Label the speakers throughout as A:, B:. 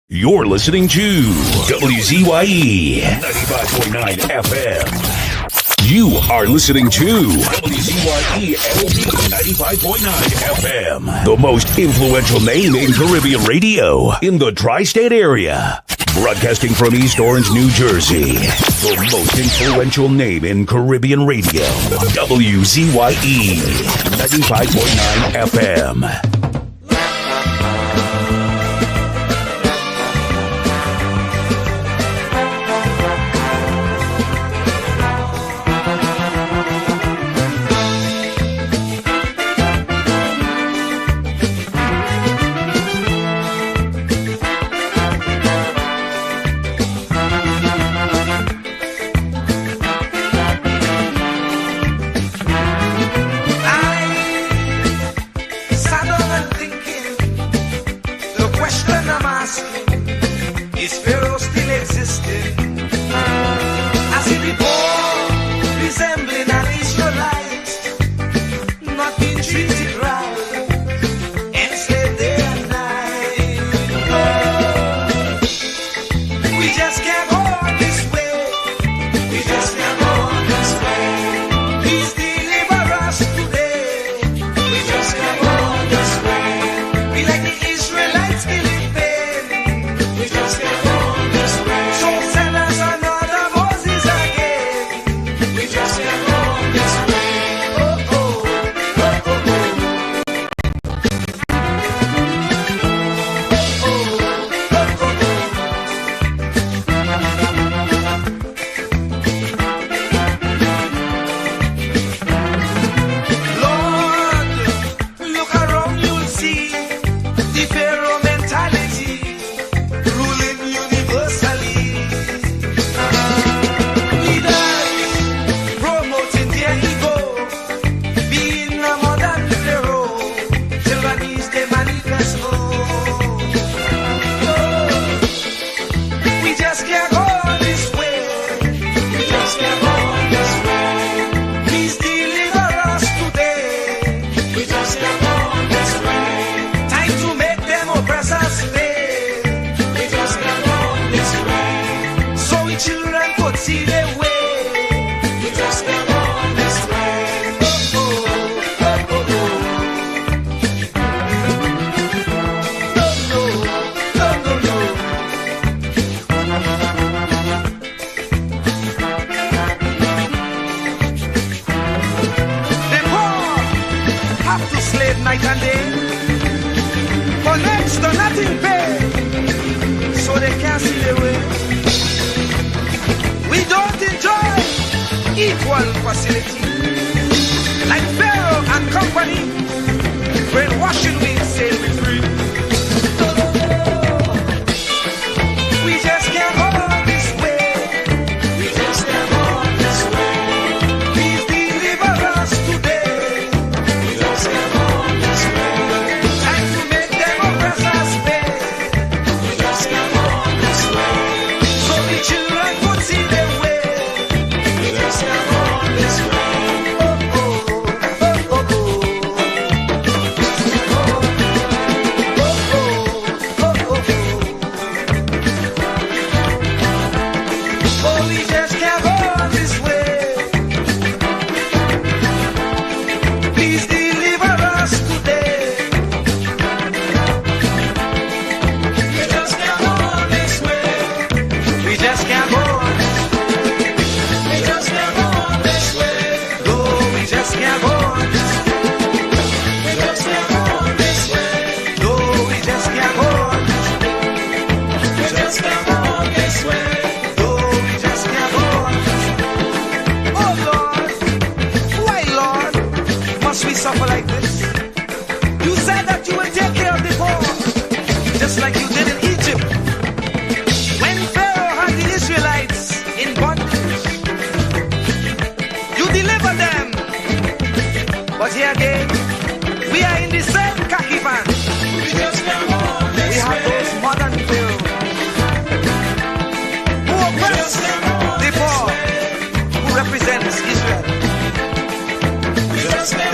A: You're listening to WZYE 95.9 FM. You are listening to WZYE 95.9 FM. The most influential name in Caribbean radio in the tri-state area. Broadcasting from East Orange, New Jersey. The most influential name in Caribbean radio. WZYE 95.9 FM.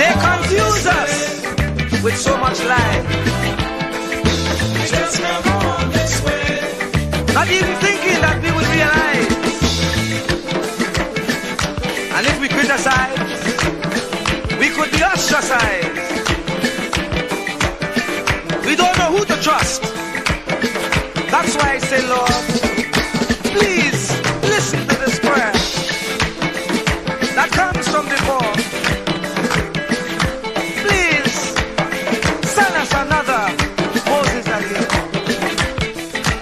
B: They confuse us with so much life. Just come on this way. even thinking that we would realize. And if we criticize, we could be ostracized. We don't know who to trust. That's why I say, Lord, please listen to this prayer that comes from before. Please send us another Moses again.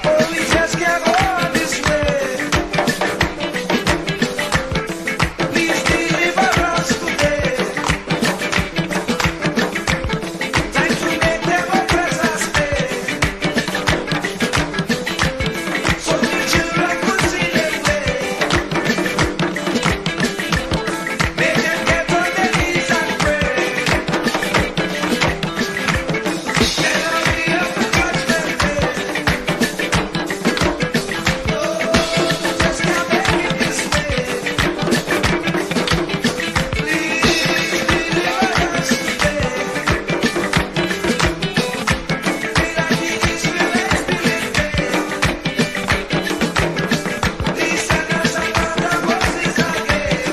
B: Oh, we just can't go this way. Please deliver us today. Time to make them oppress us pay. So the children could see their way. Make them get on their knees and pray. Then I'll be up to judgment day. Oh, just can't make it this way. Please deliver us today. Be like the Israelites believed they. Please send us another Moses again.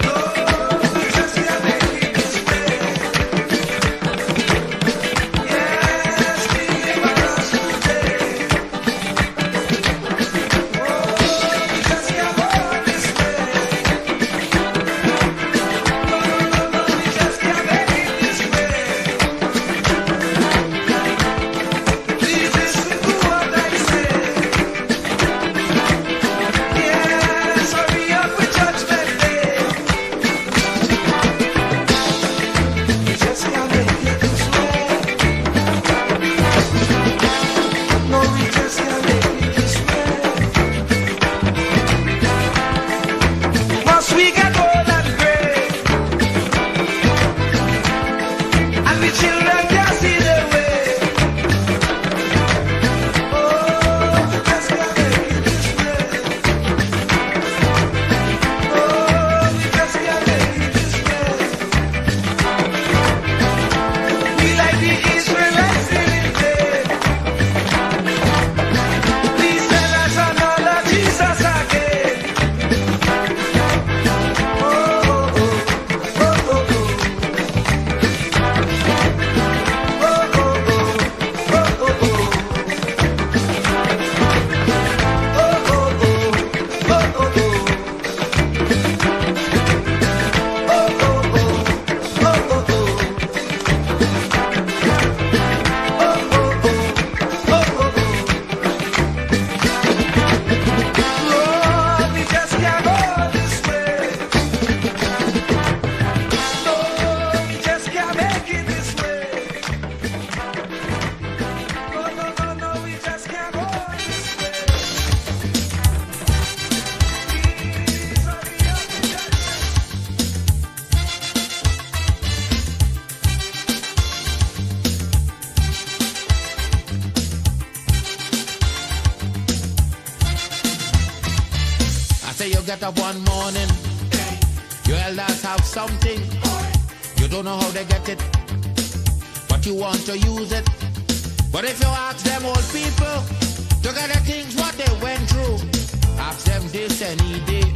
B: Lord, we just can't make it this way. Yes, deliver us today. Oh, we just can't go this way. No, we just can't make it this way. Please listen to what I say. Yes, hurry up with judgment day. We just can't make it this way. No, we just can't make it this way. Must we get old and gray? And the children can't see their way. Oh, we just can't make it this way. Oh, we just can't make it this way. We like the Israelites living day. Please send us another Jesus again. Oh, oh, oh, oh, oh, oh. Oh, oh, oh, oh, oh, oh. Oh, oh, oh, oh, oh, oh. Lord, we just can't go this way. Lord, we just can't make it this way. No, no, no, no, we just can't go this way. Please hurry up with judgment.
C: I say you get up one morning, your elders have something. You don't know how they get it, but you want to use it. But if you ask them old people to get the things what they went through, ask them this any day,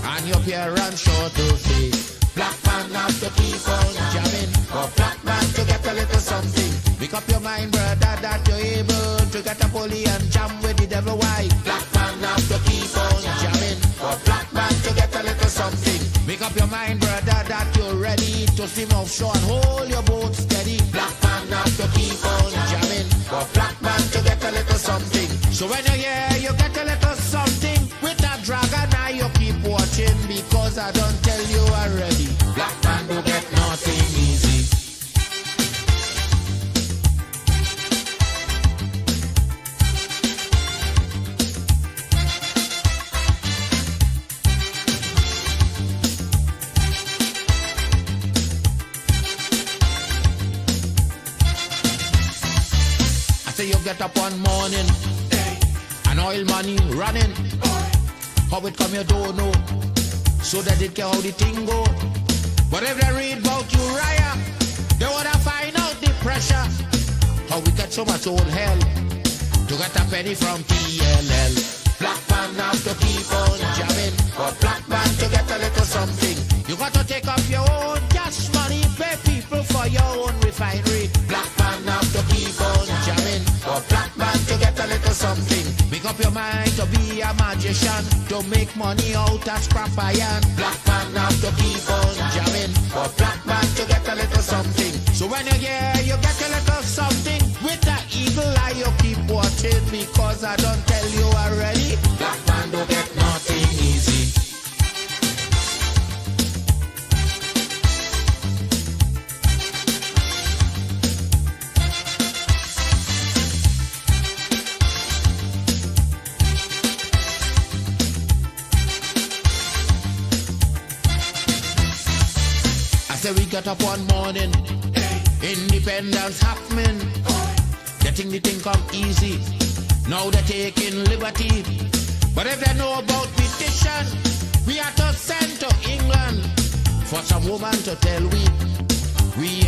C: and your parents sure to say, black man have to keep on jamming, for black man to get a little something. Make up your mind, brother, that you're able to get a pulley and jam with the devil. Why? Black man have to keep on jamming, for black man to get a little something. Make up your mind, brother, that you're ready to swim offshore and hold your boat steady. Black man have to keep on jamming, for black man to get a little something. So when you hear you get a little something with a dragon, now you keep watching, because I don't tell you already. Black man do get nothing easy. Say you get up one morning, and oil money running. How it come you don't know, so that it care how the thing go. But if they read about Uriah, they wanna find out the pressure. How we get so much old hell, to get a penny from PLL. Black man have to keep on jamming, for black man to get a little something. You got to take up your own cash money, pay people for your own refinery. Black man have to keep on jamming, for black man to get a little something. Make up your mind to be a magician, to make money out of scrap iron. Black man have to keep on jamming, for black man to get a little something. So when you hear you get a little something, with that eagle eye you keep watching, because I don't tell you already, black man don't get nothing easy. So we got up one morning, independence happening, getting the thing come easy. Now they're taking liberty, but if they know about petition, we have to send to England for some woman to tell we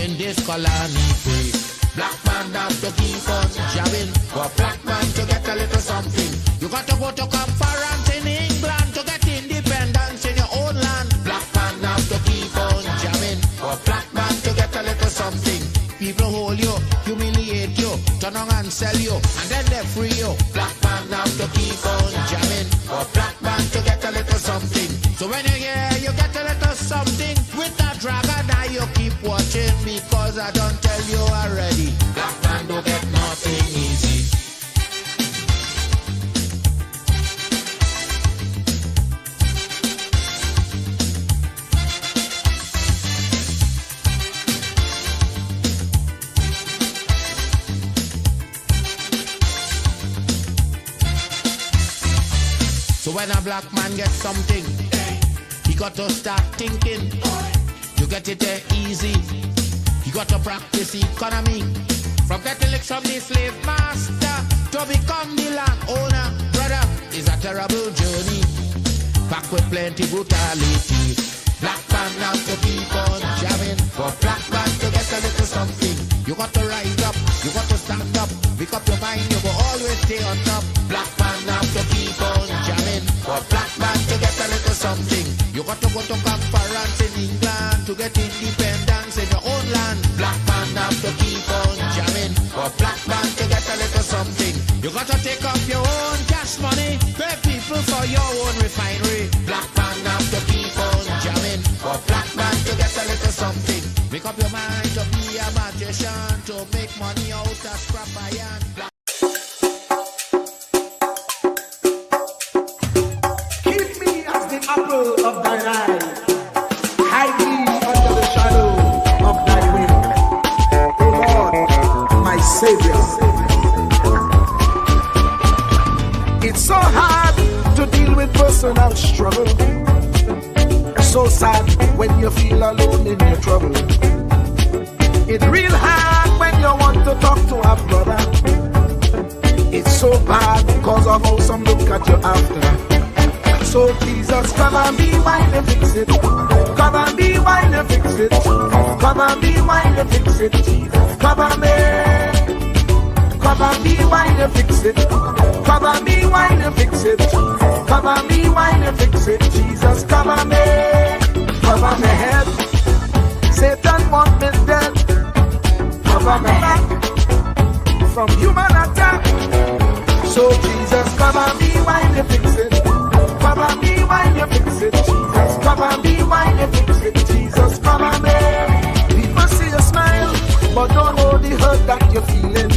C: in this colony free. Black man have to keep on jamming, for black man to get a little something. You got to go to conference in England to get independence in your own land. Black man have to keep on jamming, for black man to get a little something. People hold you, humiliate you, turn on and sell you, and then they free you. Black man have to keep on jamming, for black man to get a little something. So when you hear you get a little something, with that dragon eye you keep watching, because I don't tell you already, black man don't get nothing easy. So when a black man gets something, he got to start thinking to get it there easy. He got to practice economy, from getting licks from the slave master to become the landowner. Brother, it's a terrible journey, packed with plenty brutality. Black man have to keep on jamming, for black man to get a little something. You got to rise up, you got to stand up, pick up your mind, you will always stay on top. Black man have to keep on jamming, for black man to get a little something. You got to go to conference in England to get independence in your own land. Black man have to keep on jamming, for black man to get a little something. You got to take up your own cash money, pay people for your own refinery. Black man have to keep on jamming, for black man to get a little something. Make up your mind to be a magician, to make money out of scrap iron.
D: Keep me as the apple of thine eye. Hide me under the shadow of thy wing. O Lord, my Savior. It's so hard to deal with personal struggle. So sad when you feel alone in your trouble. It's real hard when you want to talk to a brother. It's so bad because of how some look at you after. So Jesus, come and be while you fix it. Come and be while you fix it. Come and be while you fix it. Jesus, cover me. Come and be while you fix it. Come and be while you fix it. Come and be while you fix it. Jesus, cover me. Cover my head. Satan want me dead. Cover my back from human attack. So Jesus, cover me while you fix it. Cover me while you fix it. Jesus, cover me while you fix it. Jesus, cover me. People see you smile, but don't know the hurt that you're feeling.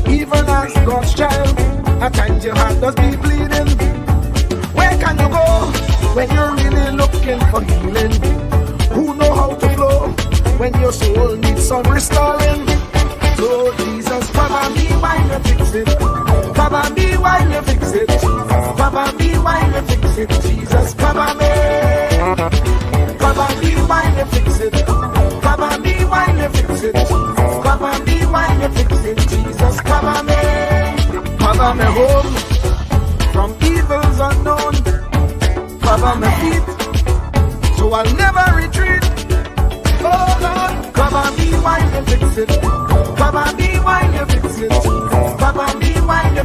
D: Even as God's child, at times your heart does be bleeding. Where can you go when you're really looking for healing? Who know how to flow when your soul needs some restoring? So Jesus, cover me while you fix it. Cover me while you fix it. Cover me while you fix it. Jesus, cover me. Cover me while you fix it. Cover me while you fix it. Cover me while you fix it. Jesus, cover me. Cover me home from evils unknown. Cover my feet so I'll never retreat. Oh Lord, cover me while you fix it. Cover me while you fix it. Cover me while you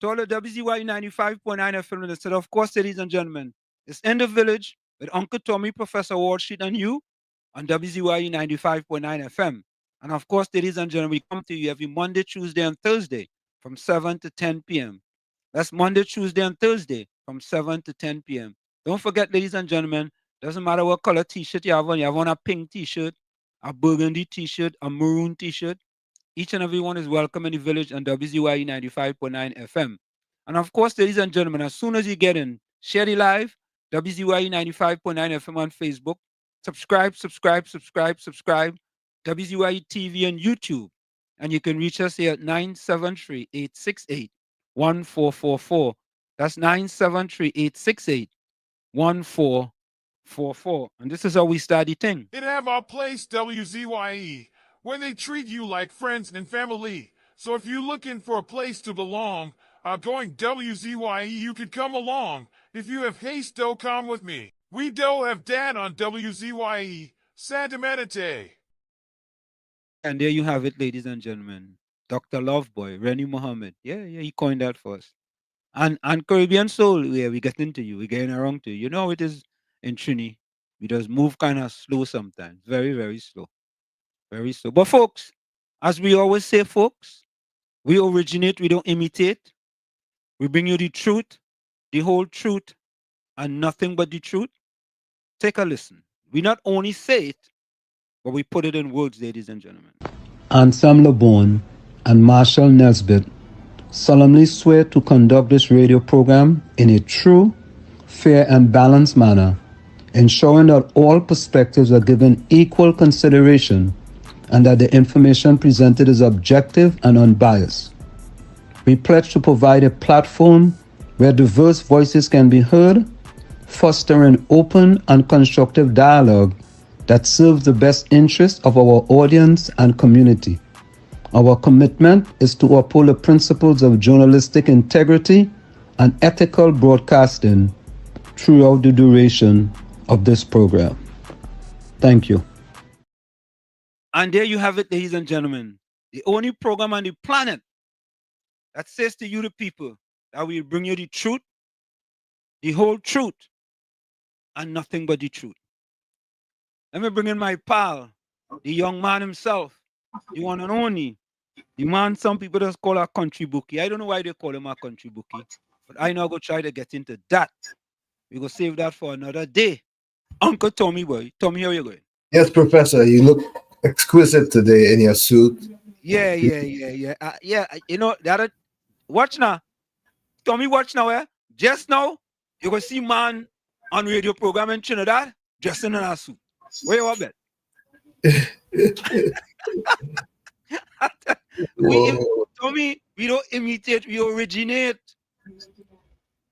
E: To all the WZYE 95.9 FM listeners, of course, ladies and gentlemen, it's In the Village with Uncle Tommy, Professor Wall Street, and you on WZYE 95.9 FM. And of course, ladies and gentlemen, we come to you every Monday, Tuesday, and Thursday from 7 to 10 p.m. That's Monday, Tuesday, and Thursday from 7 to 10 p.m. Don't forget, ladies and gentlemen, doesn't matter what color t-shirt you have on a pink t-shirt, a burgundy t-shirt, a maroon t-shirt. Each and every one is welcome in the village on WZYE 95.9 FM. And of course, ladies and gentlemen, as soon as you get in, share the live, WZYE 95.9 FM on Facebook. Subscribe, WZYE TV and YouTube. And you can reach us here at 973-868-1444. That's 973-868-1444. And this is how we start the thing.
F: It have our place, WZYE, where they treat you like friends and family. So if you're looking for a place to belong, going WZYE, you could come along. If you have haste, though, come with me. We do have dad on WZYE, Santa Meditate.
E: And there you have it, ladies and gentlemen. Dr. Loveboy, Rennie Mohammed. Yeah, he coined that for us. And Caribbean Soul, yeah, we get into you. We're getting around to you. You know how it is in Trini. We just move kind of slow sometimes. Very, very slow. Very slow. But folks, as we always say, folks, we originate, we don't imitate. We bring you the truth, the whole truth, and nothing but the truth. Take a listen. We not only say it, but we put it in words, ladies and gentlemen.
G: Anselm LeBon and Marshall Nesbitt solemnly swear to conduct this radio program in a true, fair, and balanced manner, ensuring that all perspectives are given equal consideration and that the information presented is objective and unbiased. We pledge to provide a platform where diverse voices can be heard, fostering open and constructive dialogue that serves the best interests of our audience and community. Our commitment is to uphold the principles of journalistic integrity and ethical broadcasting throughout the duration of this program. Thank you.
E: And there you have it, ladies and gentlemen. The only program on the planet that says to you, the people, that will bring you the truth, the whole truth, and nothing but the truth. Let me bring in my pal, the young man himself, the one and only, the man some people just call a country bookie. I don't know why they call him a country bookie, but I now go try to get into that. We go save that for another day. Uncle Tommy, boy. Tommy, how you going?
H: Yes, Professor, you look exquisite today in your suit.
E: Yeah. You know, watch now. Tommy, watch now, eh? Just now, you go see man on radio program in Trinidad dressing in a suit. Where you at? Tommy, we don't imitate, we originate.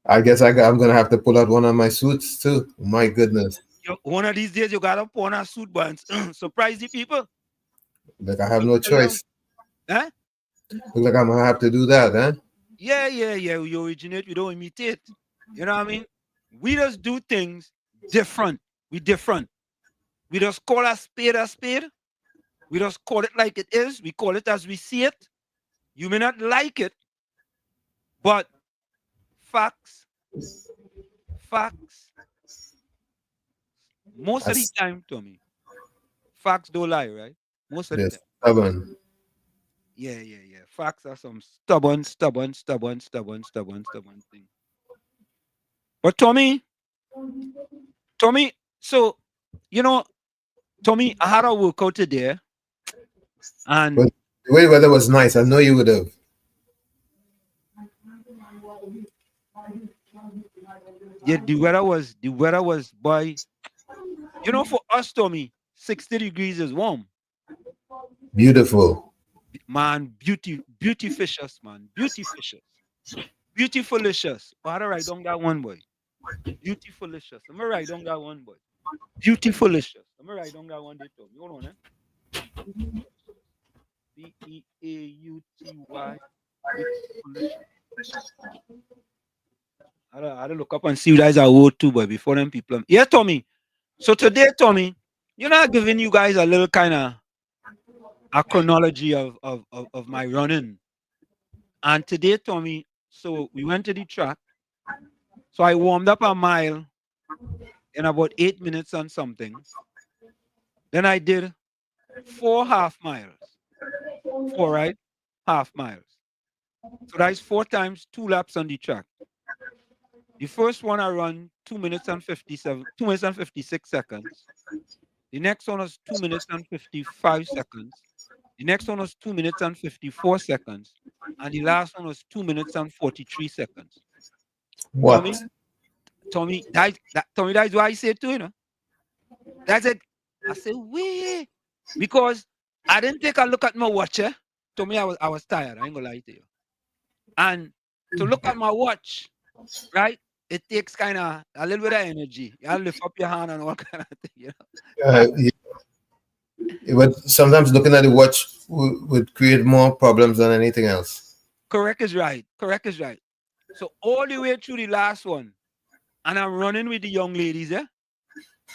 H: I guess I'm going to have to pull out one of my suits too. My goodness.
E: One of these days, you got to put on a suit buns. Surprise the people.
H: Like I have no choice.
E: Huh?
H: Look like I'm going to have to do that, huh?
E: Yeah. We originate, we don't imitate. You know what I mean? We just do things different. We different. We just call a spade a spade. We just call it like it is. We call it as we see it. You may not like it, but facts. Most of the time, Tommy, facts don't lie, right? Most of the time.
H: Stubborn.
E: Yeah. Facts are some stubborn thing. But Tommy, so, you know, Tommy, I had a workout today. And
H: but the way the weather was nice, I know you would have.
E: Yeah, the weather was, boy. You know, for us, Tommy, 60 degrees is warm.
H: Beautiful.
E: Man, beautifulicious, man. Beautifulicious. Oh, how do I write down that one, boy? Beautifulicious. I'm gonna write down that one, boy. Beautifulicious. I'm gonna write down that one day, Tommy. Hold on, eh? B-E-A-U-T-Y. I had to look up and see you guys are word too, boy, before them people. Yeah, Tommy. So today, Tommy, you know, I'm giving you guys a little kind of a chronology of my running. And today, Tommy, So we went to the track. So I warmed up a mile in about 8 minutes and something. Then I did 4 half miles. 4, right? Half miles. So that's 4 times 2 laps on the track. The first one I run 2 minutes and 56 seconds. The next one was 2 minutes and 55 seconds. The next one was 2 minutes and 54 seconds. And the last one was 2 minutes and 43 seconds.
H: What?
E: Tommy, that's why I say it too, you know. That's it. I said, wait. Because I didn't take a look at my watch. To me, I was tired. I ain't gonna lie to you. And to look at my watch, right? It takes kind of a little bit of energy. You have to lift up your hand and all kind of thing, you know.
H: But sometimes looking at the watch would create more problems than anything else.
E: Correct is right. Correct is right. So all the way through the last one, and I'm running with the young ladies, yeah?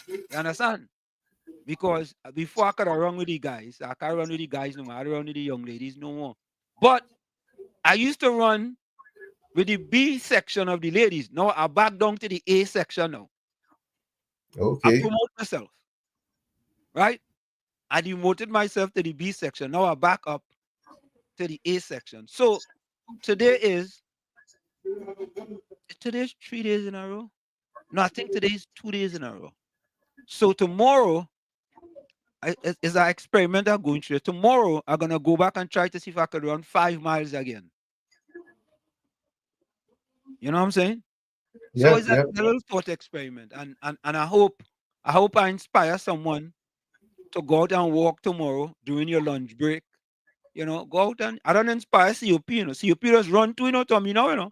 E: You understand? Because before I could have run with the guys, I can't run with the guys no more. I don't run with the young ladies no more. But I used to run with the B section of the ladies. Now I back down to the A section now.
H: Okay.
E: I promote myself. Right? I demoted myself to the B section. Now I back up to the A section. So today's 3 days in a row. No, I think today's 2 days in a row. So tomorrow is an experiment I'm going through. Tomorrow I'm gonna go back and try to see if I could run 5 miles again. You know what I'm saying?
H: Yeah,
E: so it's a little thought experiment, and I hope I inspire someone to go out and walk tomorrow during your lunch break. You know, go out and I don't inspire COP. You know, COP just run too. You know, Tommy. Now you know.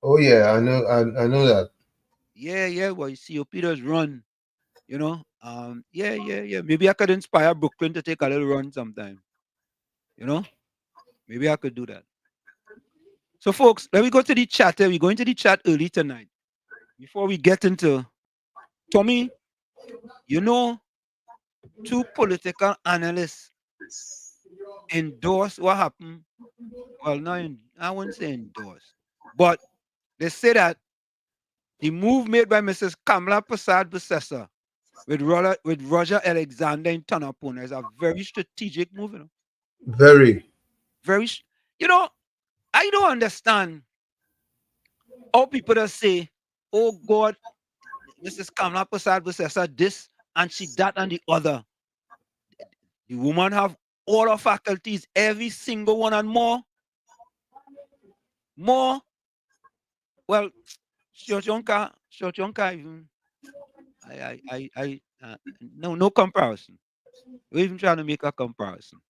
H: Oh yeah, I know. I know that.
E: Yeah. Well, COP just run. You know. Yeah. Maybe I could inspire Brooklyn to take a little run sometime. You know, maybe I could do that. So, folks, let me go to the chat. We're going to the chat early tonight. Before we get into Tommy, you know, 2 political analysts endorse what happened. Well, I wouldn't say endorse, but they say that the move made by Mrs. Kamala Prasad Bussessa with Roger Alexander in Tanapuna is a very strategic move. You know?
H: Very.
E: You know, I don't understand how people that say, oh God, Mrs. Kamala Prasad Bussessa this and she that and the other. The woman have all her faculties, every single one and more. Well, Shochonka even no comparison. We're even trying to make a comparison.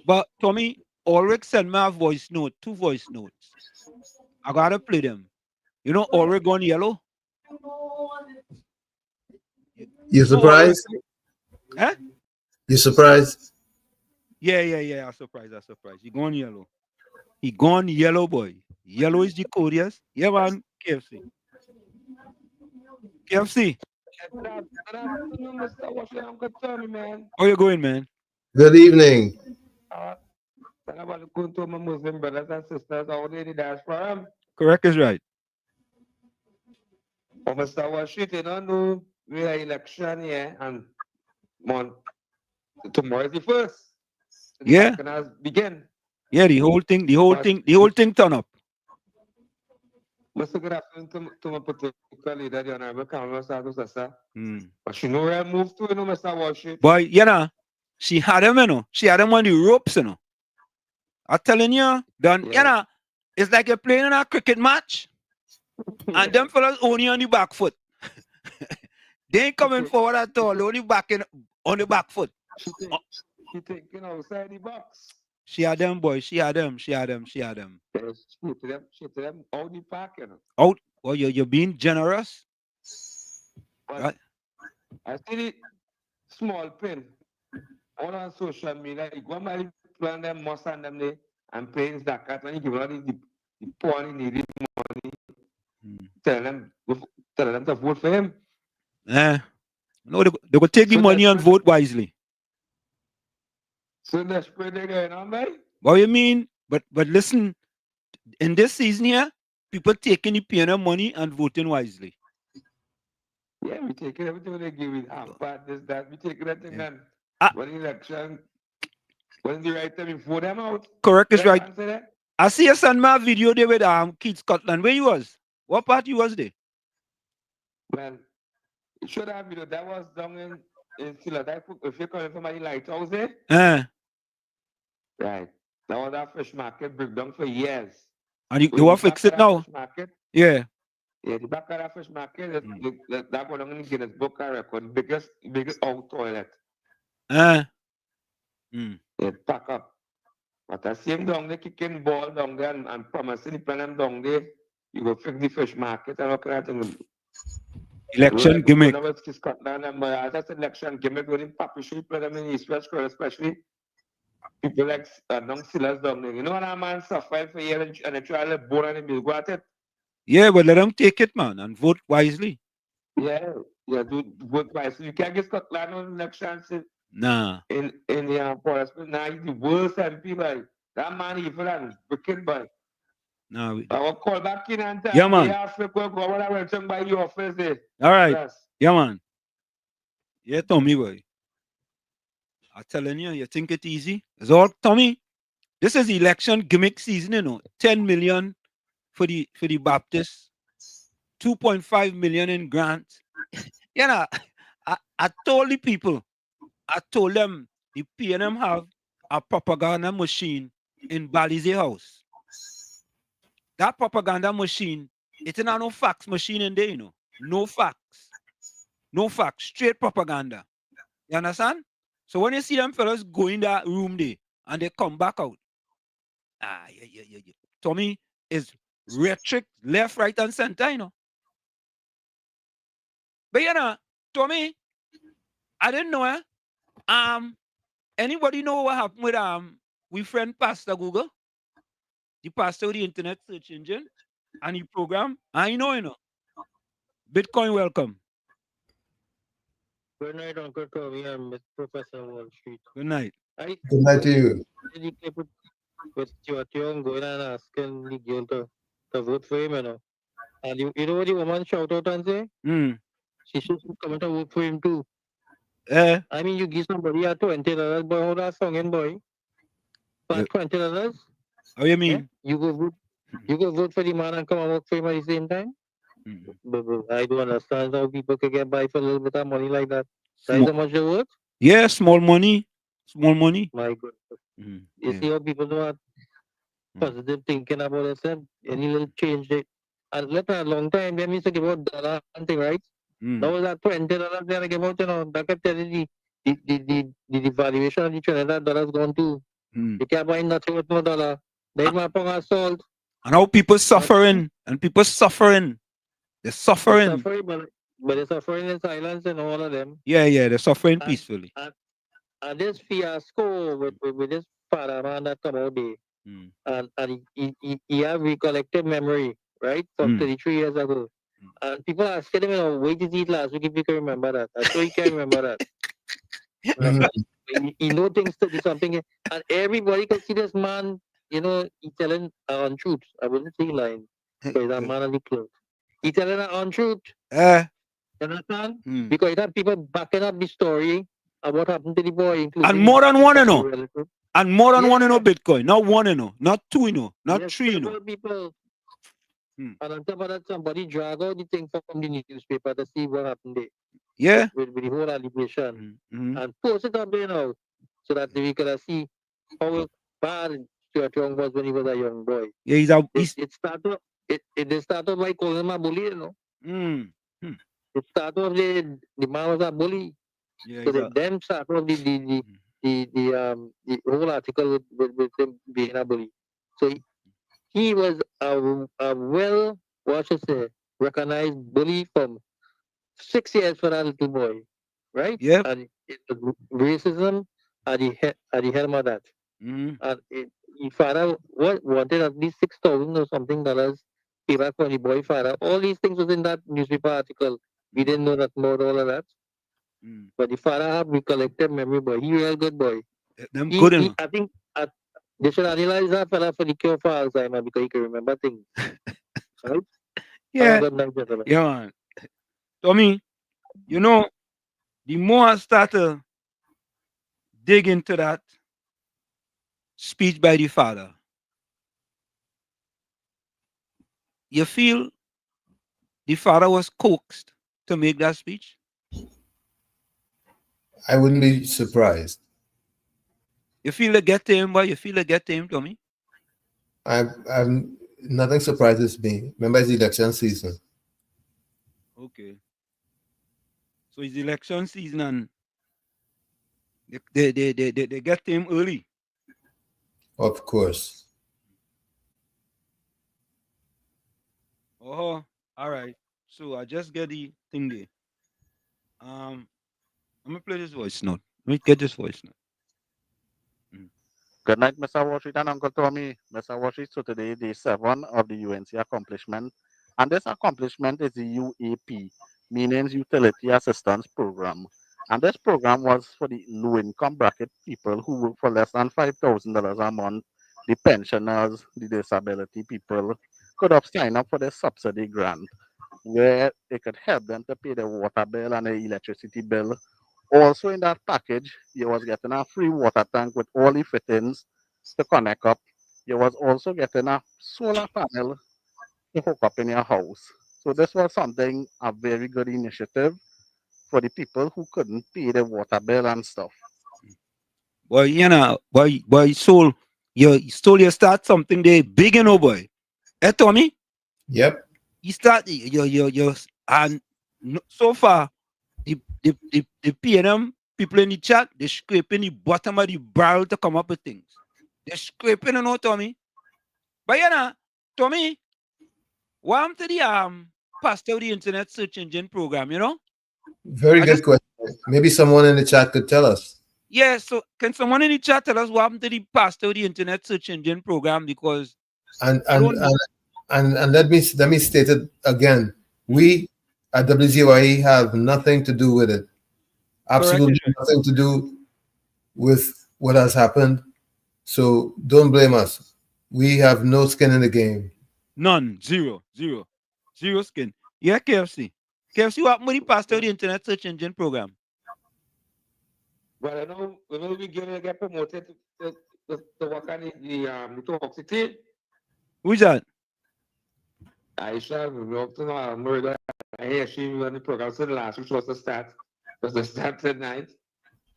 E: But Tommy, Ulrich sent me a voice note, 2 voice notes. I gotta play them. You know Ulrich gone yellow?
H: You surprised?
E: Huh?
H: You surprised?
E: Yeah. I'm surprised. He gone yellow. He gone yellow, boy. Yellow is the code, yes? Yeah, man. KFC.
I: Good afternoon, Mr. Washington. Uncle Tommy, man.
E: How you going, man?
H: Good evening.
I: I'm about to go to my Muslim brothers and sisters out there in the diaspora.
E: Correct is right.
I: Oh, Mr. Washington, I know we have election here and tomorrow is the first. So the campaign has begin.
E: Yeah, the whole thing turn up.
I: Mr. Good afternoon to my political leader, the Honorable Kamala Prasad. But she know where I moved to, you know, Mr. Washington.
E: Boy, you know, she had him, you know. She had him on the ropes, you know. I'm telling you, you know, it's like you're playing in a cricket match, and them fellas only on the back foot. They ain't coming forward at all. Only on the back foot.
I: She thinking outside the box.
E: She had them, boy. She had them.
I: She to them out the park, you know.
E: Out? Well, you're being generous.
I: But
E: right?
I: I see the small pin all on social media. You go and plan them, most and them there, and paying zakat, and you give them the poor needy money. Tell them to vote for him.
E: No, they could take the money and vote wisely.
I: So that's pretty good, man.
E: What you mean? But listen, in this season here, people taking the PNM money and voting wisely.
I: Yeah, we take everything they give it. Half part, this, that. We take everything and
E: Ah.
I: when election, when the right time, we vote them out.
E: Correct is right.
I: Answer that?
E: I see a son my video there with Keith Scotland. Where you was? What part you was there?
I: Well, it should have been, that was down in Philadelphia. If you're coming from my lighthouse there, right. That was that fish market break down for years.
E: And they will fix it now.
I: Market,
E: yeah.
I: Yeah, the back of that fish market, that one in Guinness Book of Record, biggest out toilet. It pack up. But the same down there, kicking ball down there and promising the plan down there, you go fix the fish market and all kind of thing.
E: Election gimmick.
I: Scotland and that's election gimmick when Papi should play them in East West Coast, especially people like non sellers down there. You know what a man suffered for years and they try to born and they go at it.
E: Yeah, but let them take it, man, and vote wisely.
I: Yeah, do vote wisely. You can't get Scotland on elections.
E: Nah.
I: In the forest, now he's the worst MP, like that man evil and wicked, boy.
E: No,
I: I will call back in and tell
E: yeah, man. All right. Yes. Yeah, man. Yeah, Tommy, boy. I'm telling you, you think it's easy? It's all, Tommy. This is election gimmick season, you know. 10 million for the Baptists, 2.5 million in grants. You know, I told the people, I told them the PNM have a propaganda machine in Balize House. That propaganda machine, it's not no fax machine in there, you know. No fax. No fax. Straight propaganda. You understand? So when you see them fellas go in that room there and they come back out, yeah. Tommy is rhetoric left, right, and center, you know. But you know, Tommy, I didn't know anybody know what happened with we friend Pastor Google? The pastor with the internet search engine and the program. I know, you know. Bitcoin welcome.
J: Good night, Uncle Tommy. I'm Professor Wall Street.
E: Good night.
H: Good night to you.
J: With Stuart Young going and asking the girl to vote for him, you know. And you know what the woman shout out and say? She should come to vote for him too. I mean, you give somebody a $20, boy, how that song in, boy? For $20?
E: How you mean?
J: Yeah? You go vote for the man and come and work for him at the same time? But I don't understand how people can get by for a little bit of money like that. That's how much they work?
E: Yeah, small money. Small money.
J: My goodness. You see how people don't have positive thinking about themselves? Any little change. And let a long time, they used to give out dollar and thing, right? Now that $20 they give out, you know, that can tell you the valuation of the $20 gone too. You can't buy nothing with no dollar. They might put assault.
E: And how people suffering. And people suffering. They're suffering.
J: But they're suffering in silence and all of them.
E: Yeah, they're suffering peacefully.
J: And this fiasco with this father man that come out there, and he have recollected memory, right, from 33 years ago. And people are asking him, you know, where did he eat last week if you can remember that? I sure he can remember that. He know things to do something. And everybody can see this man, you know, he telling untruth. I wouldn't say lying. Because that man on the clothes. He telling an untruth. You understand? Because you have people backing up the story of what happened to the boy.
E: And more than one, you know. And more than one, you know, Bitcoin. Not one, you know. Not two, you know. Not three, you know.
J: People. And on top of that, somebody drag out the thing from the newspaper to see what happened there.
E: Yeah.
J: With the whole allegation. And post it up there now. So that we can see how bad Stuart Young was when he was a young boy.
E: Yeah,
J: it started by calling him a bully, you know. It started off the man was a bully.
E: Yeah,
J: so then started off the whole article with him being a bully. So he was a well, what should I say, recognized bully from 6 years for that little boy, right?
E: Yeah.
J: And it was racism at the helm of that. And his father wanted at least $6,000 or something payback for the boy father. All these things was in that newspaper article. We didn't know that more, all of that. But the father have recollected memory, boy. He real good boy. I think they should analyze that fella for the cure for Alzheimer because he can remember things. Right?
E: Yeah.
J: Good night, gentlemen.
E: Yeah, man. Tommy, you know, the more I start to dig into that speech by the father, you feel the father was coaxed to make that speech?
H: I wouldn't be surprised.
E: You feel it get to him, boy? You feel it get to him, Tommy?
H: I'm nothing surprises me. Remember, it's election season.
E: Okay. So it's election season and they get to him early.
H: Of course.
E: Oh, all right. So I just get the thing there. I'm gonna play this voice note. Let me get this voice note.
K: Good night, Mr. Washington, Uncle Tommy. Mr. Washington, so today, day 7 of the UNC accomplishment. And this accomplishment is the UAP, meaning Utility Assistance Program. And this program was for the low income bracket people who work for less than $5,000 a month. The pensioners, the disability people could have signed up for the subsidy grant where it could help them to pay the water bill and the electricity bill. Also in that package, you was getting a free water tank with all the fittings to connect up. You was also getting a solar panel to hook up in your house. So this was something, a very good initiative for the people who couldn't pay the water bill and stuff.
E: Boy, you know, boy, soul, you start something there big, you know, boy. Eh, Tommy?
H: Yep.
E: You start you and so far the PNM people in the chat, they're scraping the bottom of the barrel to come up with things. They're scraping, you know, Tommy. But you know, Tommy, welcome to the Pastor the Internet Search Engine Program, you know?
H: Very good question. Maybe someone in the chat could tell us.
E: Yeah, so can someone in the chat tell us what happened to the Pastor the Internet Search Engine Program? Because
H: And let me state it again. We at WZYE have nothing to do with it. Absolutely nothing to do with what has happened. So don't blame us. We have no skin in the game.
E: None. Zero skin. Yeah, KFC. KFC, what happened with the Pastor the Internet Search Engine Program?
I: Well, I know we get promoted to work on the Talk City.
E: Who's that?
I: Aisha, we worked on murder. I hear she on the program so the last week was the start. Was the start tonight.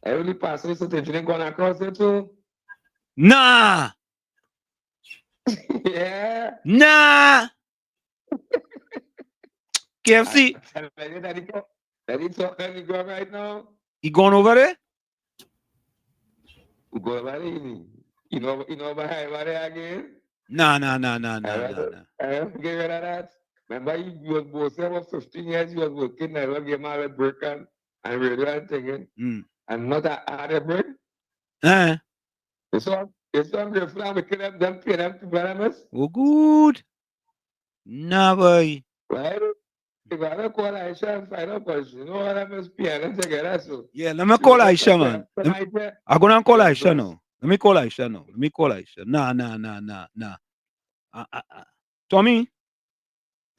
I: I only passed this to didn't go across it too.
E: Nah.
I: Yeah.
E: Nah. KFC.
I: That he talking to go right now.
E: He going over there?
I: Go over there. You know over there again?
E: Nah.
I: I don't get rid of that. Remember, you was both about 15 years, you was working, I was getting married, breaking, and radio and thinking, and not a hard break. It's all grateful and we can them pay them to parameters.
E: Oh, good. Nah, boy.
I: Right? You gotta call Aisha and find out, because you know what I must pay them together, so.
E: Yeah, let me call Aisha, man. I'm gonna call Aisha now. Let me call Aisha now. Nah. Tommy,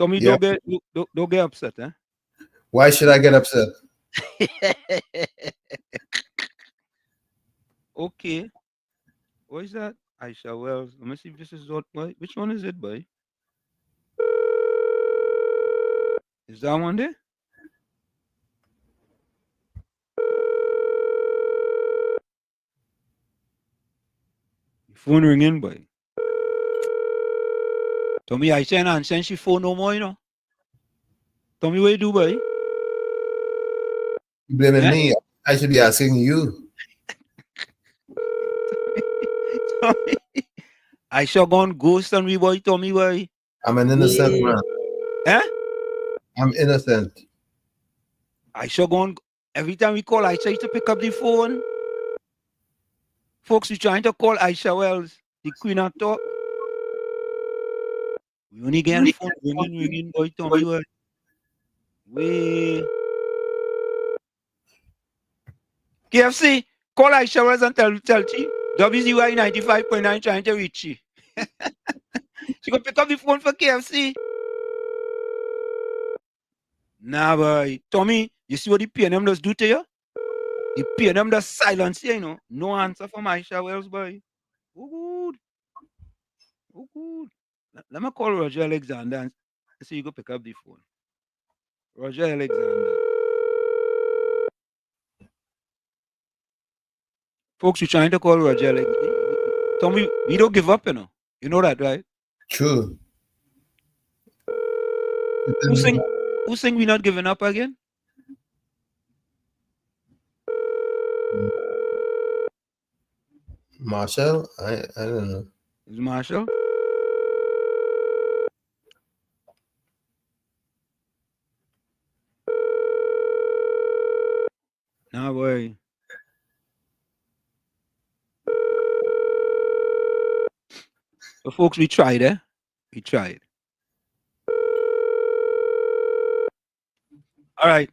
H: Yeah.
E: don't get upset, eh?
H: Why should I get upset?
E: Okay. What is that? Aisha Wells. Let me see if this is what, boy. Which one is it, boy? Is that one there? Phone ringing, boy. Tommy, Aisha ain't answering she phone no more, you know. Tommy, what you do, boy?
H: You blaming me? I should be asking you.
E: Tommy, Aisha gone ghost on me, boy. Tommy, boy.
H: I'm an innocent man.
E: Eh?
H: I'm innocent.
E: Aisha gone. Every time we call Aisha, used to pick up the phone. Folks, we trying to call Aisha Wells, the queen of talk. We only get the phone ringing, boy. Tommy, boy. We KFC, call Aisha Wells and tell she WZYE 95.9 trying to reach she. She gonna pick up the phone for KFC. Nah, boy. Tommy, you see what the PNM does do to you? The PNM does silence you, you know. No answer from Aisha Wells, boy. Oh, good. Oh, good. Let me call Roger Alexander and see you go pick up the phone. Roger Alexander. Folks, you're trying to call Roger Alexander. Tommy, we don't give up, you know. You know that, right?
H: True.
E: Who saying we not giving up again?
H: Marshall? I don't know.
E: Is Marshall? Nah, boy. So, folks, we tried, eh? We tried. All right.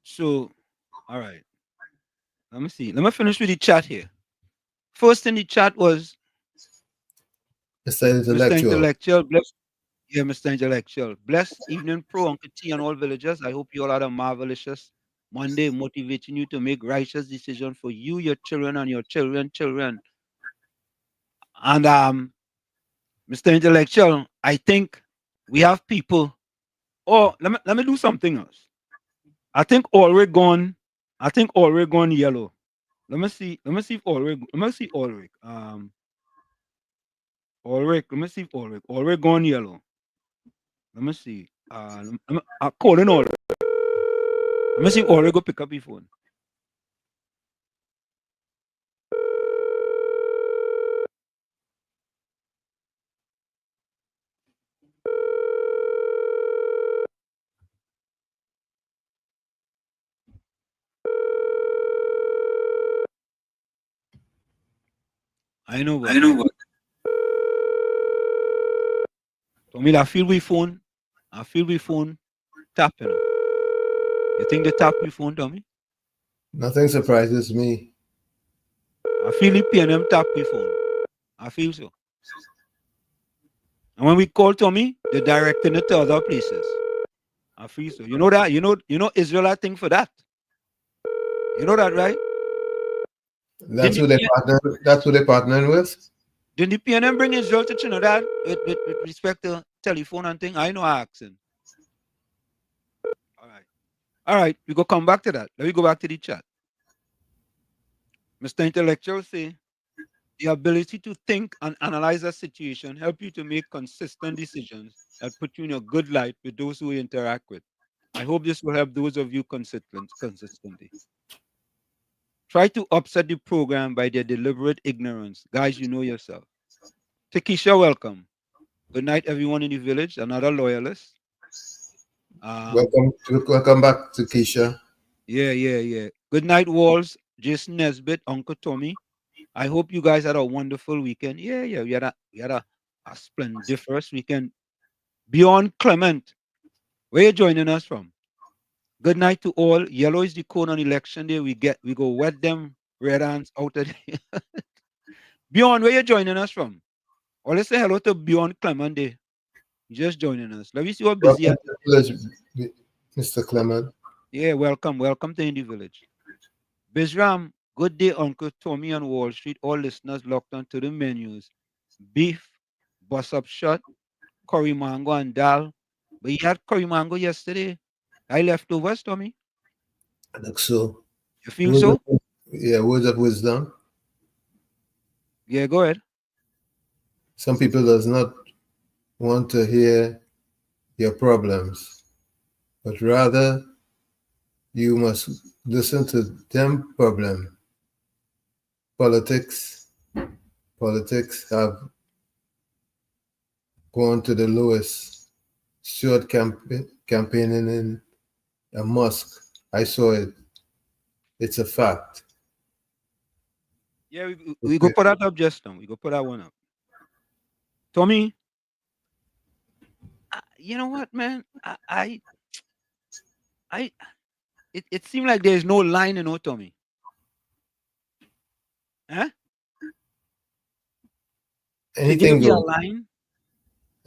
E: So, all right. Let me see. Let me finish with the chat here. First in the chat was
H: Mr. Intellectual.
E: Bless, yeah, Mr. Intellectual. Blessed evening, Pro, Uncle T, and all villagers. I hope you all had a marvelous Monday, motivating you to make righteous decisions for you, your children, and your children. And Mr. Intellectual, I think we have people. Oh, let me do something else. I think Oregon yellow. Let me see if Ulrich. Let me see Ulrich. Ulrich. Let me see if Ulrich gone yellow. Let me see. I'm calling Ulrich. Let me see if Ulrich go pick up his phone. I know what. So me, I feel we phone. Tapping. You think they tap your phone, Tommy?
H: Nothing surprises me.
E: I feel the PNM tap your phone. I feel so. And when we call Tommy, they're directing it to other places. I feel so. You know that? You know Israel, I think for that. You know that, right?
H: That's who they partner with.
E: Did the PNM bring Israel to Trinidad with respect to telephone and thing? I know I asked him. All right. We go come back to that. Let me go back to the chat. Mr. Intellectual say the ability to think and analyze a situation help you to make consistent decisions that put you in a good light with those who you interact with. I hope this will help those of you consistently. Try to upset the program by their deliberate ignorance. Guys, you know yourself. Takesha, welcome. Good night, everyone in the village. Another loyalist.
H: Welcome back to Keisha.
E: Yeah. Good night, Walls. Jason Nesbitt, Uncle Tommy. I hope you guys had a wonderful weekend. Yeah. We had a splendiferous weekend. Beyond Clement, where you joining us from? Good night to all. Yellow is the code on election day. We go wet them red hands out of there. Beyond, where you joining us from? Or let's say hello to Beyond Clement Day. Just joining us. Let me see what busy at.
H: Mr. Clement.
E: Yeah, welcome to Indie Village. Bizram, good day, Uncle Tommy on Wall Street. All listeners locked onto the menus. Beef, bus up shot, curry mango and dal. But you had curry mango yesterday. I leftovers, Tommy.
H: I think so.
E: You feel so?
H: Words of wisdom.
E: Yeah, go ahead.
H: Some people does not want to hear your problems, but rather you must listen to them problem. Politics have gone to the lowest. Stewart campaigning in a mosque. I saw it. It's a fact.
E: Yeah, we go put that up just now. We go put that one up. Tommy, you know what, man? It seemed like there's no line, Tommy. Huh?
H: Anything goes.
E: Line?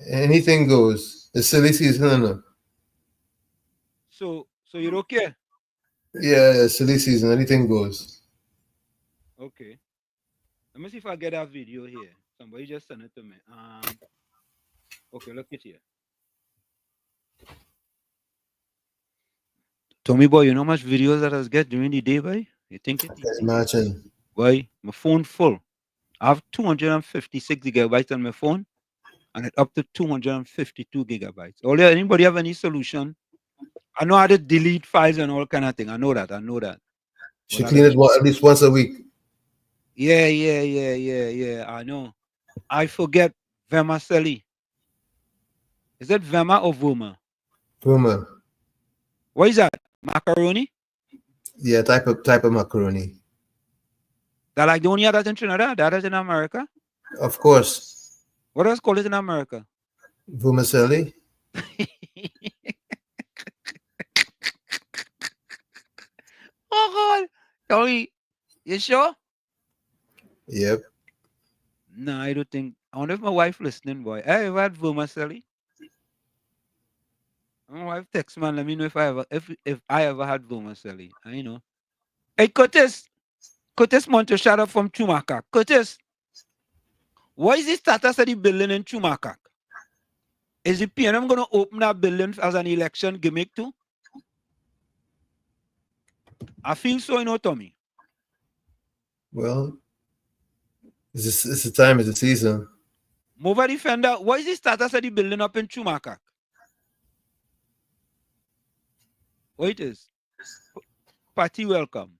H: Anything goes. It's silly season, no?
E: So you don't care?
H: Yeah, silly season. Anything goes.
E: Okay. Let me see if I get that video here. Somebody just sent it to me. Okay, look it here. Tommy boy, you know how much videos that I get during the day, boy? You think it easy?
H: Imagine.
E: Boy, my phone full. I have 256 gigabytes on my phone, and it's up to 252 gigabytes. Anybody have any solution? I know how to delete files and all kind of thing. I know that.
H: She clean it at least once a week.
E: Yeah. I know. I forget vermicelli. Is it verma or voma?
H: Voma.
E: What is that? Macaroni?
H: Yeah, type of macaroni.
E: That like the only other in Trinidad? That is in America?
H: Of course.
E: What else called it in America?
H: Vermicelli.
E: Oh God. Tony, you sure?
H: Yep.
E: No, I don't think. I wonder if my wife listening, boy. Hey, ever had vermicelli? My wife text man, let me know if I ever had vermicelli. I know. Hey, Curtis Monte, shout out from Chumakak. Curtis, what is the status of the building in Chumakak? Is the PNM going to open that building as an election gimmick too? I feel so, Tommy.
H: Well, it's the time, it's the season.
E: Mova Defender, what is the status of the building up in Chumakak? What it is? Patty, welcome.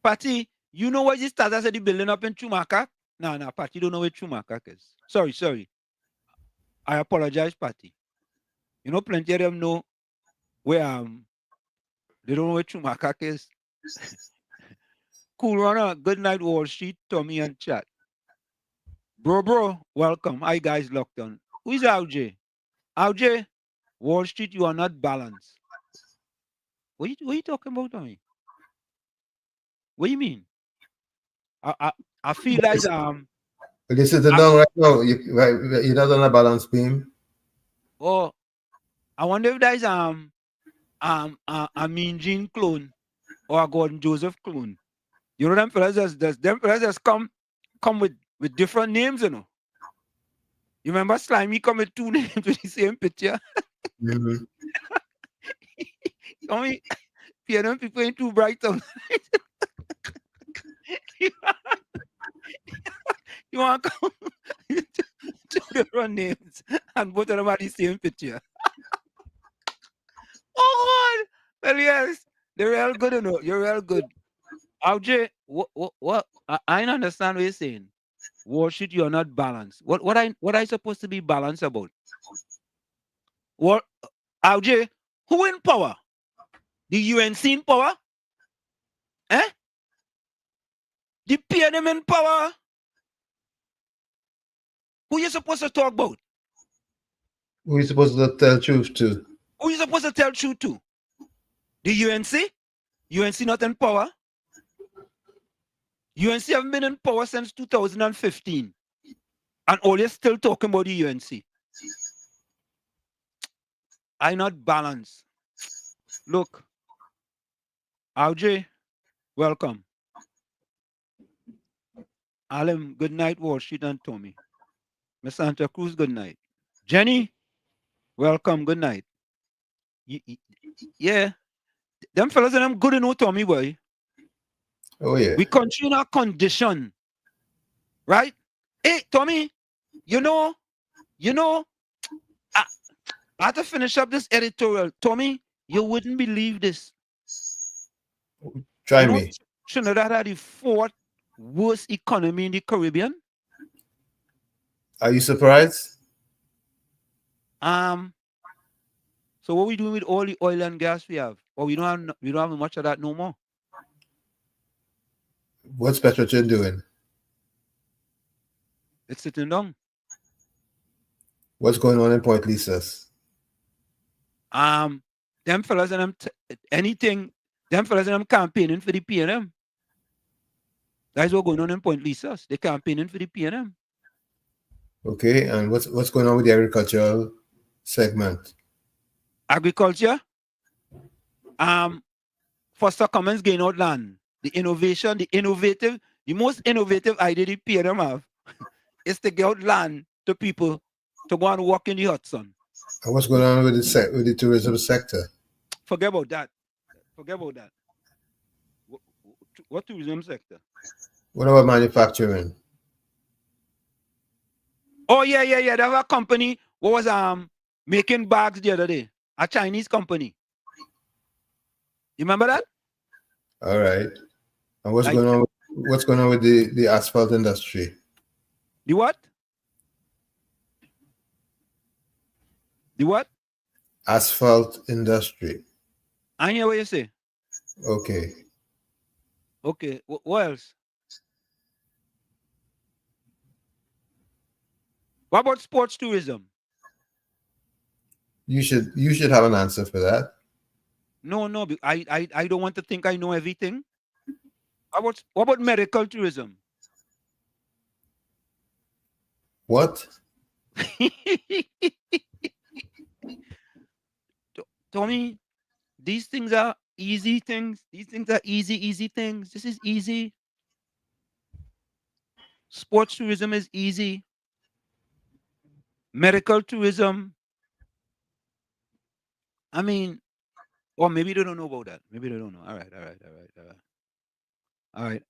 E: Patty, you know what is the status of the building up in Chumakak? No, Patty don't know where Chumakak is. Sorry. I apologize, Patty. Plenty of them know where they don't know where Chumakak is. Cool runner, good night, Wall Street, Tommy and chat. Bro, welcome. Hi guys, locked on. Who is RJ? RJ, Wall Street, you are not balanced. What are you talking about, Tommy? What do you mean? I feel like
H: But you sitting down right now. You're not on a balance beam.
E: Oh, I wonder if there's a Mean Gene clone or a Gordon Joseph clone. You know them fellas just come with different names, You remember Slimy come with two names with the same picture?
H: Mm-hmm.
E: I mean, PNM people ain't too bright on. You want to come two different names and both of them are the same picture. Oh God! Well, yes, they're real good, You're real good. RJ, what? I don't understand what you're saying. Wall Street, you're not balanced. What I supposed to be balanced about? What, RJ? Who in power? The UNC in power? The PNM in power? Who you supposed to talk about?
H: Who are you supposed to tell truth to?
E: Who you supposed to tell truth to? The UNC? UNC not in power? UNC haven't been in power since 2015. And all you're still talking about the UNC. I not balanced. Look. RJ, welcome. Alan, good night, Wall Street and Tommy. Miss Santa Cruz, good night. Jenny, welcome, good night. Yeah. Them fellas and them good enough, Tommy boy.
H: Oh yeah.
E: We continue our condition. Right? Hey, Tommy, I have to finish up this editorial. Tommy, you wouldn't believe this.
H: Try me.
E: Trinidad had the fourth worst economy in the Caribbean.
H: Are you surprised?
E: So what we doing with all the oil and gas we have? Or we don't have much of that no more.
H: What's Petrogen doing?
E: It's sitting down.
H: What's going on in Point Lisas?
E: Them fellas and them fellas and them campaigning for the PNM. That's what's going on in Point Lisas. They're campaigning for the PNM.
H: Okay, and what's going on with the agricultural segment?
E: Agriculture? Foster Commons gain out land. The innovation, the most innovative idea the PNM have is to give out land to people to go and work in the hot sun.
H: And what's going on with the tourism sector?
E: Forget about that. What tourism sector?
H: What about manufacturing?
E: Oh yeah. They have a company what was making bags the other day. A Chinese company. You remember that?
H: All right. And what's going on? What's going on with the asphalt industry?
E: The what? The what?
H: Asphalt industry.
E: I hear what you say.
H: Okay.
E: Okay. What else? What about sports tourism?
H: You should have an answer for that.
E: No. I don't want to think I know everything. What about medical tourism?
H: What?
E: Tommy, these things are easy things. These things are easy things. This is easy. Sports tourism is easy. Medical tourism. I mean, or maybe they don't know about that. Maybe they don't know. All right.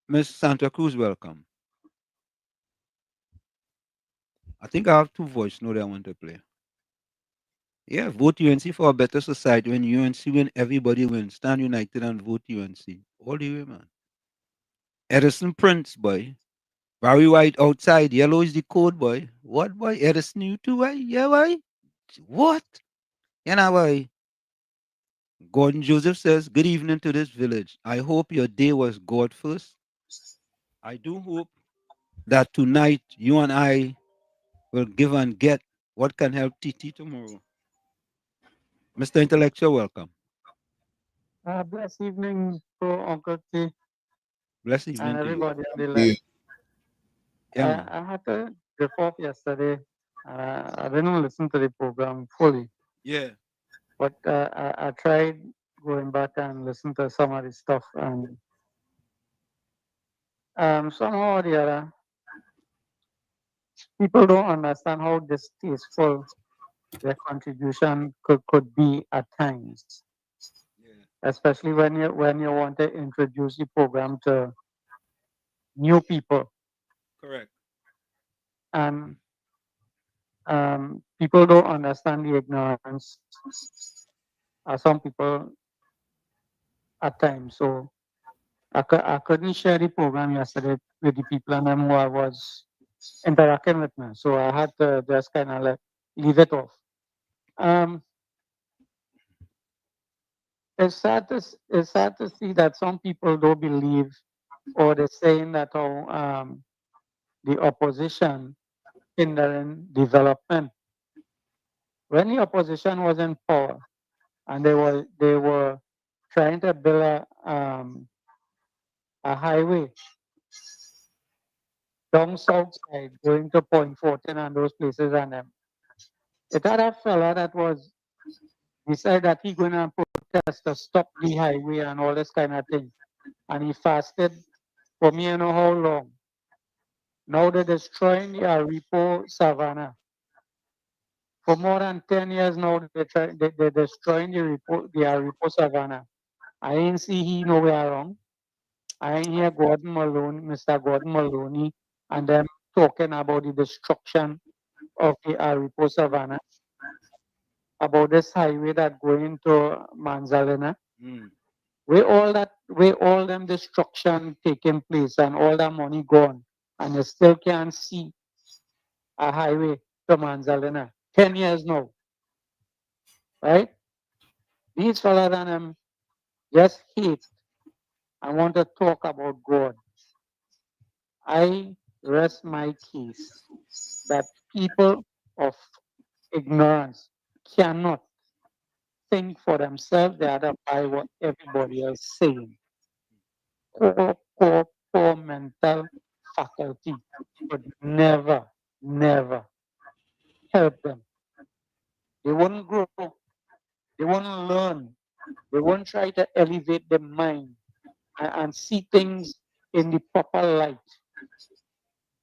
E: Miss Santa Cruz, welcome. I think I have 2 voice notes I want to play. Yeah, vote UNC for a better society. When UNC win, everybody wins. Stand united and vote UNC. All the way, man. Edison Prince, boy. Barry White outside. Yellow is the code, boy. What, boy? Edison, you too, boy? Yeah, boy. What? You know, boy. Gordon Joseph says, good evening to this village. I hope your day was God first. I do hope that tonight you and I will give and get what can help TT tomorrow. Mr. Intellectual, welcome.
J: Blessed evening to Uncle T.
E: Blessed evening
J: and
E: to
J: everybody
E: you.
J: on the line.
E: Yeah,
J: I had to report yesterday. I didn't listen to the program fully.
E: Yeah.
J: But I tried going back and listen to some of the stuff, and somehow or the other, people don't understand how distasteful their contribution could be at times. Especially when you want to introduce the program to new people.
E: Correct.
J: And people don't understand the ignorance of some people at times. So I couldn't share the program yesterday with the people and them who I was interacting with me. So I had to just kind of leave it off. It's sad to see that some people don't believe, or they're saying that the opposition hindering development. When the opposition was in power and they were trying to build a highway down south side going to Point 14 and those places, and it had a fella that was decided that he gonna protest to stop the highway and all this kind of thing. And he fasted for me, you know how long. Now they're destroying the Aripo Savannah. For more than 10 years now, they're destroying the Aripo Savannah. I ain't see he nowhere wrong. I ain't hear Mr. Gordon Maloney, and them talking about the destruction of the Aripo Savannah, about this highway that going to Manzalena. Where all them destruction taking place and all that money gone, and you still can't see a highway to Manzalena. 10 years now. Right? These fellas and them just hate and want to talk about God. I rest my case that people of ignorance cannot think for themselves. They are to buy what everybody else is saying. Poor mental faculty would never help them. They wouldn't grow. They want to learn. They won't try to elevate the mind and see things in the proper light.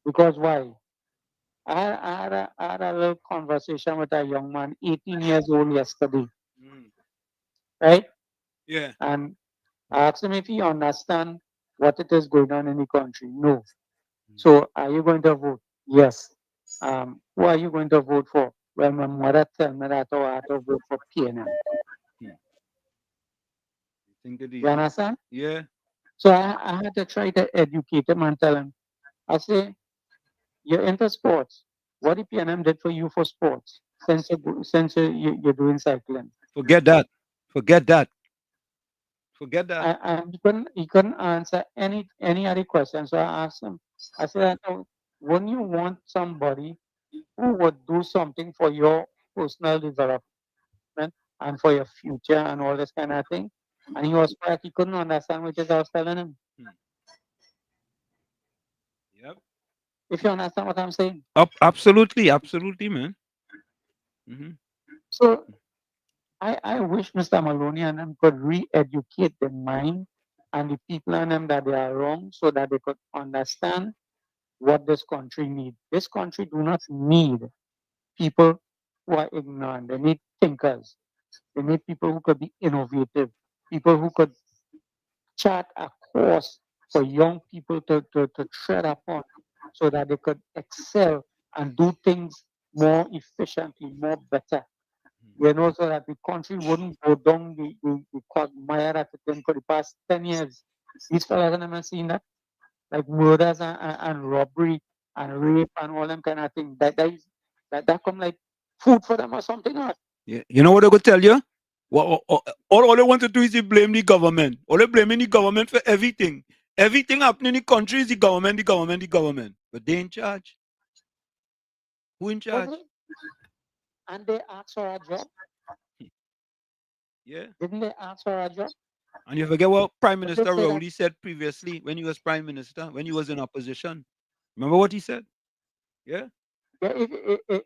J: Because why? I had a little conversation with a young man, 18 years old yesterday, right?
E: Yeah.
J: And I asked him if he understand what it is going on in the country. No. So are you going to vote? Yes. Who are you going to vote for? Well, my mother tell me that I have to vote for PNM. You understand?
E: Yeah.
J: So I had to try to educate him and tell him, I say, you're into sports. What the PNM did for you for sports since you're doing cycling?
E: Forget that. Forget that. Forget that.
J: And he couldn't answer any other question. So I asked him, I said, wouldn't you want somebody who would do something for your personal development and for your future and all this kind of thing? And he was quiet. He couldn't understand what I was telling him.
E: Yep.
J: If you understand what I'm saying.
E: Absolutely, absolutely, man.
J: So I wish Mr. Maloney and them could re-educate the mind and the people and them that they are wrong so that they could understand what this country needs. This country do not need people who are ignorant. They need thinkers. They need people who could be innovative, people who could chart a course for young people to tread upon so that they could excel and do things more efficiently, more better. You know, so that the country wouldn't go down the quagmire that it's been for the past 10 years. These fellas haven't seen that, like murders and robbery and rape and all them kind of things. That come like food for them or something else.
E: Yeah. You know what I could tell you? All they want to do is to blame the government. All they blaming the government for everything. Everything happening in the country is the government, the government, the government. But they in charge. Who in charge?
J: And they asked for a job.
E: Yeah.
J: Didn't they ask for a job?
E: And you forget what Prime Minister Rowley said previously when he was Prime Minister, when he was in opposition. Remember what he said? Yeah.
J: Yeah,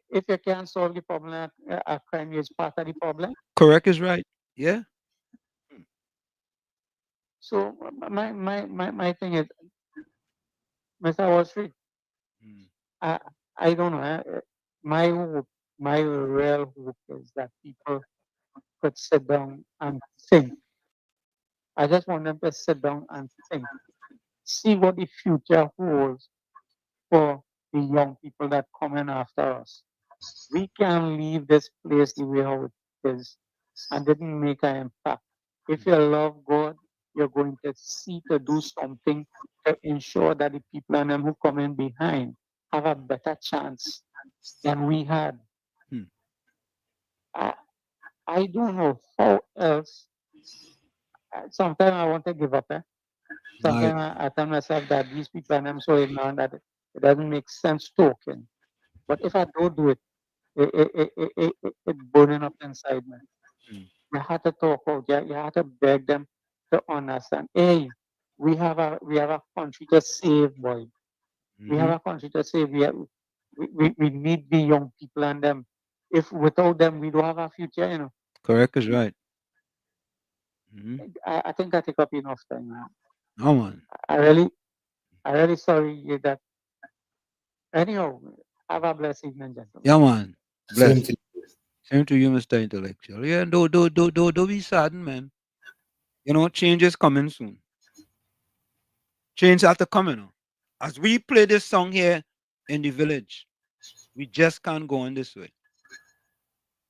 J: if you can't solve the problem, a crime is part of the problem.
E: Correct is right. Yeah.
J: So my thing is, Mr. Wall Street, I don't know. My hope, my real hope is that people could sit down and think. I just want them to sit down and think, see what the future holds for the young people that come in after us. We can't leave this place the way how it is and didn't make an impact. If you love God, you're going to see to do something to ensure that the people and them who come in behind have a better chance than we had. I don't know how else. Sometimes I want to give up. Sometimes I tell myself that these people and I'm so ignorant that it doesn't make sense talking. But if I don't do it, it burning up inside me. You have to talk out. You have to beg them to understand. Hey, we have a country to save, boy. We have a country to save. We need the young people and them. If without them we don't have a future, you know.
E: Correct is right.
J: I think I take up enough time now.
E: No man.
J: I really sorry that. Anyhow, have a blessed evening, gentlemen.
E: Yeah, man.
H: Same
E: Bless.
H: to you.
E: Same to you, Mr. Intellectual. Yeah, don't be saddened, man. You know, change is coming soon. Change has to come, you know. As we play this song here in the village, we just can't go on this way.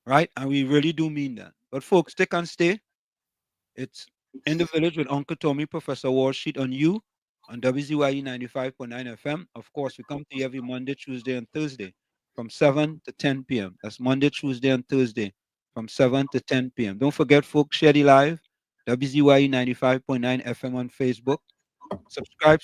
E: Right? And we really do mean that. But folks, they can stay. It's in the village with Uncle Tommy, Professor Wall Street on you on WZYE 95.9 FM. Of course, we come to you every Monday, Tuesday, and Thursday from 7 to 10 p.m. That's Monday, Tuesday, and Thursday from 7 to 10 p.m. Don't forget, folks, share the live, WZYE 95.9 FM on Facebook. Subscribe.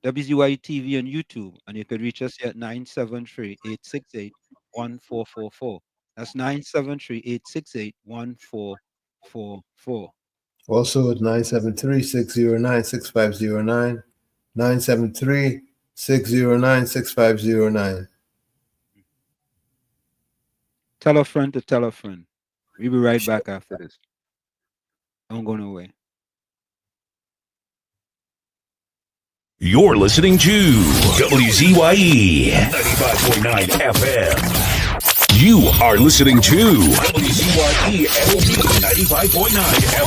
E: WZYE TV on YouTube. And you can reach us here at 973-868-1444. That's 973-868-1444.
H: Also at 973-609-6509, 973-609-6509.
E: Tell a friend to tell a friend. We'll be right back after this. Don't go nowhere.
A: You're listening to WZYE 95.9 FM. You are listening to WZYE 95.9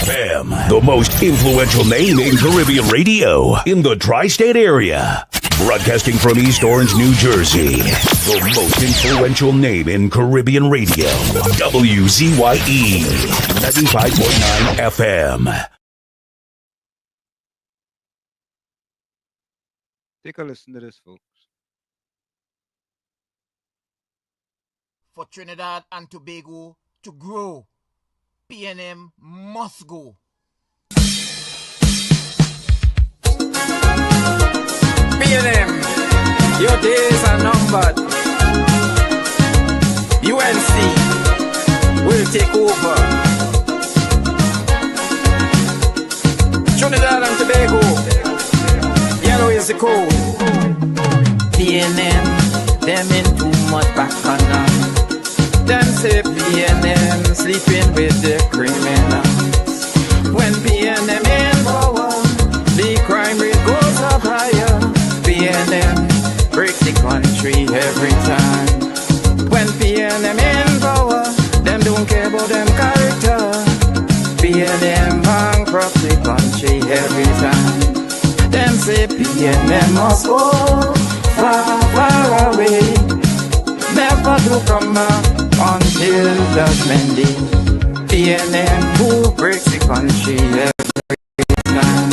A: FM, the most influential name in Caribbean radio in the tri-state area. Broadcasting from East Orange, New Jersey, the most influential name in Caribbean radio. WZYE 95.9 FM.
E: Take a listen to this, folks.
L: For Trinidad and Tobago to grow, PNM must go.
M: PNM, your days are numbered. UNC will take over. Trinidad and Tobago, yellow is the code.
N: PNM, them in too much bacchanal.
M: Them say PNM sleeping with the criminals. When PNM in power, the crime rate goes up higher. PNM breaks the country every time. When PNM in power, them don't care about them character. PNM bankrupt the country every time. Them say PNM must go far, far away. Never to come back until judgment day. PNM who breaks the country every time.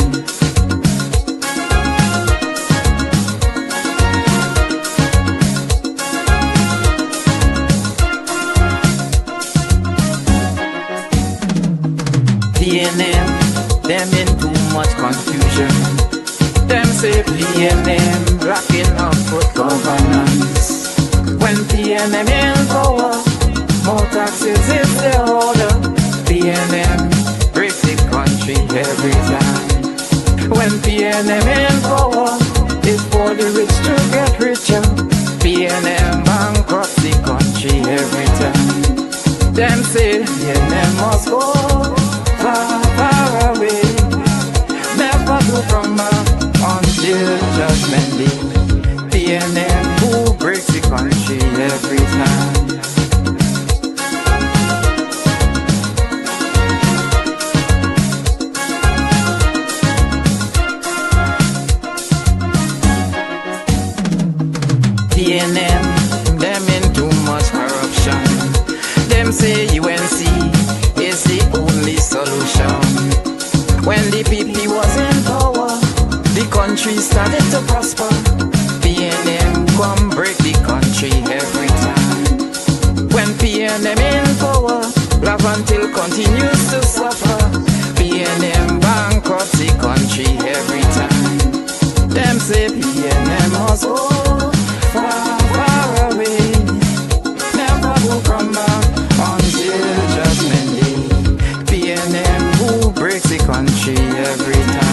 N: PNM, them in too much confusion.
M: Them say PNM blocking up good governance. When PNM in power, more taxes is the order. PNM breaks the country every time. When PNM in power, it's for the rich to get richer. PNM bankrupt the country every time. Them say PNM must go far, far away. Never to come back until judgment day. PNM who breaks the country every time.
N: PNM, them in too much corruption.
M: Them say UNC is the only solution. When the PP was in power, the country started to prosper. PNM come break the country every time. When PNM in power, Lavantil continues to suffer. PNM bankrupt the country every time. Them say PNM must go far, far away. Never will come back until judgment day. PNM who breaks the country every time.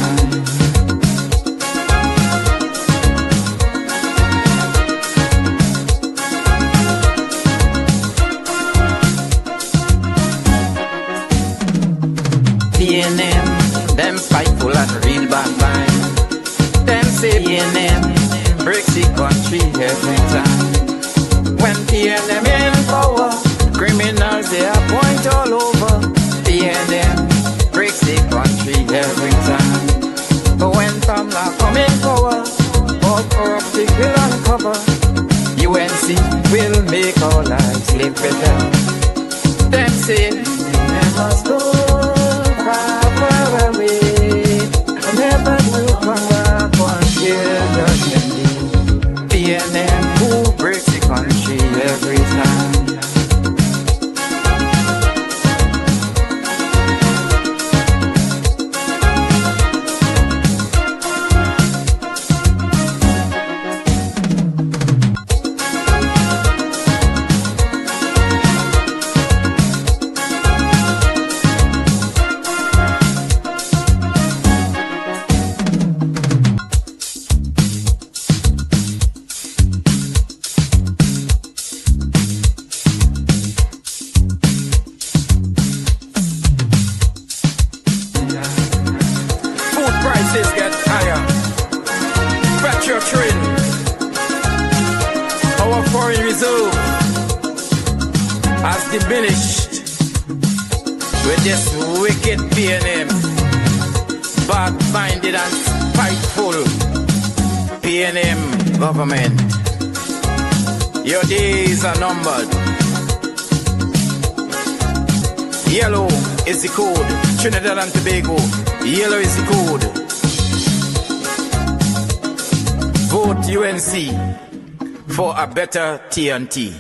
N: PNM,
M: them spiteful and real bad mind. Them say PNM breaks the country every time. When PNM in power, criminals they appoint all over. PNM breaks the country every time. But when Tamla come in power, all corruption will uncover. UNC will make our lives live better. Them say PNM must go far, far away. Never will come back until judgment day. PNM who breaks the country every time. foreign reserve has diminished with this wicked PNM, back-minded and spiteful PNM government. Your days are numbered. Yellow is the code. Trinidad and Tobago, yellow is the code. Vote UNC for a better TNT.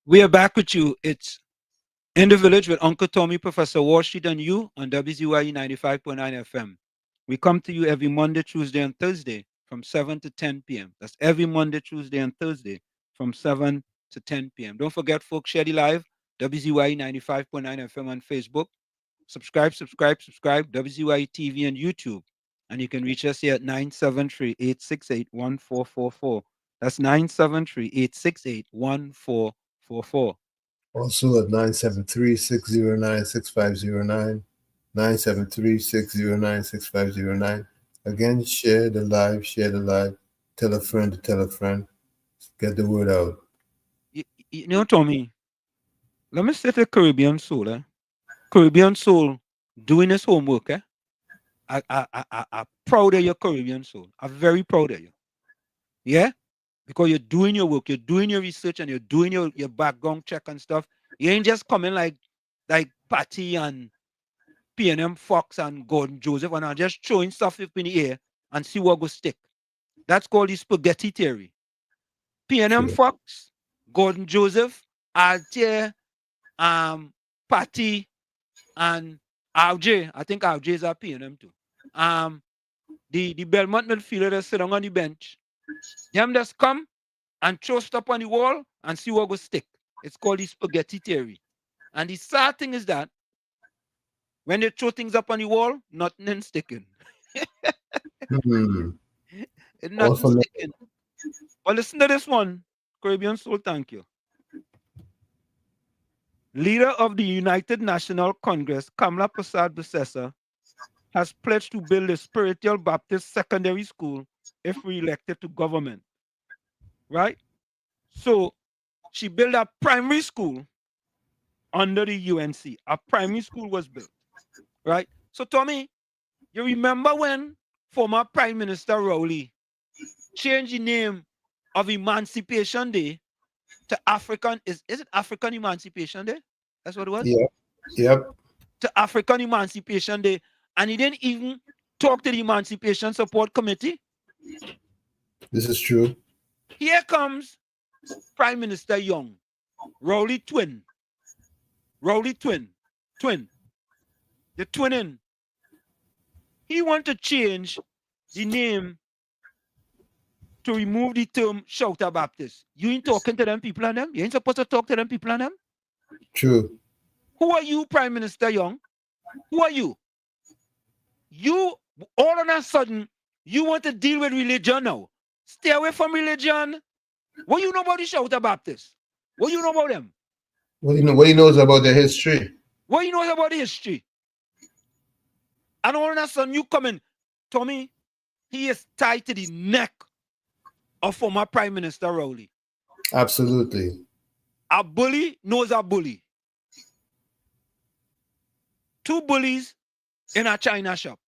E: We are back with you. It's In the Village with Uncle Tommy, Professor Wall Street, and you on WZYE 95.9 FM. We come to you every Monday, Tuesday, and Thursday from 7 to 10 p.m. That's every Monday, Tuesday, and Thursday from 7 to 10 p.m. Don't forget, folks, share the live, WZYE 95.9 FM on Facebook. Subscribe, WZYE TV and YouTube. And you can reach us here at 973-868-1444. That's 973-868-1444.
H: Also at 973-609-6509, 973-609-6509. Again, share the live. Tell a friend to tell a friend. Get the word out.
E: You know, Tommy, let me say to Caribbean Soul, Caribbean Soul doing his homework, I'm proud of your Caribbean Soul. I'm very proud of you. Yeah? Because you're doing your work, you're doing your research, and you're doing your background check and stuff. You ain't just coming like Patty and PNM Fox and Gordon Joseph and just throwing stuff up in the air and see what will stick. That's called the spaghetti theory. PNM Fox, Gordon Joseph, Altair, Patty, and RJ. I think RJ is a PNM too. The Belmont midfielder that sit on the bench. Them just come and throw stuff on the wall and see what will stick. It's called the spaghetti theory. And the sad thing is that when they throw things up on the wall, nothing is sticking. It's not sticking. But listen to this one, Caribbean Soul, thank you. Leader of the United National Congress, Kamala Prasad-Bissessar, has pledged to build a spiritual Baptist secondary school if re-elected to government. Right? So she built a primary school under the UNC. A primary school was built. Right? So Tommy, you remember when former Prime Minister Rowley changed the name of Emancipation Day to African, is it African Emancipation Day? That's what it was?
H: Yep.
E: To African Emancipation Day. And he didn't even talk to the Emancipation Support Committee.
H: This is true.
E: Here comes Prime Minister Young, Rowley twin. The twinning. He want to change the name to remove the term Shouter Baptist. You ain't talking to them people and them? You ain't supposed to talk to them people and them?
H: True.
E: Who are you, Prime Minister Young? Who are you? You, all of a sudden, you want to deal with religion now. Stay away from religion. What you know about the Shouter Baptists? What you know about them?
H: What he knows about their history?
E: What you know about the history? And all of a sudden, you come in. Tommy, he is tied to the neck of former Prime Minister Rowley.
H: Absolutely.
E: A bully knows a bully. Two bullies in a China shop.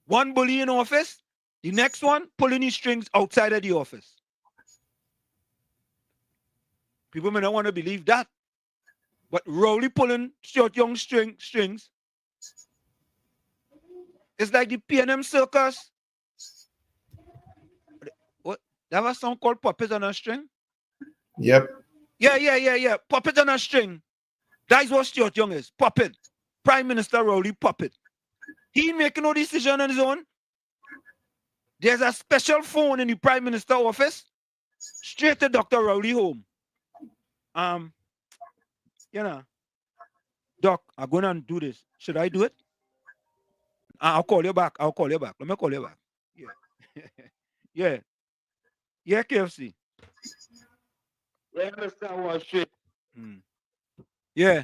E: One bully in office, the next one pulling his strings outside of the office. People may not want to believe that. But Rowley pulling short young strings. It's like the PNM circus. What? That was a song called Puppet on a String?
H: Yep.
E: Yeah. Puppet on a string. That's what Stuart Young is. Puppet. Prime Minister Rowley puppet. He ain't making no decision on his own. There's a special phone in the Prime Minister office. Straight to Dr. Rowley home. Doc, I'm gonna do this. Should I do it? I'll call you back. Let me call you back. Yeah. Yeah, KFC.
I: Yeah, Mr. Wall Street.
E: Yeah.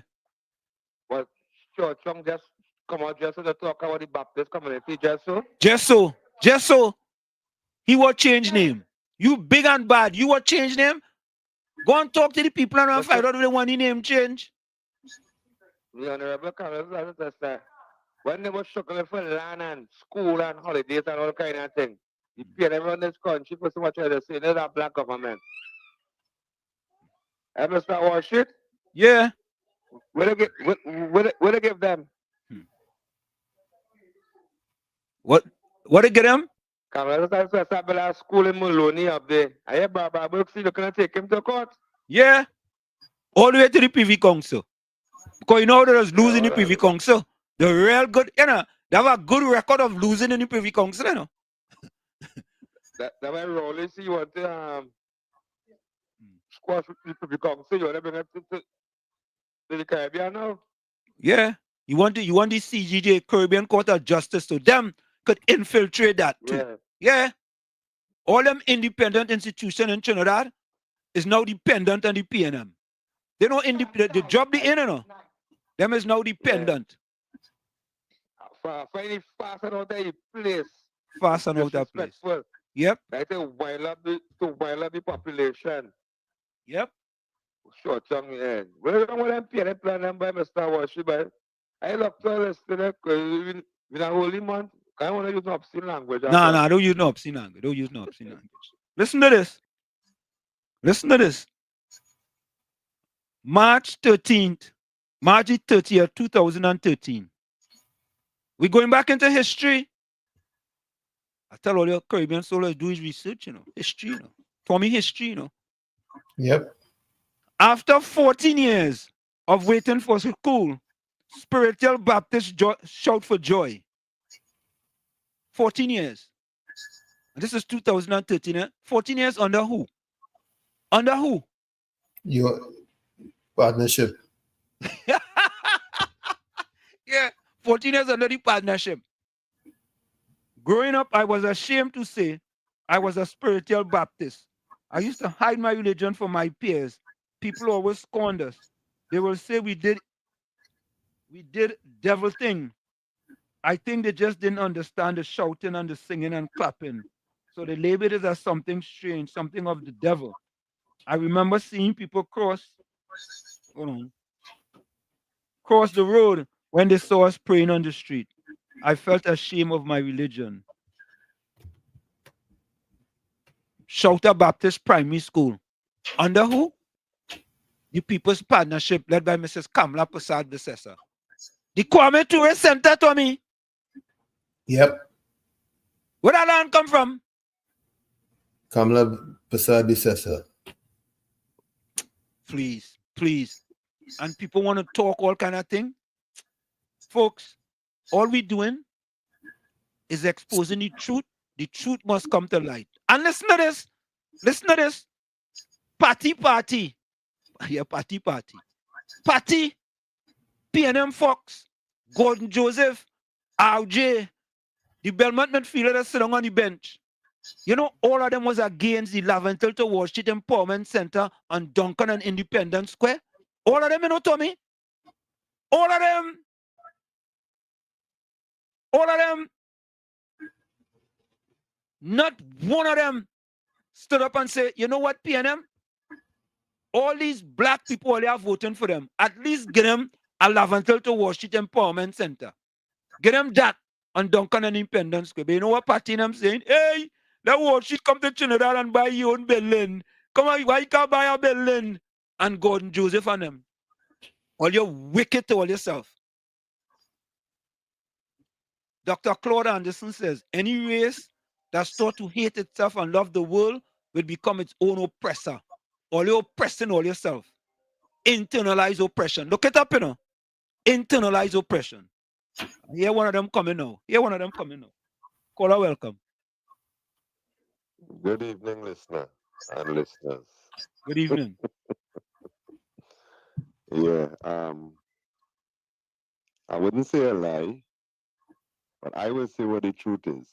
I: But Stuart Young just come out just to talk about the Baptist community, just so.
E: Just so. He will change name. You big and bad. You will change them. Go and talk to the people and find out if they want the name change.
I: The Honorable Carlos, when they were struggling for land and school and holidays and all kind of things, you pay everyone in this country for so much of the say, there's a black government. Ever start watch it?
E: Yeah.
I: What they give them?
E: What they get them?
I: Carlos, I start school in Maloney up there. I hear Barbara Brooks, you can take him to court.
E: Yeah. All the way to the PV Council. Because you know they was losing the PV Council. The real good, you know, they have a good record of losing in the PV Council, you know.
I: That why Rowley see you want to squash the PV Council, you want to bring it to the Caribbean now?
E: Yeah. You want the CGJ, Caribbean Court of Justice, so them could infiltrate that too. Yeah. All them independent institutions in Trinidad is now dependent on the PNM. They know the job they in, you know. Them is now dependent.
I: Find it fast and out that place.
E: Fast and out that place. Yep.
I: Like to while up the population.
E: Yep.
I: Short tongue end. Well, I want them PNM plan them by Mr. Washi, but I love to listen because in a holy month, I want to use no obscene language.
E: No, don't use no obscene language. Don't use no obscene language. Listen to this. Listen to this. March 30th, 2013. We're going back into history. I tell all your Caribbean soldiers do his research, you know. History, you know. Tommy history, you know.
H: Yep.
E: After 14 years of waiting for school, spiritual Baptist shout for joy. 14 years. And this is 2013. Eh? 14 years under who? Under who?
H: Your partnership.
E: Yeah, 14 years under the partnership. Growing up, I was ashamed to say I was a spiritual Baptist. I used to hide my religion from my peers. People always scorned us. They will say we did devil thing. I think they just didn't understand the shouting and the singing and clapping. So they labeled it as something strange, something of the devil. I remember seeing people cross the road when they saw us praying on the street. I felt ashamed of my religion. Shouter Baptist Primary School. Under who? The People's Partnership led by Mrs. Kamla Prasad Besessa. The Kwame Tourist Center, Tommy.
H: Yep.
E: Where that land come from?
H: Kamla Prasad Besessa.
E: Please. And people want to talk all kind of thing. Folks, all we doing is exposing the truth. The truth must come to light. And listen to this. Party. Yeah, party. Party, PNM Fox, Gordon Joseph, RJ, the Belmont midfielder that sit on the bench. You know, all of them was against the Laventel to Wall Street Empowerment Center on Duncan and Independence Square. All of them, you know, Tommy? All of them. Not one of them stood up and said, you know what, PNM? All these black people, they are voting for them. At least get them a Laventel to Wall Street Empowerment Center. Get them that on Duncan and Independence Square. But you know what party I'm saying? Hey, that Wall Street come to Trinidad and buy your own building. Come on, why you can't buy a building? And Gordon Joseph and them. All you're wicked to all yourself. Dr. Claude Anderson says, any race that's taught to hate itself and love the world will become its own oppressor. All you're oppressing all yourself. Internalize oppression. Look it up, you know. Internalize oppression. Here one of them coming now. Caller, welcome.
O: Good evening, listener and listeners.
E: Good evening.
O: Yeah, I wouldn't say a lie, but I will say what the truth is.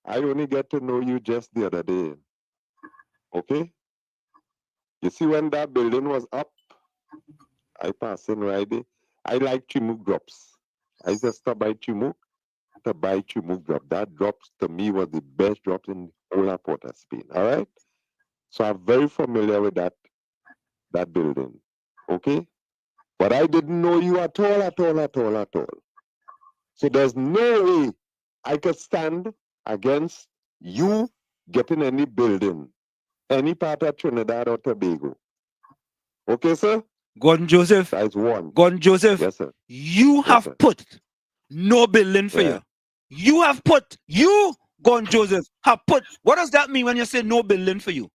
O: I only get to know you just the other day. Okay? You see, when that building was up, I passed in right there. I like Chimuk drops. I just stopped by Chimuk. to buy Chumuk drop. That drop to me was the best drop in the whole of Port of Spain. All right? So I'm very familiar with that building. Okay? But I didn't know you at all. So there's no way I could stand against you getting any building, any part of Trinidad or Tobago. Okay, sir?
E: Gordon Joseph.
O: That is one.
E: Gordon Joseph.
O: Yes, sir.
E: You have put no building for you. You, Gordon Joseph, have put. What does that mean when you say no building for you?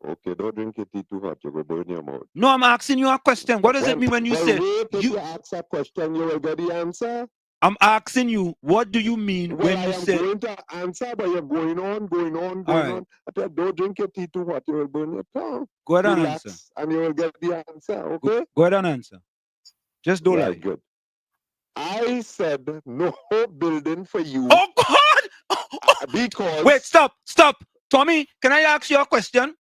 O: Okay, don't drink your tea too hot. You will burn your mouth.
E: No, I'm asking you a question. What does it mean when you say
O: you ask a question, you will get the answer.
E: I'm asking you, what do you mean when you say?
O: I am going to answer, but you're going on. I tell you, don't drink your tea too hot. You will burn your tongue.
E: Go ahead and answer.
O: And you will get the answer, okay?
E: Go ahead and answer. Just don't lie.
O: Good. I said no building for you.
E: Oh, God!
O: Because...
E: Wait, stop. Tommy, can I ask you a question?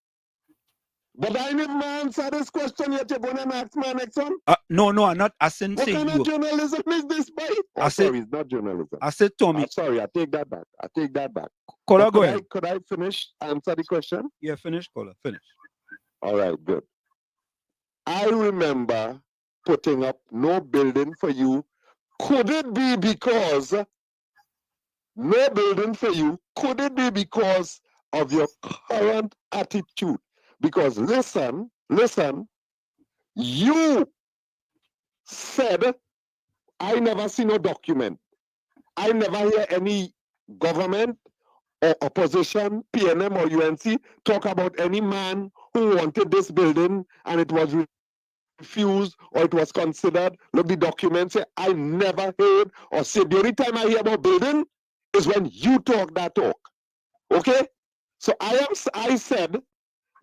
O: But I didn't answer this question yet. You're going to ask my next one?
E: No, I'm not asking.
O: What kind of journalism is this, boy? Sorry, it's not journalism.
E: I said, Tommy.
O: Sorry, I take that back.
E: Caller, go ahead.
O: Could I finish answer the question?
E: Yeah, finish, caller. Finish.
O: All right, good. I remember putting up no building for you. Could it be because no building for you? Could it be because of your current attitude? Because listen, you said, I never see no document. I never hear any government or opposition, PNM or UNC, talk about any man who wanted this building and it was refused or it was considered. Look, the documents say, I never heard or said. The only time I hear about building is when you talk that talk. Okay? So I said,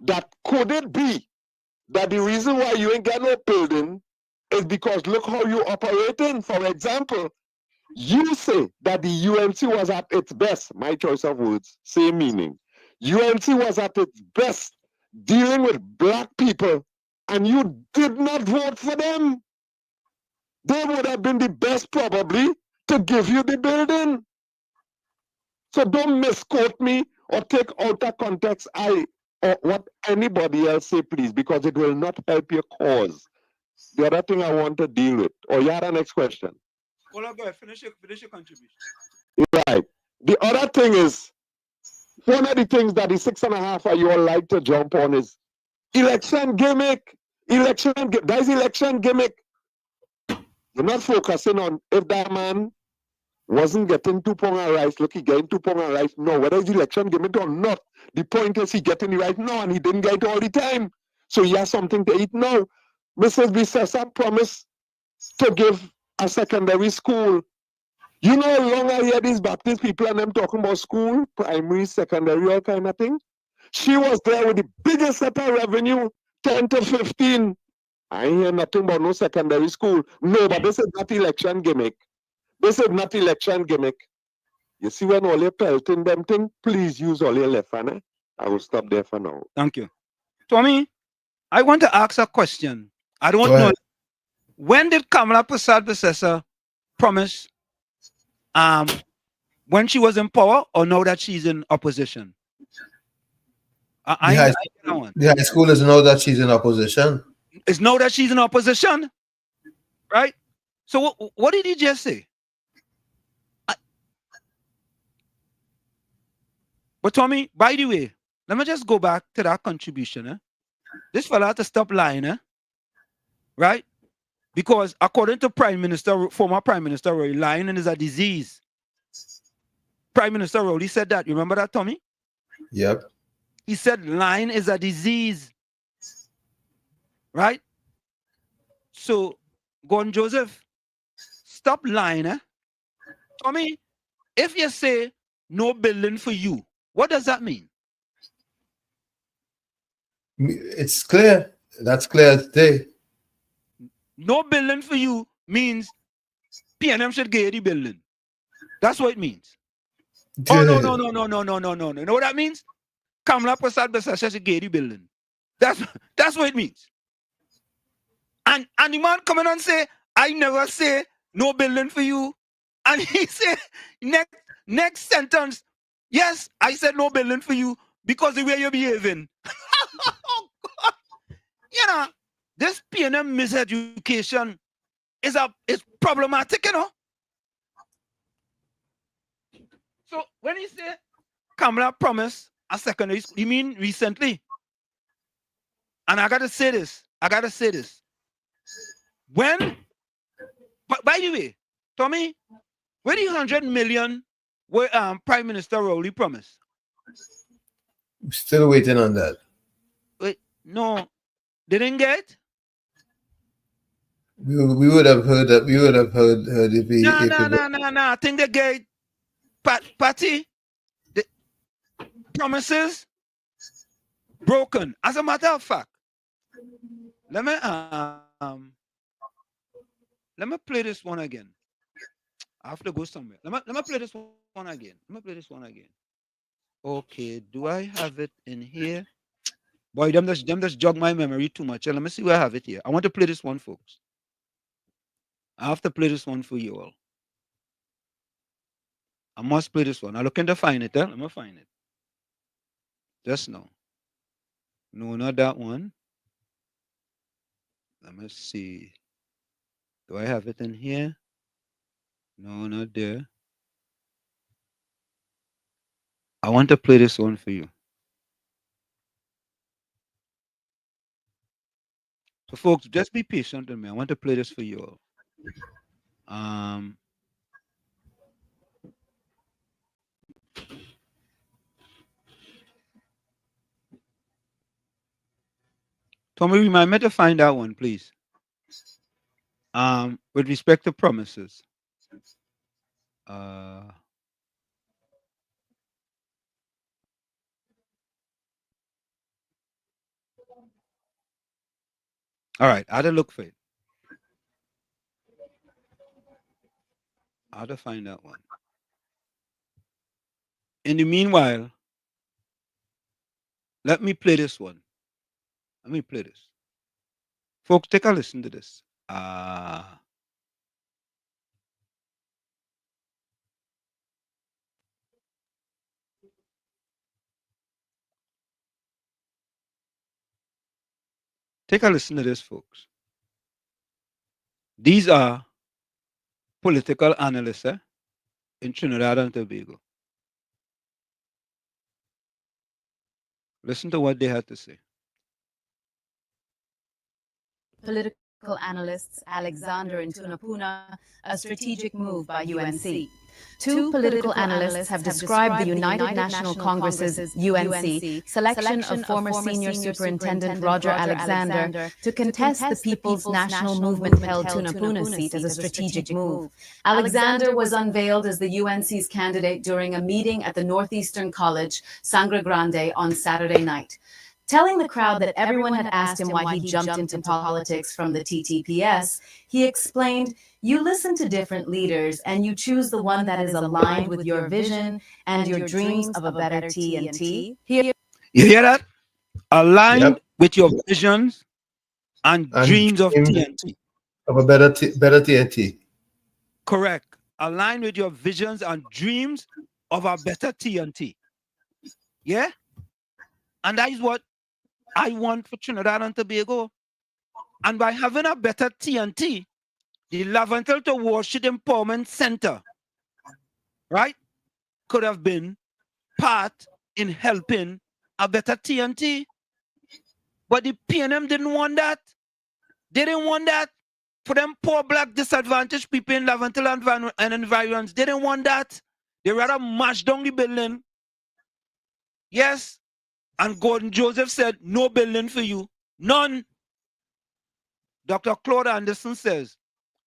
O: that could it be that the reason why you ain't got no building is because look how you operating. For example, you say that the UNC was at its best, my choice of words, same meaning. UNC was at its best dealing with black people and you did not vote for them. They would have been the best probably to give you the building. So don't misquote me or take out of context or what anybody else say, please, because it will not help your cause. The other thing I want to deal with. Or you had a next question?
E: Well, go ahead. Finish your contribution.
O: Right. The other thing is, one of the things that the 6.5 of you all like to jump on is election gimmick. That is election gimmick. You're not focusing on if that man wasn't getting 2 pounds of rice. Look, he getting 2 pounds of rice. No, whether it's election gimmick or not. The point is he getting it right now and he didn't get it all the time. So he has something to eat now. Mrs. Bissessa promised to give a secondary school. You know how long I hear these Baptist people and them talking about school, primary, secondary, all kind of thing. She was there with the biggest set of revenue, 10 to 15. I ain't hear nothing about no secondary school. No, but this is not election gimmick. You see when all your pelting them thing, please use all your left hand. Eh? I will stop there for now.
E: Thank you. Tommy, I want to ask a question. I don't know. When did Kamala Persad promise when she was in power or now that she's in opposition?
H: The high school is now that she's in opposition.
E: It's now that she's in opposition? Right? So what did he just say? But Tommy, by the way, let me just go back to that contribution. Eh? This fella had to stop lying, right? Because according to former Prime Minister Roy, lying is a disease. Prime Minister Roy, he said that. You remember that, Tommy?
H: Yep.
E: He said lying is a disease. Right? So, Gordon Joseph, stop lying, Tommy, if you say no building for you, what does that mean?
H: It's clear. That's clear today.
E: No building for you means PNM should get the building. That's what it means. Oh, no. You know what that means? Kamala Persad should get the building. That's what it means. And the man coming and say, I never say no building for you. And he said, next sentence, yes, I said no building for you because the way you're behaving. Oh, God. You know, this PNM miseducation is problematic, you know. So when he said Kamala promised a secondary school, you mean recently? And I gotta say this. When, by the way, Tommy, where the 100 million where Prime Minister Rowley promised?
H: Still waiting on that.
E: Wait, no, they didn't get.
H: We would have heard that. We would have heard if he.
E: No. I think they get Patty. The promises broken. As a matter of fact, let me play this one again. I have to go somewhere. Let me play this one again. Okay, do I have it in here? Boy, them just jog my memory too much. Let me see where I have it here. I want to play this one, folks. I have to play this one for you all. I must play this one. I'm looking to find it. Let me find it. Just now. No, not that one. Let me see. Do I have it in here? No, not there. I want to play this one for you. So, folks, just be patient with me. I want to play this for you all. Tommy, remind me to find that one, please. With respect to promises. All right, I had to look for it. I had to find that one. In the meanwhile, let me play this one. Let me play this. Folks, take a listen to this. Take a listen to this, folks. These are political analysts in Trinidad and Tobago. Listen to what they had to say.
P: Political analysts Alexander and Tunapuna, a strategic move by UNC. Two political analysts have described the United National Congress's UNC selection of former Senior Superintendent Roger Alexander to contest the People's National Movement-held Tunapuna seat as a strategic move. Alexander was unveiled as the UNC's candidate during a meeting at the Northeastern College, Sangre Grande, on Saturday night. Telling the crowd that everyone had asked him why he jumped into politics from the TTPS, he explained, "You listen to different leaders and you choose the one that is aligned with your vision and your dreams of a better TNT."
E: You hear that? Aligned with your visions and dreams of TNT.
H: Of a better TNT.
E: Correct. Aligned with your visions and dreams of a better TNT. Yeah? And that is what I want for Trinidad and Tobago. And by having a better TNT, the Laventel to Warship Empowerment Center, right, could have been part in helping a better TNT. But the PNM didn't want that. They didn't want that. For them poor black disadvantaged people in Laventel and environs, they didn't want that. They rather mash down the building. Yes. And Gordon Joseph said, no building for you. None. Dr. Claude Anderson says,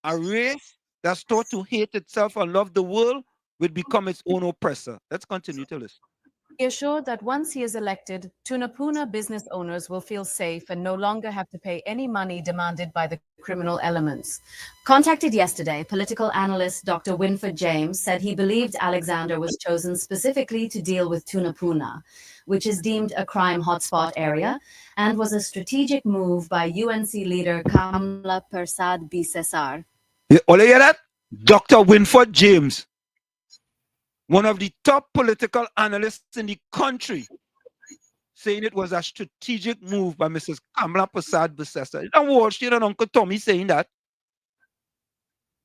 E: a race that's taught to hate itself and love the world will become its own oppressor. Let's continue to listen.
P: He assured that once he is elected, Tunapuna business owners will feel safe and no longer have to pay any money demanded by the criminal elements. Contacted yesterday, political analyst Dr. Winford James said he believed Alexander was chosen specifically to deal with Tunapuna, which is deemed a crime hotspot area, and was a strategic move by UNC leader Kamla Persad Bisesar.
E: All you hear that? Dr. Winford James, one of the top political analysts in the country, saying it was a strategic move by Mrs. Kamala Prasad Bissessa. And Wall Street and Uncle Tommy saying that.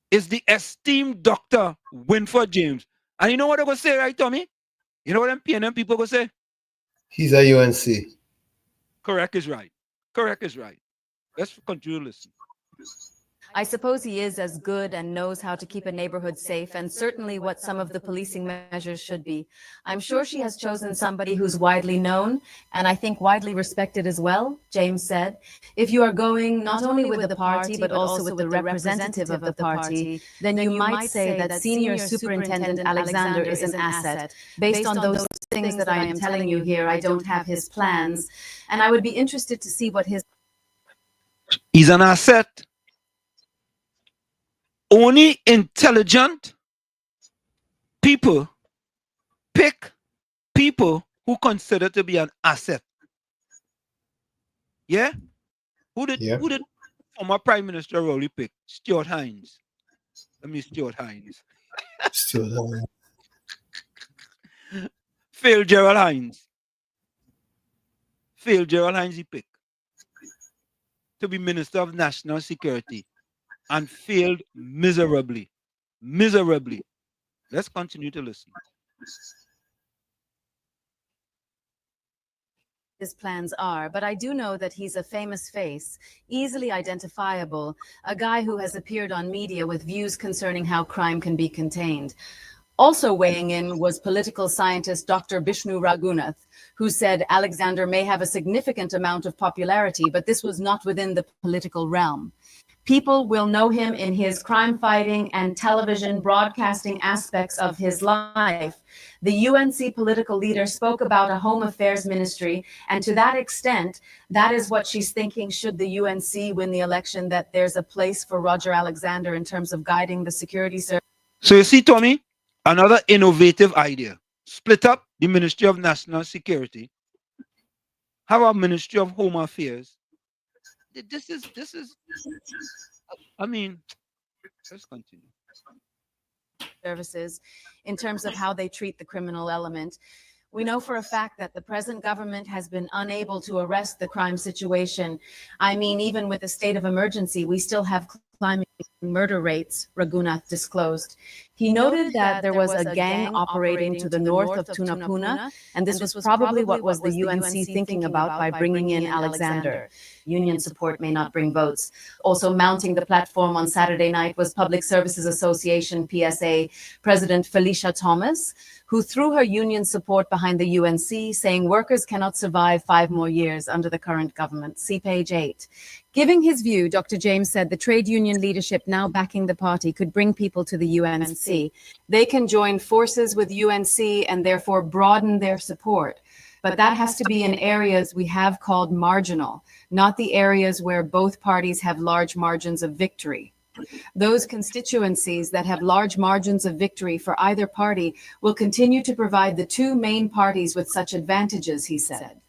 E: Is the esteemed Dr. Winford James. And you know what they're going to say, right, Tommy? You know what them PNM people going to say?
H: He's a UNC.
E: Correct is right. Correct is right. Let's continue to listen.
P: I suppose he is as good and knows how to keep a neighborhood safe, and certainly what some of the policing measures should be. I'm sure she has chosen somebody who's widely known, and I think widely respected as well, James said. If you are going not only with the party, but also with the representative of the party, then you might say that Senior Superintendent Alexander is an asset. Based on those things that I am telling you here, I don't have his plans, and I would be interested to see what his...
E: He's an asset. Only intelligent people pick people who consider to be an asset. Yeah? Who did former Prime Minister Rowley pick? Stuart Hines. Let me Stuart Hines.
H: Stuart Hines.
E: Phil Gerald Hines. Phil Gerald Hines he picked to be Minister of National Security. And failed miserably. Miserably. Let's continue to listen.
P: His plans are, but I do know that he's a famous face, easily identifiable, a guy who has appeared on media with views concerning how crime can be contained. Also weighing in was political scientist Dr. Bishnu Raghunath, who said Alexander may have a significant amount of popularity, but this was not within the political realm. People will know him in his crime-fighting and television broadcasting aspects of his life. The UNC political leader spoke about a home affairs ministry, and to that extent, that is what she's thinking should the UNC win the election, that there's a place for Roger Alexander in terms of guiding the security service.
E: So you see, Tommy, another innovative idea. Split up the Ministry of National Security. Have a Ministry of Home Affairs. This is, I mean, let's continue.
P: Services in terms of how they treat the criminal element. We know for a fact that the present government has been unable to arrest the crime situation. I mean, even with a state of emergency, we still have climbing murder rates, Raghunath disclosed. He noted that there was a gang operating to the north of Tunapuna, and this was probably what was the UNC thinking about by bringing in Alexander. Union support may not bring votes. Also mounting the platform on Saturday night was Public Services Association, PSA, President Felicia Thomas, who threw her union support behind the UNC, saying workers cannot survive 5 more years under the current government. See page 8. Giving his view, Dr. James said the trade union leadership now backing the party could bring people to the UNC. They can join forces with UNC and therefore broaden their support. But that has to be in areas we have called marginal, not the areas where both parties have large margins of victory. Those constituencies that have large margins of victory for either party will continue to provide the two main parties with such advantages, he said.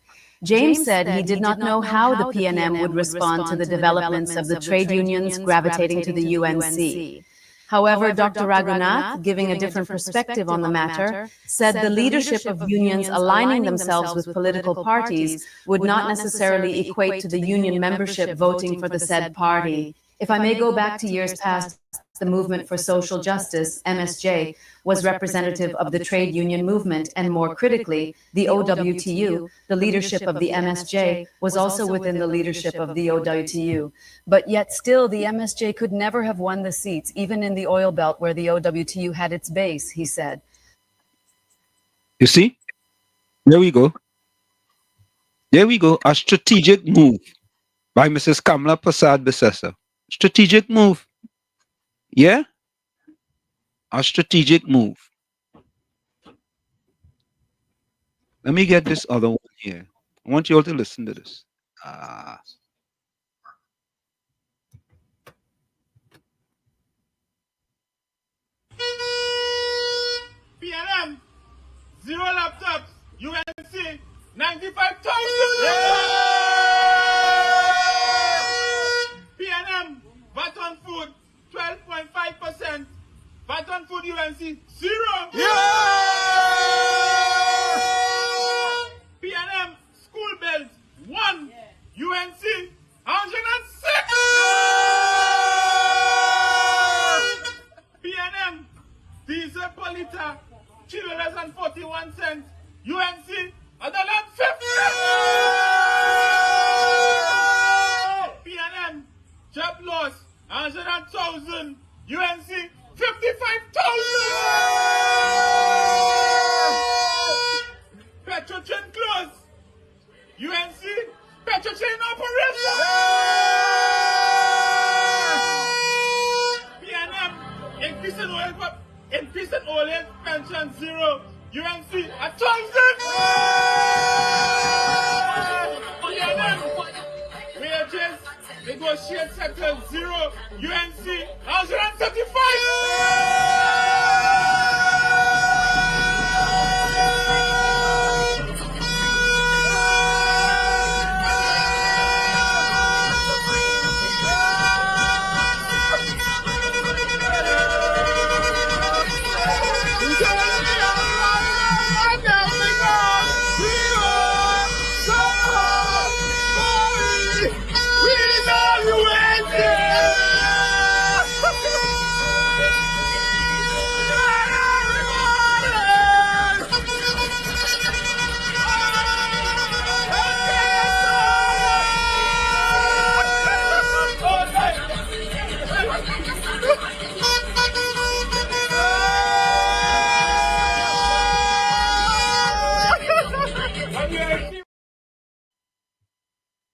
P: James said he did not know how the PNM would respond to the developments of the trade unions gravitating to the UNC. However, Dr. Raghunath, giving a different perspective on the matter, said the leadership of unions aligning themselves with political parties would not necessarily equate to the union membership voting for the said party. If I may go back to years past, the Movement for Social Justice, MSJ, was representative of the trade union movement, and more critically, the OWTU, the leadership of the MSJ, was also within the leadership of the OWTU. But yet still, the MSJ could never have won the seats, even in the oil belt where the OWTU had its base, he said.
E: You see? There we go. There we go. A strategic move by Mrs. Kamala Prasad Bissessa. Strategic move. Yeah? A strategic move. Let me get this other one here. I want you all to listen to this.
Q: PNM, 0 laptops, UNC, 95,000. PNM, VAT on food, 12.5%, UNC 106. PNM diesel per liter $3.41. UNC $1.50. PNM job loss 100,000. UNC 55,000. Petrochain close. UNC Petrochain operation. PNM increase in oil pension zero. UNC 1,000. PNM wages negotiate sector zero. UNC 1,000.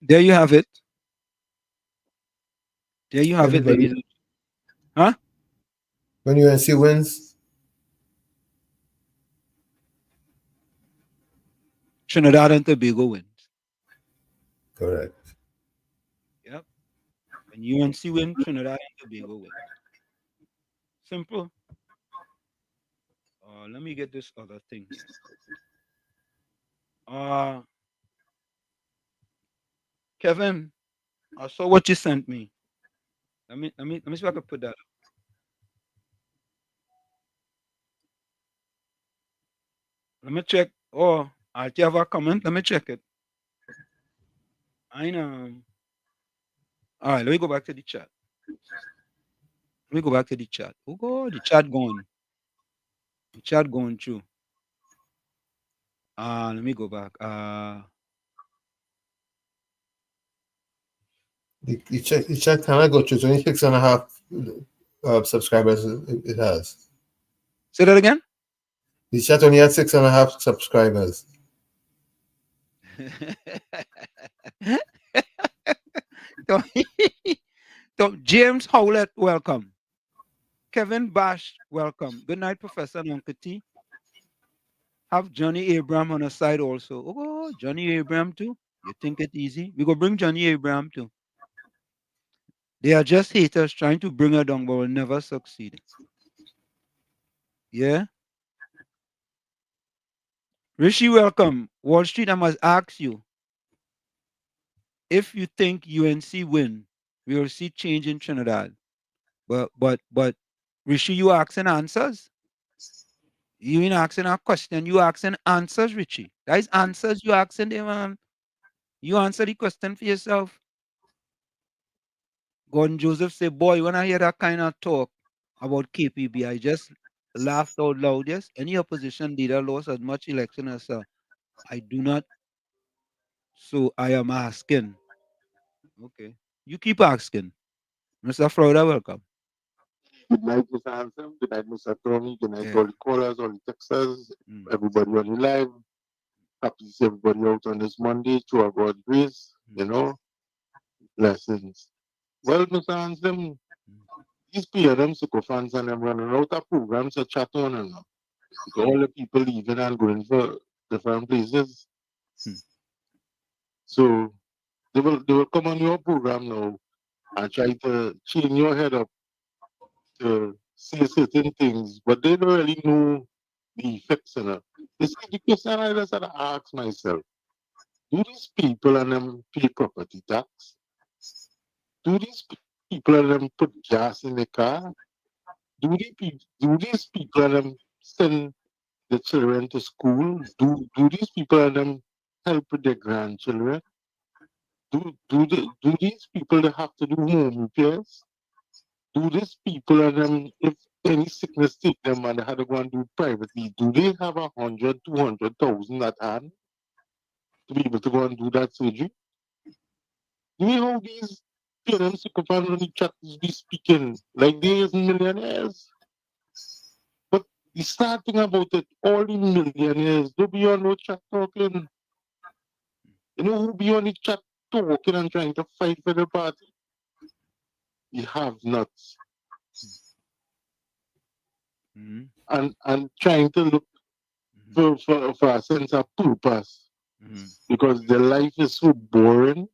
E: There you have it. There you have it, ladies. Huh?
H: When UNC wins,
E: Trinidad and Tobago wins.
H: Correct.
E: Yep. When UNC wins, Trinidad and Tobago wins. Simple. Let me get this other thing. Kevin, I saw what you sent me. Let me see if I can put that up. Let me check. Oh, I'll have a comment. Let me check it. I know. All right, let me go back to the chat. Let me go back to the chat. Oh God, the chat gone. The chat going through. Let me go back.
H: The chat cannot go through 26.5 subscribers. It has.
E: Say that again.
H: The chat only had 6.5 subscribers.
E: James Howlett, welcome. Kevin Bash, welcome. Good night, Professor Nonkati. Have Johnny Abraham on the side also. Oh, Johnny Abraham too. You think it easy? We go bring Johnny Abraham too. They are just haters trying to bring her down, but will never succeed. Yeah. Rishi, welcome. Wall Street, I must ask you. If you think UNC win, we will see change in Trinidad. But Rishi, you asking answers? You ain't asking a question, you asking answers, Richie. That is answers you asking them, man. You answer the question for yourself. Gordon Joseph say, boy, when I hear that kind of talk about KPB, I just laughed out loud. Yes, any opposition leader lost as much election as I do not. So I am asking. Okay. You keep asking. Mr. Florida, welcome.
R: Good night, Mr. Hanson. Good night, Mr. Tony. Good night, all the callers, all the texters, everybody on the live. Happy to see everybody out on this Monday through our God's grace, blessings. Well, Mr. Hanson, these PNM sycophants and them running out of programs to chat on and all the people leaving and going for different places. So they will come on your program now and try to chain your head up to say certain things, but they don't really know the effects in it. This is the question I just had to ask myself. Do these people and them pay property tax? Do these people and them put gas in the car? Do these people and them send the children to school? Do these people and them help with their grandchildren? do these people that have to do home repairs? Do these people and them, if any sickness take them and they had to go and do it privately, do they have 100, 200,000 at hand to be able to go and do that surgery? You know how these parents sycophants on the chat be speaking like they is millionaires? But the sad thing about it, all the millionaires, they be on no chat talking. You know who be on the chat talking and trying to fight for the party? You have nuts. And trying to look for a sense of purpose because their life is so boring.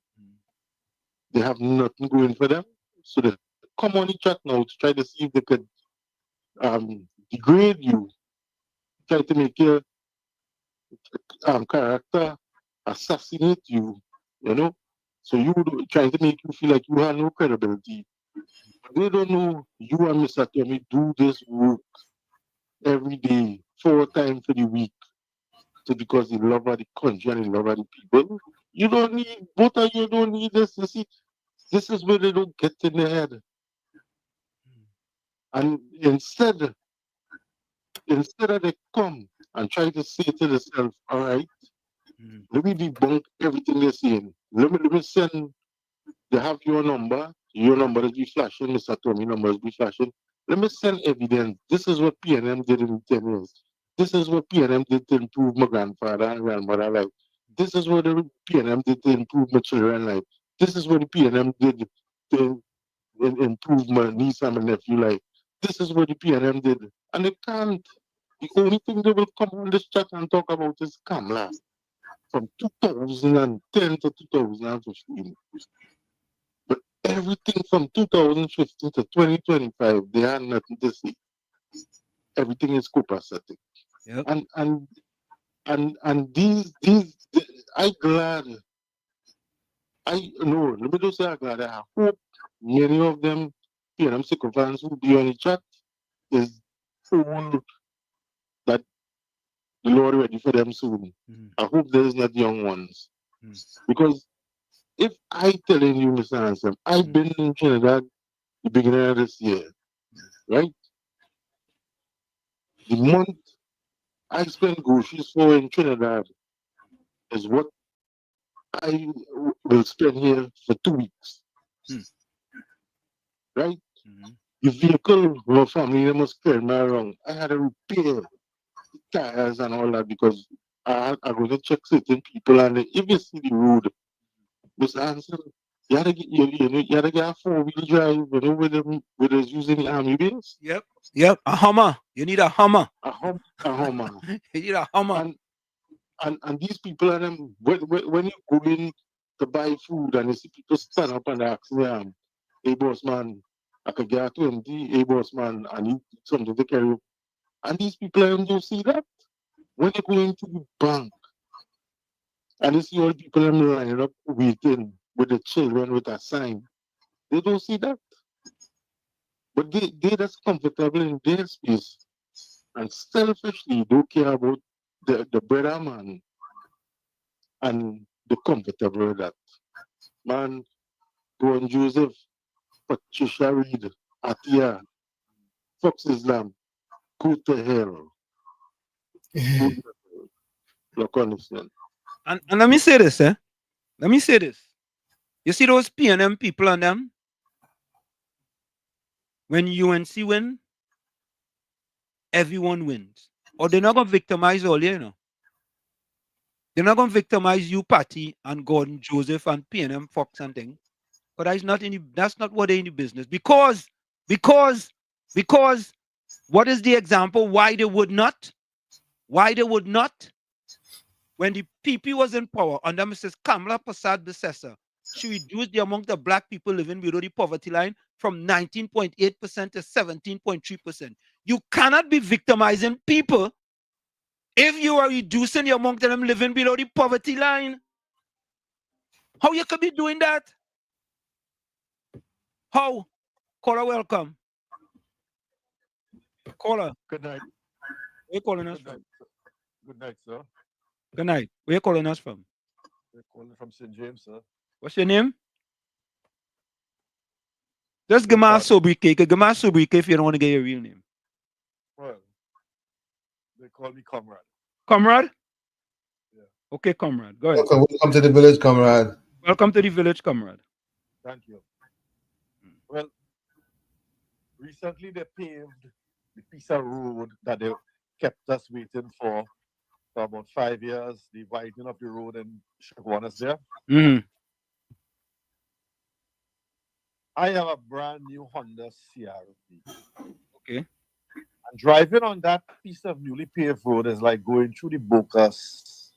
R: They have nothing going for them. So they come on the chat now to try to see if they could degrade you, try to make your character, assassinate you, you know. So you trying to make you feel like you have no credibility. But they don't know you and Mr. Tommy do this work every day, 4 times for the week. So because the love of the country and the love of the people, you don't need, both of you don't need this. You see, this is where they don't get in their head. And instead of they come and try to say to themselves, all right, let me debunk everything they're saying. Let me send, they have your number is be flashing, Mr. Tommy number is be flashing. Let me send evidence. This is what PNM did in 10 years. This is what PNM did to improve my grandfather and grandmother life. This is what the PNM did to improve my children's life. This is what the PNM did to improve my niece and my nephew life. This is what the PNM did. And they can't. The only thing they will come on this chat and talk about is Kamla from 2010 to 2015. But everything from 2015 to 2025, they had nothing to say. Everything is copacetic.
E: Yep.
R: And these I glad. Let me just say I'm glad. I hope many of them, PNM sycophants who be on the chat is old that the Lord ready for them soon. I hope there's not young ones. Because if I telling you, Mr. Hanson, I've been in Trinidad the beginning of this year, right? The month I spend groceries for in Trinidad is what I will spend here for 2 weeks. Right? The vehicle my family they must carry me around. I had to repair the tires and all that because I go to check certain people and if you see the road, Mr. Hanson, you had to get you had to get a 4-wheel drive, with us using the army base.
E: Yep. A Hummer. You need a Hummer.
R: A Hummer.
E: You need a Hummer.
R: And these people are them when you go in to buy food and you see people stand up and ask them, hey boss man, I could get 20, hey boss man, I need something to carry. And these people don't see that. When you go into the bank and you see all the people lining up waiting with the children with a sign, they don't see that. But they just comfortable in their space and selfishly don't care about the brother man and the comfortable with that. Man, Ron Joseph, Patricia Reed, Atia, Fox Islam, go to hell. Look on this then.
E: And let me say this, Let me say this. You see those PNM people on them? When UNC win, everyone wins. Or they're not going to victimize all you know. They're not going to victimize you, Patty, and Gordon, Joseph, and PNM, Fox, and thing. But that's not what they're in the business. Because, what is the example why they would not? Why they would not? When the PP was in power under Mrs. Kamla Prasad Bissessa, she reduced the amount of black people living below the poverty line from 19.8% to 17.3%. You cannot be victimizing people if you are reducing the amount of them living below the poverty line. How you could be doing that? How? Caller, welcome. Caller.
S: Good night.
E: Where you calling us from?
S: Good night, sir.
E: Good night. Where you calling us from?
S: We're calling from St. James, sir.
E: What's your name? Just give me a sobriquet. Give me a sobriquet if you don't want to get your real name.
R: Well, they call me Comrade.
E: Comrade? Yeah. Okay, Comrade. Go ahead.
H: Welcome to the village, Comrade.
E: Welcome to the village, Comrade.
R: Thank you. Well, recently they paved the piece of road that they kept us waiting for about 5 years, the widening of the road in Chaguanas there.
E: Mm-hmm.
R: I have a brand new Honda CRV.
E: Okay.
R: And driving on that piece of newly paved road is like going through the Bocas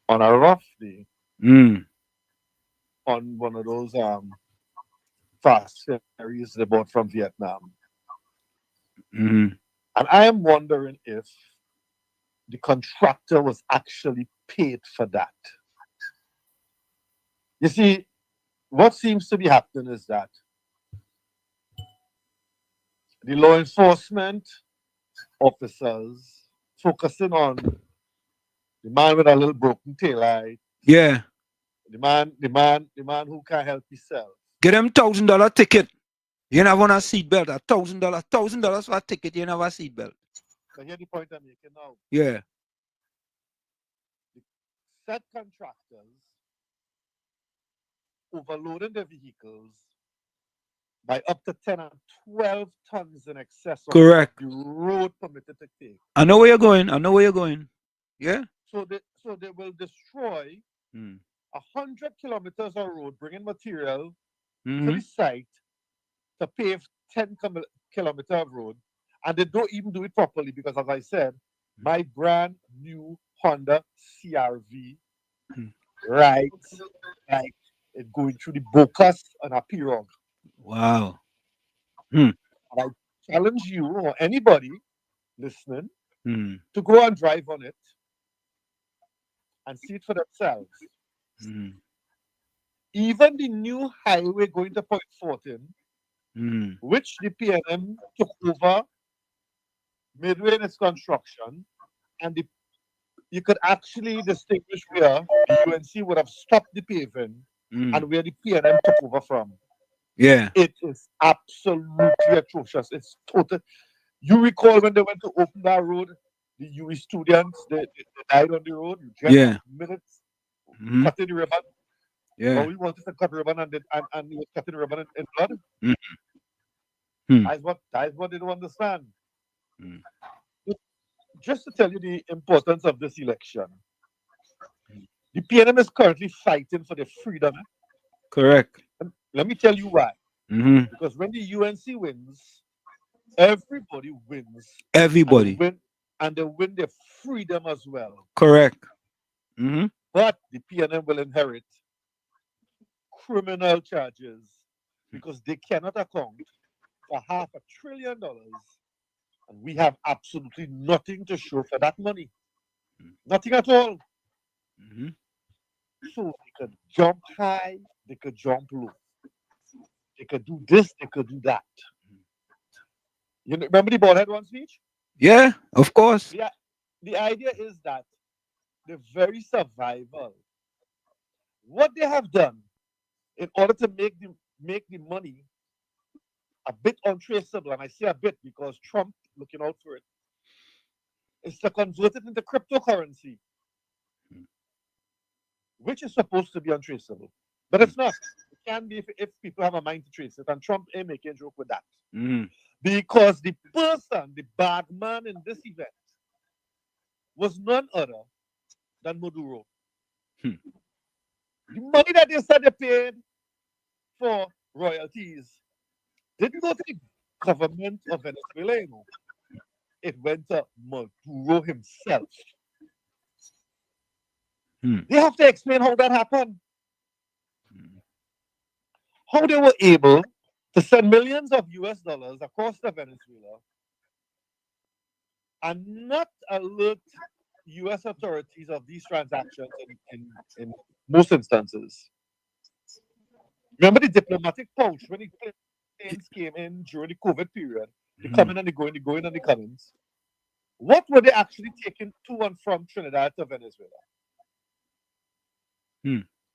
R: on a rough day on one of those fast ferries they bought from Vietnam.
E: Mm-hmm.
R: And I am wondering if the contractor was actually paid for that. You see, what seems to be happening is that the law enforcement officers focusing on the man with a little broken taillight.
E: Yeah.
R: The man who can't help himself.
E: Get him $1,000 ticket. You never want a seatbelt. $1,000 for a ticket. You never a seatbelt.
R: So here's the point I'm making now.
E: Yeah.
R: The said contractors overloading the vehicles by up to 10 and 12 tons in excess of
E: Correct.
R: the road permitted to take.
E: I know where you're going. Yeah.
R: So they will destroy 100 kilometers of road, bringing material to the site to pave 10 kilometers of road, and they don't even do it properly because, as I said, my brand new Honda CRV rides like it going through the Bocas on a pirogue.
E: Wow.
R: And I challenge you or anybody listening to go and drive on it and see it for themselves. Even the new highway going to Point Fortin, which the PNM took over midway in its construction, and you could actually distinguish where the UNC would have stopped the paving and where the PNM took over from.
E: Yeah.
R: It is absolutely atrocious. It's total. You recall when they went to open that road, the UE students, they died on the road.
E: Yeah.
R: Minutes
E: Mm-hmm.
R: cutting the ribbon.
E: Yeah.
R: Well, we wanted to cut the ribbon and he was cutting the ribbon in blood. That's what they don't understand. Just to tell you the importance of this election, the PNM is currently fighting for their freedom.
E: Correct.
R: Let me tell you why. Because when the UNC wins, everybody wins.
E: Everybody.
R: And they win their freedom as well.
E: Correct.
R: But the PNM will inherit criminal charges because they cannot account for $500 billion, and we have absolutely nothing to show for that money. Nothing at all. So they could jump high, they could jump low. They could do this, they could do that. You remember the Ballhead one speech?
E: Yeah, of course.
R: Yeah. The idea is that the very survival, what they have done in order to make the money a bit untraceable, and I say a bit because Trump looking out for it, is to convert it into cryptocurrency, which is supposed to be untraceable. But it's not. It can be if people have a mind to trace it, and Trump ain't making a joke with that. Because the person, the bad man in this event, was none other than Maduro. The money that they said they paid for royalties didn't go to the government of Venezuela. It went to Maduro himself. They have to explain how that happened. How they were able to send millions of US dollars across to Venezuela and not alert US authorities of these transactions in most instances. Remember the diplomatic pouch when the planes came in during the COVID period? They come in and they go in, they go in and they come in. What were they actually taking to and from Trinidad to Venezuela?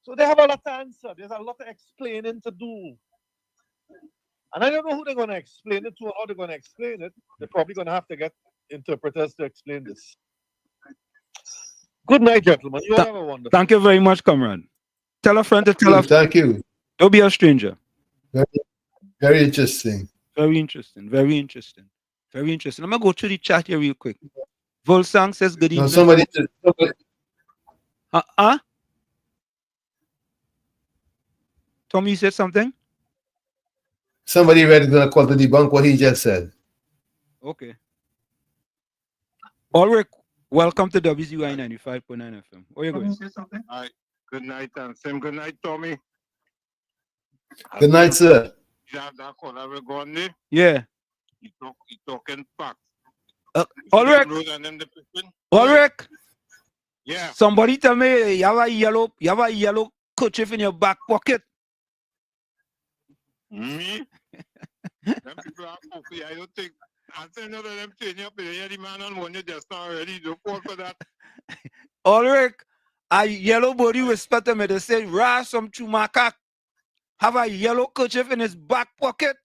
S: So they have a lot to answer. There's a lot of explaining to do. And I don't know who they're going to explain it to or how they're going to explain it. They're probably going to have to get interpreters to explain this. Good night, gentlemen. You all have a wonderful.
E: Thank you very much, comrade. Tell a friend to tell a friend.
H: Thank you.
E: Don't be a stranger.
H: Very, very interesting.
E: Very interesting. Very interesting. Very interesting. I'm going to go through the chat here real quick. Volsang says good evening.
H: No, somebody.
E: Tommy, you said something?
H: Somebody read going to call to debunk what he just said.
E: Okay. Ulrich, welcome to WZYE 95.9 FM. Where you going?
R: Say something? All right. Good night, and same good night, Tommy.
H: Good night, sir.
R: You have that caller we're going there?
E: Yeah.
R: He talking facts.
E: Ulrich. Ulrich.
R: Yeah.
E: Somebody tell me you have a yellow kerchief in your back pocket.
R: Me? Them people are coffee. I don't think. I say none of them changing up in the man on one you just not ready. Don't fall for that.
E: Ulrich, a yellow body whisper to me. They say, Ra some chumaka have a yellow kerchief in his back pocket.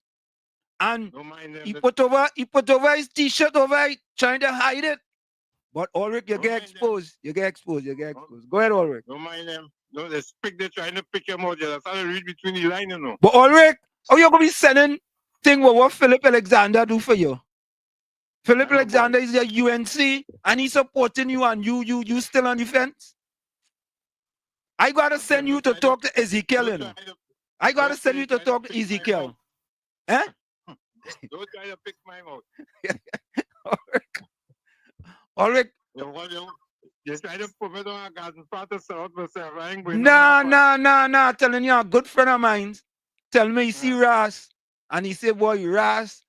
E: And he put over his t-shirt over it, trying to hide it. But Ulrich, you get exposed. You get exposed. Go ahead, Ulrich.
R: Don't mind them. No, they speak, they're trying to pick him out. That's how they read between the lines, you know.
E: But Ulrich, how you gonna be sending thing with what Philip Alexander do for you? Philip Alexander is your UNC and he's supporting you and you still on the fence? I gotta send you to talk to Ezekiel, you know. I gotta send you to talk to Ezekiel. Eh?
R: Don't try to pick my mouth.
E: Ulrich.
R: You try to put me on a garden part of South myself. I ain't going
E: Nah. Telling you, a good friend of mine tell me he see Ras and he say, boy, Ras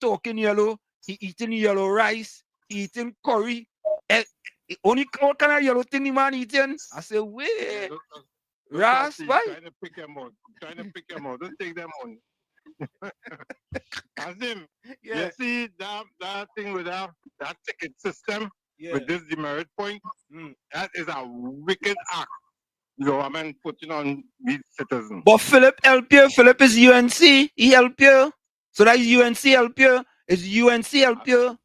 E: talking yellow, he eating yellow rice, he eating curry. Only what kind of yellow thing the man eating? I say, wait. Ras, why?
R: Trying to pick him out. Don't take them on. As him, you see that thing with that ticket system with this demerit point, that is a wicked act. Government putting on these citizens.
E: But Philip help you. Philip is UNC. He help you. So that is UNC help you. Is UNC help you?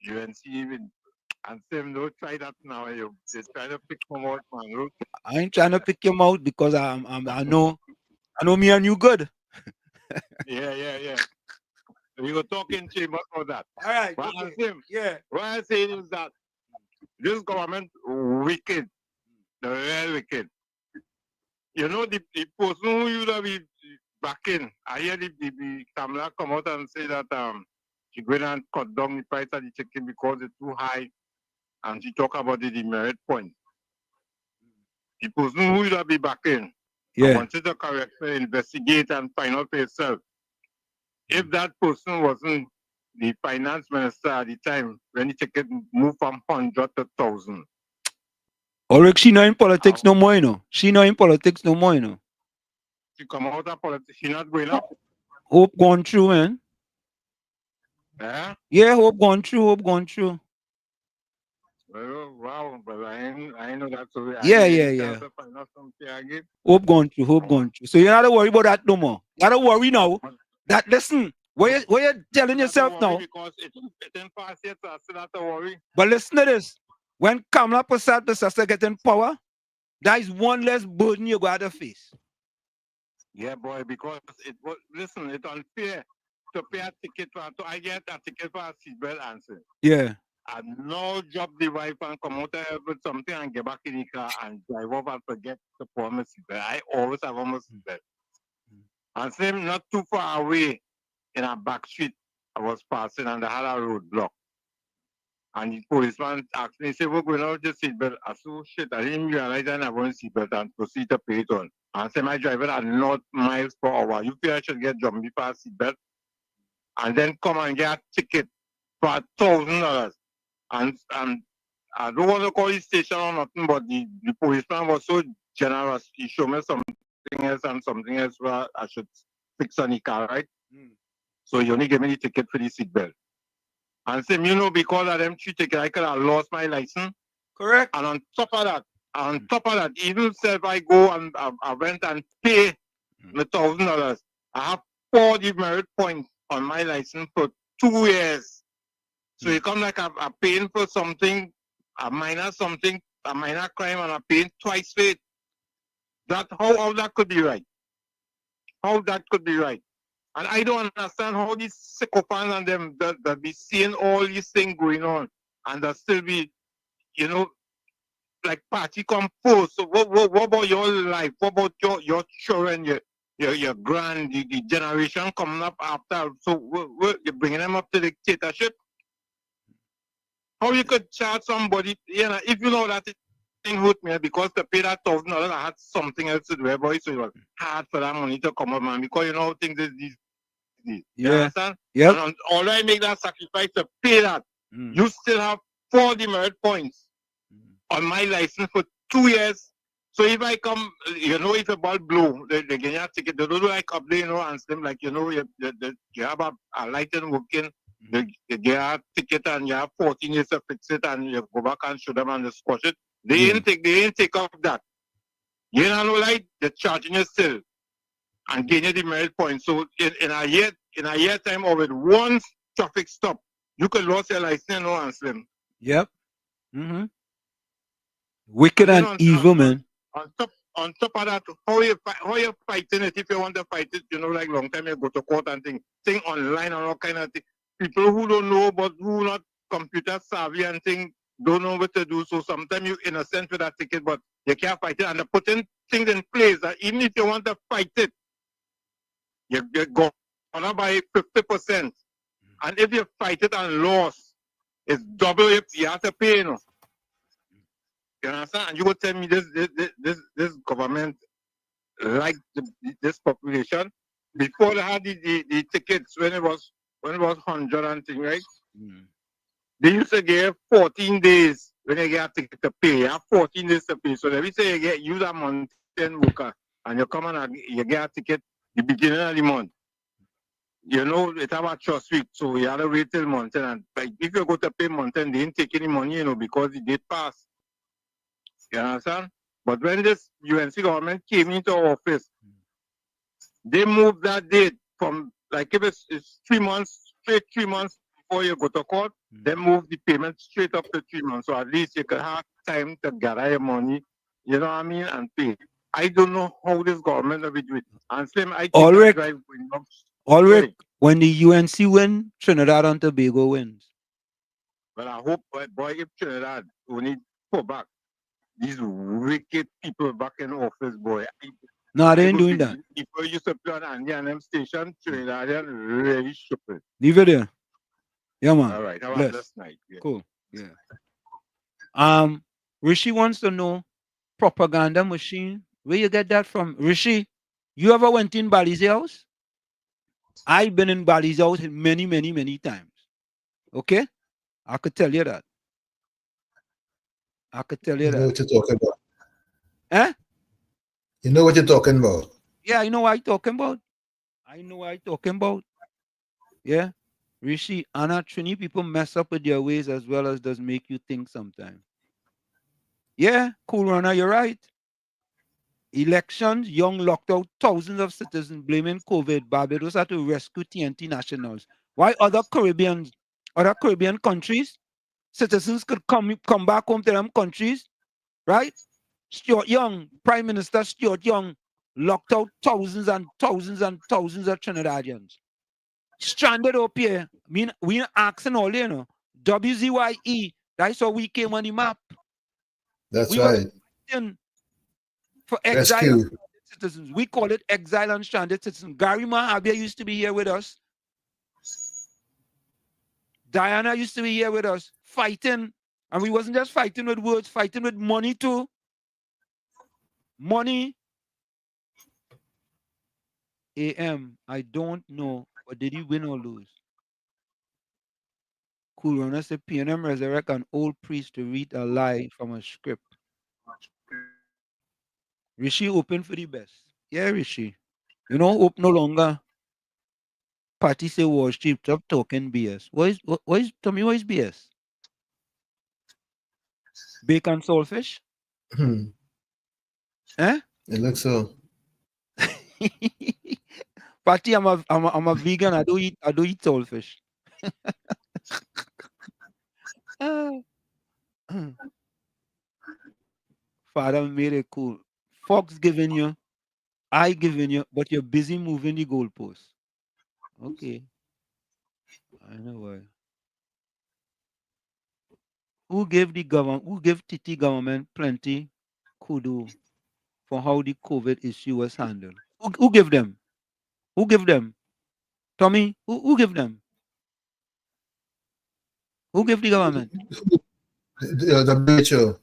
R: UNC even. And Sam, don't try that now. You're trying to pick him out, man.
E: I ain't trying to pick him out because I know me and you good.
R: Yeah. We were talking to him about that.
E: All right.
R: But
E: Okay.
R: what I'm saying is that this government wicked. The real wicked. You know, the person who you have be backing, I hear the Kamala come out and say that she going and cut down the price of the chicken because it's too high, and she talk about the demerit point. The person who you have be backing, I want you to correctly investigate and find out for yourself. If that person wasn't the finance minister at the time when the chicken moved from 100 to 1,000.
E: Ulrich, she not in politics no more, you know. She not in politics no more, you know.
R: She come out of politics, she not going up.
E: Hope gone through, man. Yeah, hope gone through.
R: Well, wow, but I know that. So
E: Yeah. Hope gone through. So you don't worry about that no more. You don't worry now. That listen, what you telling yourself now?
R: Because it didn't pass yet, so I still have to worry.
E: But listen to this. When Kamala Prasad starts getting power, that is one less burden you got to face.
R: Yeah, boy, because it's unfair to pay a ticket I get a ticket for a seatbelt answer.
E: Yeah.
R: And now drop the wife and come out there with something and get back in the car and drive off and forget to put on my seatbelt. I always have on my seatbelt. And same not too far away in a back street, I was passing and I had a roadblock. And the policeman asked me, he said, we're going out with the seatbelt. I said, oh shit, I didn't realize I have one seatbelt and proceed to pay it on. And say my driver at 0 miles per hour. You feel I should get jumped before a seatbelt? And then come and get a ticket for $1,000. And I don't want to call the station or nothing, but the policeman was so generous. He showed me something else and something else where I should fix on the car, right? So he only gave me the ticket for the seatbelt. And same, because of them 3 tickets, I could have lost my license.
E: Correct.
R: And on top of that, On top of that, even if I go and I went and pay the $1,000, I have 4 demerit points on my license for 2 years. So it come like I'm paying for something, a minor crime, and I'm paying twice for it. That how that could be right? How that could be right? And I don't understand how these sycophants and them that be seeing all these things going on and that still be, like party come first. So what about your life? What about your children, your grand, the generation coming up after? So you're bringing them up to dictatorship? How you could charge somebody, if you know that thing hurt me because to pay that $1,000, I had something else to do, boy. So it was hard for that money to come up, man, because you know things is these. You understand?
E: Yep.
R: And although I make that sacrifice to pay that, you still have 4 demerit points on my license for 2 years. So if I come, if a ball blow, they get your ticket. They don't do like up there, and them like, you have a lighting working, they get a ticket and you have 14 years to fix it and you go back and show them and they squash it. They ain't take up that. You know, like they're charging you still and gain you the merit points. So in a year time or with one traffic stop, you could lose your license and slim.
E: Yep. Wicked and evil, man.
R: On top of that, how you fighting it? If you want to fight it, like long time you go to court and thing online and all kind of thing. People who don't know, but who not computer savvy and thing, don't know what to do. So sometimes you innocent with that ticket, but you can't fight it. And they're putting things in place that even if you want to fight it, you're gonna buy 50%. And if you fight it and lose, it's double if you have to pay, You understand? And you would tell me this government like this population before they had the tickets when it was 100 and thing, right? They used to get 14 days when they get a ticket to pay. You have 14 days to pay. So every say you a mountain worker and you come and you get a ticket the beginning of the month. It have a trust week, so you have to wait till mountain. And like, if you go to pay mountain, they didn't take any money, because the date passed. You understand? But when this UNC government came into office, they moved that date from, like, if it's 3 months, straight 3 months before you go to court, they move the payment straight up to 3 months. So at least you can have time to gather your money, you know what I mean, and pay. I don't know how this government will do it. And same, I think
E: Ulrich,
R: drive
E: when the UNC win, Trinidad and Tobago wins.
R: But I hope, boy, if Trinidad only go back, these wicked people back in office, boy.
E: No, they ain't doing that.
R: People used to play on Andy and them station, Trinidadian really stupid.
E: Leave it there. Yeah, man.
R: All right, how
E: Bless.
R: about this night? Yeah.
E: Cool. Yeah. Rishi wants to know propaganda machine. Where you get that from? Rishi, you ever went in Bali's house? I've been in Bali's house many, many, many times. Okay? I could tell you that. I could tell you
H: You know
E: that.
H: what you're talking about.
E: Eh?
H: You know what you're talking about.
E: Yeah, I know what I'm talking about. I know what I'm talking about. Yeah. Rishi, Anna, Trini, people mess up with their ways as well as does make you think sometimes. Yeah, cool runner, you're right. Elections, Young locked out thousands of citizens blaming COVID. Barbados had to rescue TNT nationals. Why other Caribbean countries, citizens could come back home to them countries, right? Stuart Young, Prime Minister Stuart Young, locked out thousands and thousands and thousands of Trinidadians. Stranded up here. We asking all, WZYE, that's how we came on the map.
H: That's right.
E: For exile and citizens. We call it exile and stranded citizens. Gary Mahabir used to be here with us. Diana used to be here with us, fighting. And we wasn't just fighting with words, fighting with money too. Money. AM, I don't know, but did he win or lose? Cool Runner said PNM resurrect an old priest to read a lie from a script. Rishi open for the best. Yeah, Rishi. Hope no longer. Party say Wall Street, stop talking BS. Tell me what is BS? Bacon saltfish? Eh?
H: It looks so.
E: Patty, I'm a vegan. I do eat saltfish. Ah. Father made it cool. Fox giving you, I giving you, but you're busy moving the goalposts. Okay. I know why. Who gave the government, who gave TT government plenty kudo for how the COVID issue was handled? Who gave them? Who gave them? Tommy, who gave them? Who gave the government?
H: The WHO.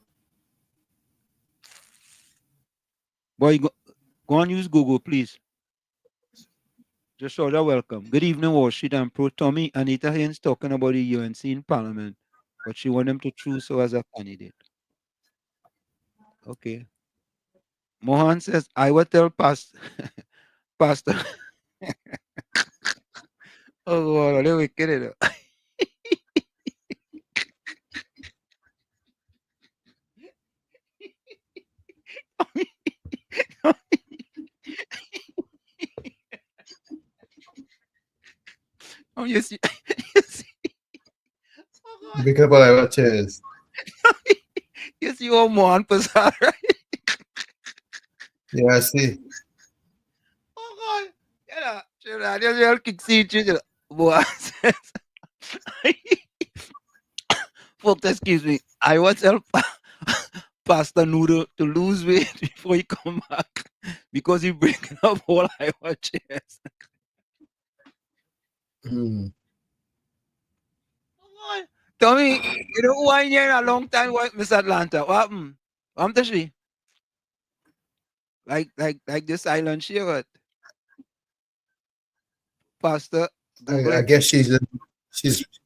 E: Boy, go and use Google, please. Just show that welcome. Good evening, Wall Street and Pro Tommy. Anita Haynes talking about the UNC in Parliament, but she want them to choose her as a candidate. Okay. Mohan says, I will tell Pastor. Oh, God, let me get it. Oh, yes.
H: Pick up all our chairs.
E: You see what Mohan Pasar, right?
H: Yeah, I see.
E: Oh, God. Yeah, just real kick see you. Mohan says, folks, excuse me. I want to help Pastor Noodle to lose weight before he come back because he breaking up all our chairs. Tommy, you know who I hear a long time what Miss Atlanta. What happened? What happened to she? Like this silent she what? Pastor, Google
H: I
E: it.
H: guess she's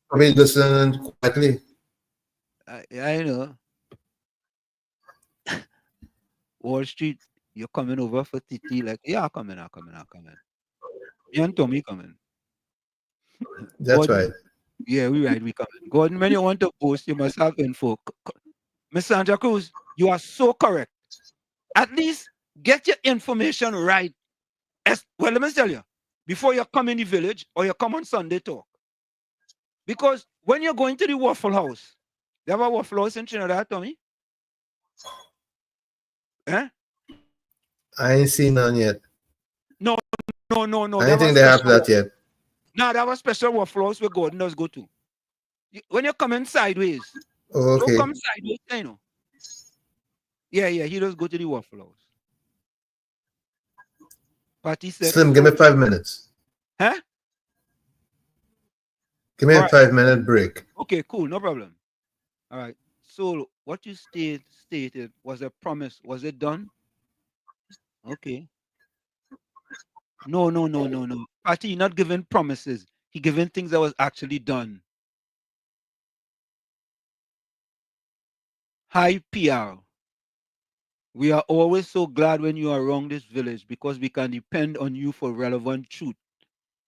H: probably listening quietly.
E: I know. Wall Street, you're coming over for TT. Like, yeah, I'll come in. Me and Tommy coming.
H: That's right.
E: Yeah, we right. We coming. Gordon, when you want to post, you must have info. Miss Sandra Cruz, you are so correct. At least get your information right. Well, let me tell you, before you come in the village or you come on Sunday talk. Because when you're going to the Waffle House, they have a Waffle House in Trinidad, Tommy? Eh?
H: I ain't seen none yet.
E: No.
H: I don't think they have that yet.
E: No, that was special Waffle House where Gordon does go to. When you're coming sideways,
H: Oh, okay.
E: don't come sideways, you know. Yeah, he does go to the Waffle House. Patty said,
H: Slim, give me 5 minutes.
E: Huh?
H: Give me a 5-minute break.
E: Okay, cool, no problem. All right. So what you stated was a promise. Was it done? Okay. No. Patty, not giving promises. He giving things that was actually done. Hi, PR. We are always so glad when you are around this village because we can depend on you for relevant truth.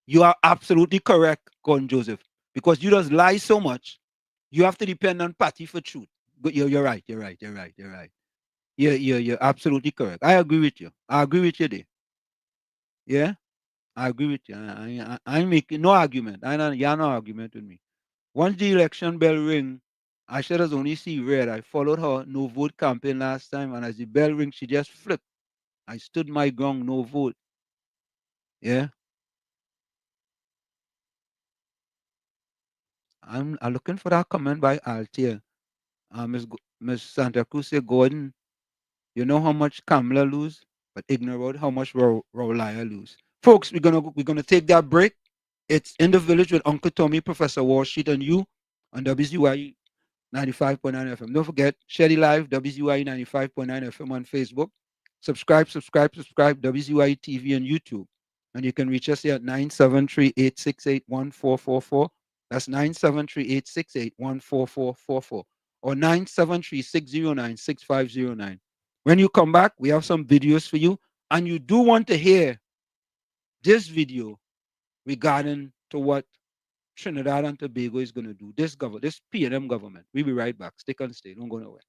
E: You are absolutely correct, Gordon Joseph, because you just lie so much. You have to depend on Patty for truth. But you're right. You're absolutely correct. I agree with you. There. Yeah, I agree with you. I'm making no argument. You're no argument with me. Once the election bell ring, I should have only see red. I followed her no vote campaign last time, and as the bell ring, she just flipped. I stood my ground, no vote. Yeah. I'm looking for that comment by Altia. Miss Santa Cruz said, Gordon, you know how much Kamala lose, but ignore how much Rolaya lose. Folks, we're gonna take that break. It's in the village with Uncle Tommy, Professor Wall Street, and you on WZYE 95.9 FM. Don't forget, share the live WZYE 95.9 FM on Facebook. Subscribe, WZYE TV and YouTube. And you can reach us here at 973-868-1444. That's 973-868-1444 or 973-609-6509. When you come back, we have some videos for you. And you do want to hear this video regarding to what Trinidad and Tobago is going to do. This PNM government. We'll be right back. Stick and stay. Don't go nowhere.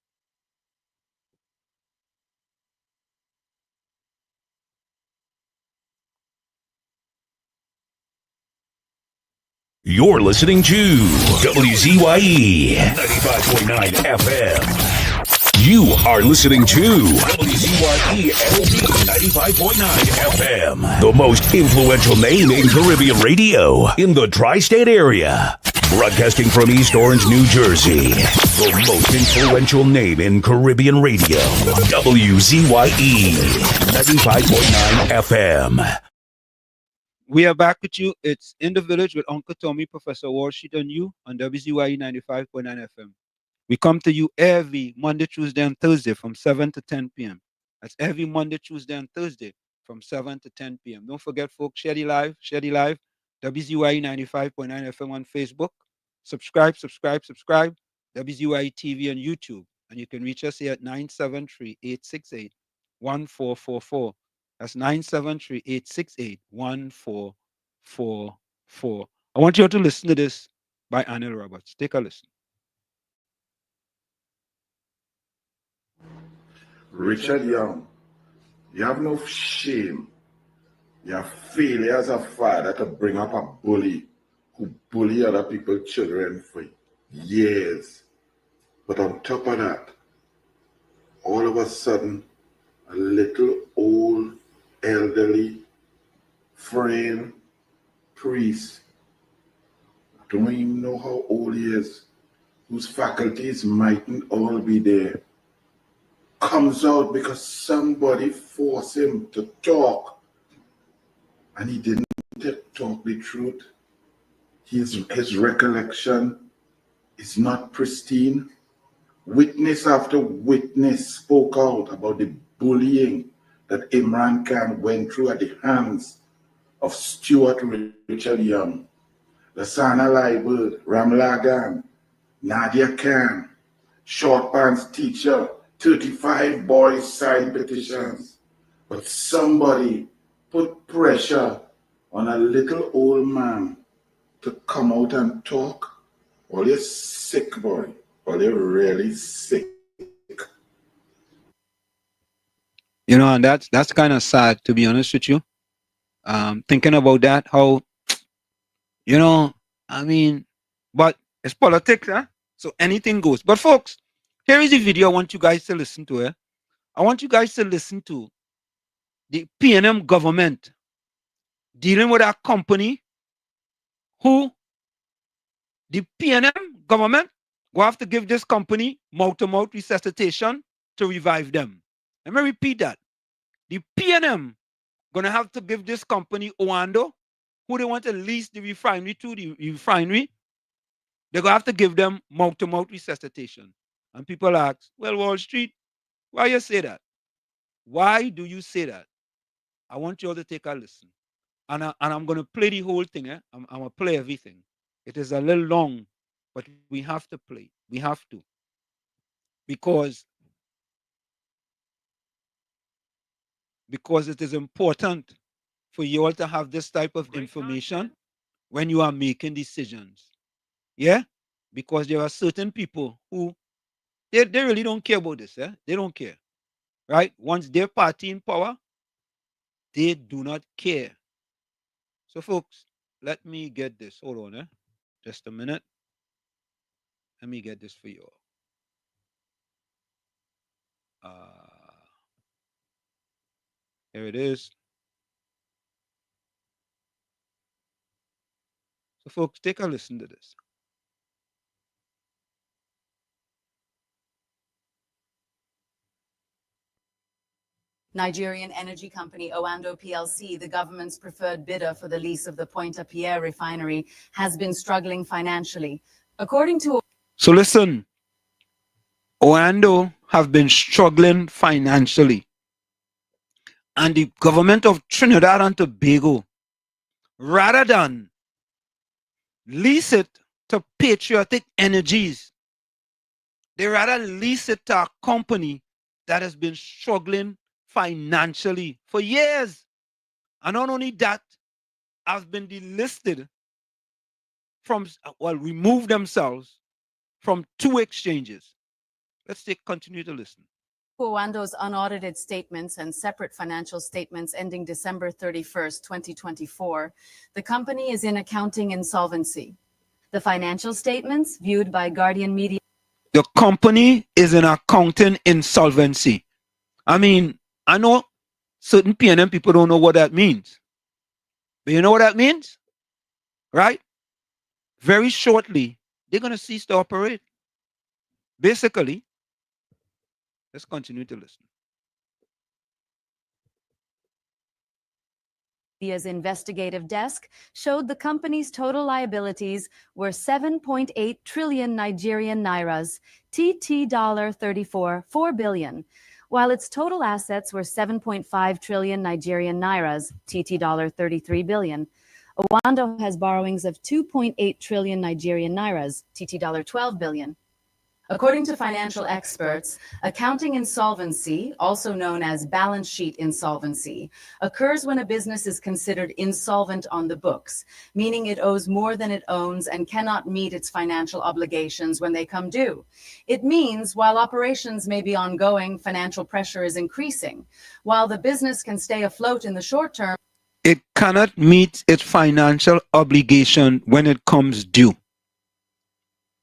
A: You're listening to WZYE 95.9 FM. You are listening to WZYE LP 95.9 FM, the most influential name in Caribbean radio in the tri-state area. Broadcasting from East Orange, New Jersey, the most influential name in Caribbean radio, WZYE 95.9 FM.
E: We are back with you. It's In the Village with Uncle Tommy, Professor Walsheet, and you on WZYE 95.9 FM. We come to you every Monday, Tuesday, and Thursday from 7 to 10 p.m. That's every Monday, Tuesday, and Thursday from 7 to 10 p.m. Don't forget, folks, share the live, WZYE 95.9 FM on Facebook. Subscribe, WZYE TV on YouTube. And you can reach us here at 973-868-1444. That's 973-868-1444. I want you all to listen to this by Anil Roberts. Take a listen.
T: Richard Young, you have no shame. You have failure as a father to bring up a bully who bully other people's children for years. But on top of that, all of a sudden, a little old, elderly, frail priest, I don't even know how old he is, whose faculties mightn't all be there, comes out because somebody forced him to talk. And he didn't talk the truth. His recollection is not pristine. Witness after witness spoke out about the bullying that Imran Khan went through at the hands of Stuart Richard Young, Lasana Liebert, Ram Lagan, Nadia Khan, Short Pants teacher, 35 boys signed petitions. But somebody put pressure on a little old man to come out and talk. Well, you're sick, boy. Well, you're really sick.
E: You know, and that's kind of sad, to be honest with you. Thinking about that, how, you know, I mean, but it's politics, huh? So anything goes. But folks, here is the video I want you guys to listen to. I want you guys to listen to the PNM government dealing with a company who the PNM government will have to give this company mouth-to-mouth resuscitation to revive them. Let me repeat that. The PNM going to have to give this company, Oando, who they want to lease the refinery to, the refinery, they're going to have to give them mouth-to-mouth resuscitation. And people ask, well, Wall Street, why you say that? Why do you say that? I want you all to take a listen. And I'm going to play the whole thing. I'm going to play everything. It is a little long, but we have to play. We have to. Because it is important for you all to have this type of information when you are making decisions. Yeah? Because there are certain people who, they really don't care about this. They don't care. Right? Once their party in power, they do not care. So, folks, let me get this. Hold on. Just a minute. Let me get this for you all. Here it is. So, folks, take a listen to this.
P: Nigerian energy company Oando PLC, the government's preferred bidder for the lease of the Pointe-à-Pierre refinery, has been struggling financially. According to...
E: So listen, Oando have been struggling financially. And the government of Trinidad and Tobago, rather than lease it to Patriotic Energies, they rather lease it to a company that has been struggling financially for years. And not only that, has been delisted from, well, remove themselves from 2 exchanges. Let's continue to listen.
P: Owando's unaudited statements and separate financial statements ending December 31st, 2024, the company is in accounting insolvency. The financial statements, viewed by Guardian Media.
E: The company is in accounting insolvency. I mean, I know certain PNM people don't know what that means. But you know what that means? Right? Very shortly, they're going to cease to operate. Basically, let's continue to listen.
P: India's investigative desk showed the company's total liabilities were 7.8 trillion Nigerian nairas, TT $34.4 billion, while its total assets were 7.5 trillion Nigerian nairas, TT $33 billion. Owando has borrowings of 2.8 trillion Nigerian nairas, TT $12 billion. According to financial experts, accounting insolvency, also known as balance sheet insolvency, occurs when a business is considered insolvent on the books, meaning it owes more than it owns and cannot meet its financial obligations when they come due. It means while operations may be ongoing, financial pressure is increasing. While the business can stay afloat in the short term,
E: it cannot meet its financial obligation when it comes due.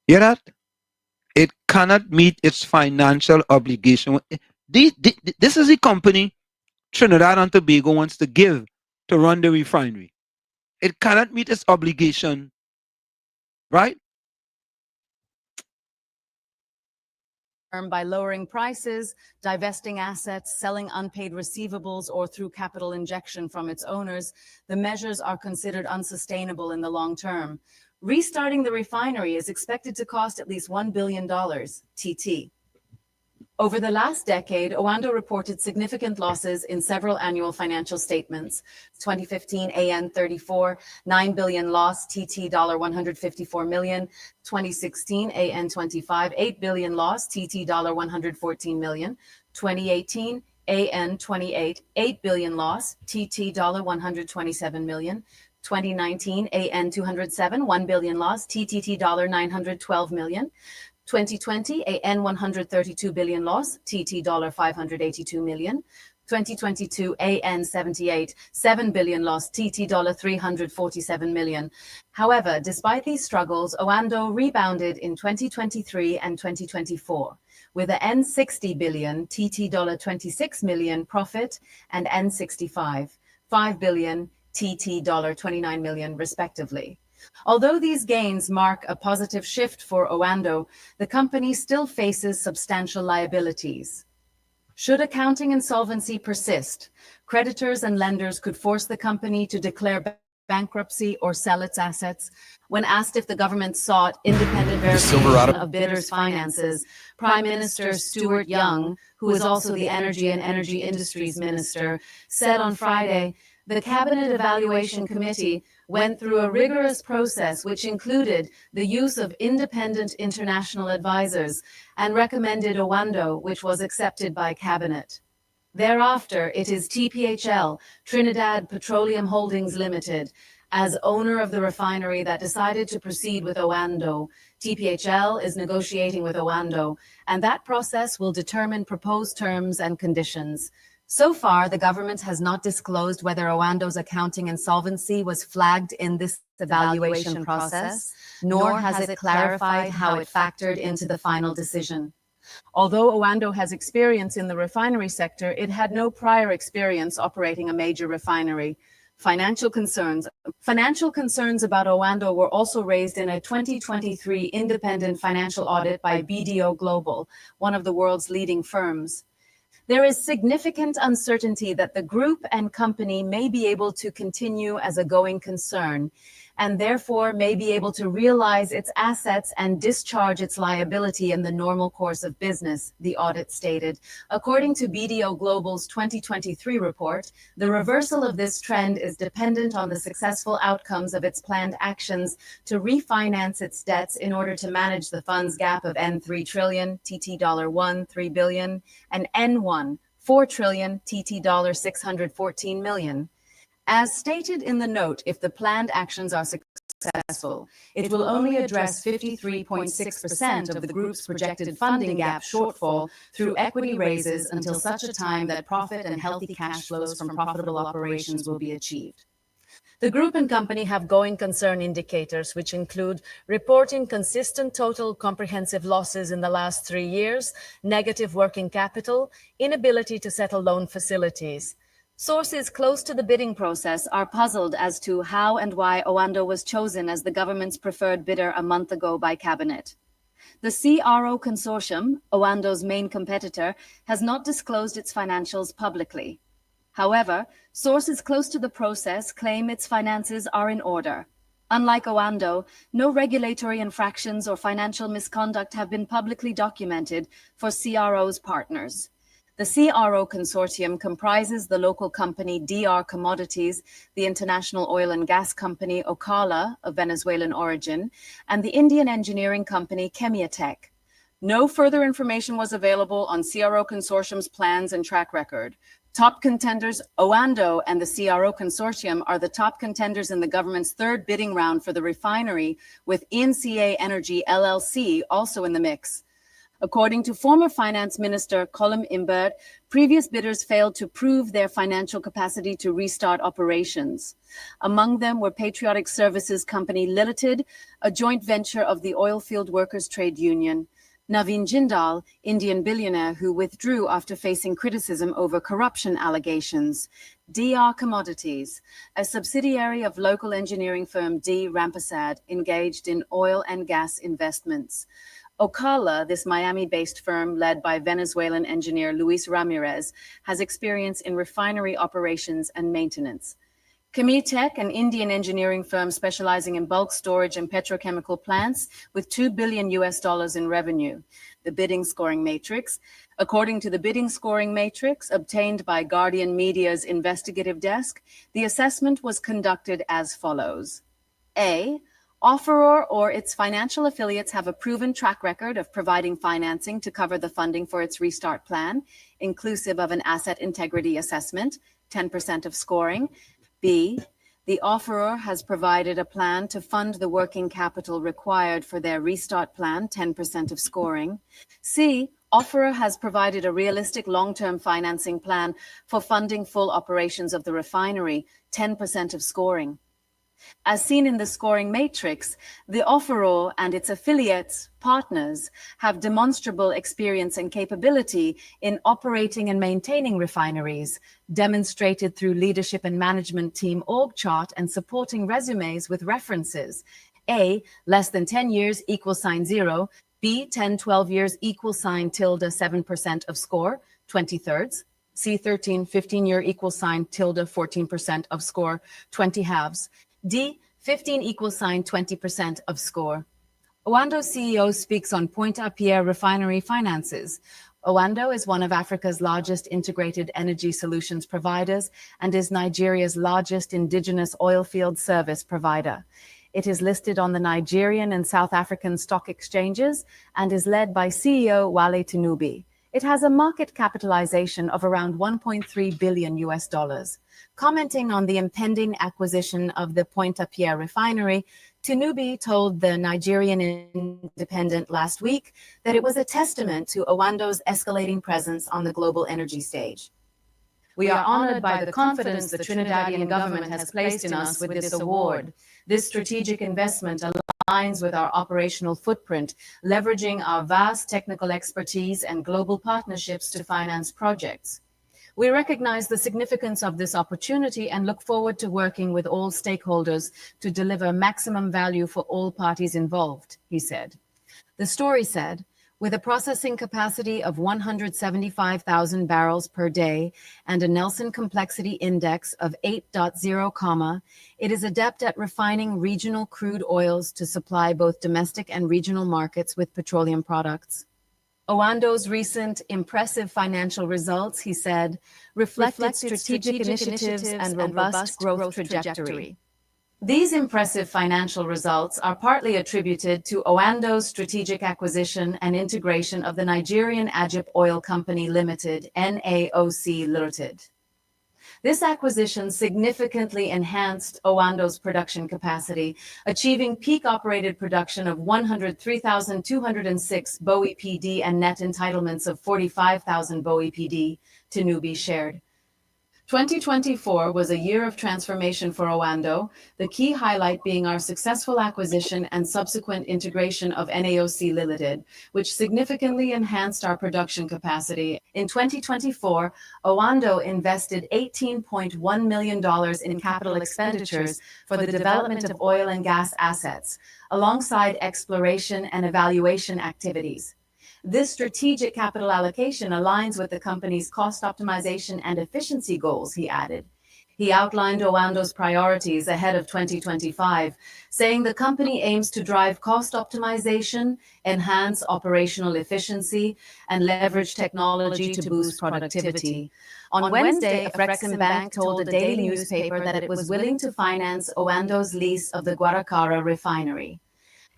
E: Hear that? It cannot meet its financial obligation. This is the company Trinidad and Tobago wants to give to run the refinery. It cannot meet its obligation, right?
P: By lowering prices, divesting assets, selling unpaid receivables, or through capital injection from its owners, the measures are considered unsustainable in the long term. Restarting the refinery is expected to cost at least $1 billion, TT. Over the last decade, Owando reported significant losses in several annual financial statements. 2015 AN 34, $9 billion loss, TT $154 million. 2016 AN 25, $8 billion loss, TT $114 million. 2018 AN 28, $8 billion loss, TT $127 million. 2019 AN 207, $1 billion loss, TTT $912 million. 2020 AN 132 billion loss, TT $582 million. 2022 AN 78, $7 billion loss, TT $347 million. However, despite these struggles, Owando rebounded in 2023 and 2024 with a N60 billion, TT $26 million profit and N65, $5 billion, TT $29 million respectively. Although these gains mark a positive shift for Owando, the company still faces substantial liabilities. Should accounting insolvency persist, creditors and lenders could force the company to declare bankruptcy or sell its assets. When asked if the government sought independent verification of bidders' finances, Prime Minister Stuart Young, who is also the Energy and Energy Industries Minister, said on Friday, the Cabinet Evaluation Committee went through a rigorous process which included the use of independent international advisors and recommended Owando, which was accepted by Cabinet. Thereafter, it is TPHL, Trinidad Petroleum Holdings Limited, as owner of the refinery that decided to proceed with Owando. TPHL is negotiating with Owando, and that process will determine proposed terms and conditions. So far, the government has not disclosed whether Owando's accounting insolvency was flagged in this evaluation process, nor has it clarified how it factored into the final decision. Although Owando has experience in the refinery sector, it had no prior experience operating a major refinery. Financial concerns about Owando were also raised in a 2023 independent financial audit by BDO Global, one of the world's leading firms. There is significant uncertainty that the group and company may be able to continue as a going concern, and therefore may be able to realize its assets and discharge its liability in the normal course of business, the audit stated. According to BDO Global's 2023 report, the reversal of this trend is dependent on the successful outcomes of its planned actions to refinance its debts in order to manage the fund's gap of N3 trillion, TT $1, $3 billion, and N1, $4 trillion, TT $614 million. As stated in the note, if the planned actions are successful, successful, it will only address 53.6% of the group's projected funding gap shortfall through equity raises until such a time that profit and healthy cash flows from profitable operations will be achieved. The group and company have going concern indicators, which include reporting consistent total comprehensive losses in the last 3 years, negative working capital, inability to settle loan facilities. Sources close to the bidding process are puzzled as to how and why Oando was chosen as the government's preferred bidder a month ago by Cabinet. The CRO consortium, Oando's main competitor, has not disclosed its financials publicly. However, sources close to the process claim its finances are in order. Unlike Oando, no regulatory infractions or financial misconduct have been publicly documented for CRO's partners. The CRO consortium comprises the local company DR Commodities, the international oil and gas company Ocala, of Venezuelan origin, and the Indian engineering company Chemiatech. No further information was available on CRO consortium's plans and track record. Top contenders, Oando and the CRO consortium, are the top contenders in the government's third bidding round for the refinery, with NCA Energy LLC also in the mix. According to former Finance Minister Colum Imbert, previous bidders failed to prove their financial capacity to restart operations. Among them were Patriotic Services Company Limited, a joint venture of the Oilfield Workers Trade Union, Naveen Jindal, Indian billionaire who withdrew after facing criticism over corruption allegations, DR Commodities, a subsidiary of local engineering firm D. Rampersad, engaged in oil and gas investments. Ocala, this Miami-based firm led by Venezuelan engineer Luis Ramirez, has experience in refinery operations and maintenance. Chemiatech, an Indian engineering firm specializing in bulk storage and petrochemical plants with $2 billion in revenue. The bidding scoring matrix. According to the bidding scoring matrix obtained by Guardian Media's investigative desk, the assessment was conducted as follows. A. Offeror or its financial affiliates have a proven track record of providing financing to cover the funding for its restart plan, inclusive of an asset integrity assessment, 10% of scoring. B. The offeror has provided a plan to fund the working capital required for their restart plan, 10% of scoring. C. Offeror has provided a realistic long-term financing plan for funding full operations of the refinery, 10% of scoring. As seen in the scoring matrix, the offeror and its affiliates, partners, have demonstrable experience and capability in operating and maintaining refineries, demonstrated through leadership and management team org chart and supporting resumes with references. A, less than 10 years =0. B, 10-12 years =7% of score, 20/3. C, 13-15 year =14% of score, 20/2. D, 15 20% of score. Oando CEO speaks on Pointe-à-Pierre refinery finances. Oando is one of Africa's largest integrated energy solutions providers and is Nigeria's largest indigenous oil field service provider. It is listed on the Nigerian and South African stock exchanges and is led by CEO Wale Tinubu. It has a market capitalization of around $1.3 billion. Commenting on the impending acquisition of the Pointe-à-Pierre refinery, Tinubu told the Nigerian Independent last week that it was a testament to Oando's escalating presence on the global energy stage. We are honored by the confidence the Trinidadian government has placed in us with this award. This strategic investment aligns with our operational footprint, leveraging our vast technical expertise and global partnerships to finance projects. We recognize the significance of this opportunity and look forward to working with all stakeholders to deliver maximum value for all parties involved, he said. The story said, with a processing capacity of 175,000 barrels per day and a Nelson Complexity Index of 8.0, it is adept at refining regional crude oils to supply both domestic and regional markets with petroleum products. Oando's recent impressive financial results, he said, reflected strategic initiatives and robust growth trajectory. These impressive financial results are partly attributed to Oando's strategic acquisition and integration of the Nigerian Ajip Oil Company Limited, NAOC Limited. This acquisition significantly enhanced Owando's production capacity, achieving peak operated production of 103,206 BOE PD and net entitlements of 45,000 BOE PD to be shared. 2024 was a year of transformation for Owando, the key highlight being our successful acquisition and subsequent integration of NAOC Limited, which significantly enhanced our production capacity. In 2024, Owando invested $18.1 million in capital expenditures for the development of oil and gas assets, alongside exploration and evaluation activities. This strategic capital allocation aligns with the company's cost optimization and efficiency goals, he added. He outlined Owando's priorities ahead of 2025, saying the company aims to drive cost optimization, enhance operational efficiency, and leverage technology to boost productivity. On Wednesday, Afrexim Bank told a daily newspaper that it was willing to finance Owando's lease of the Guaracara Refinery.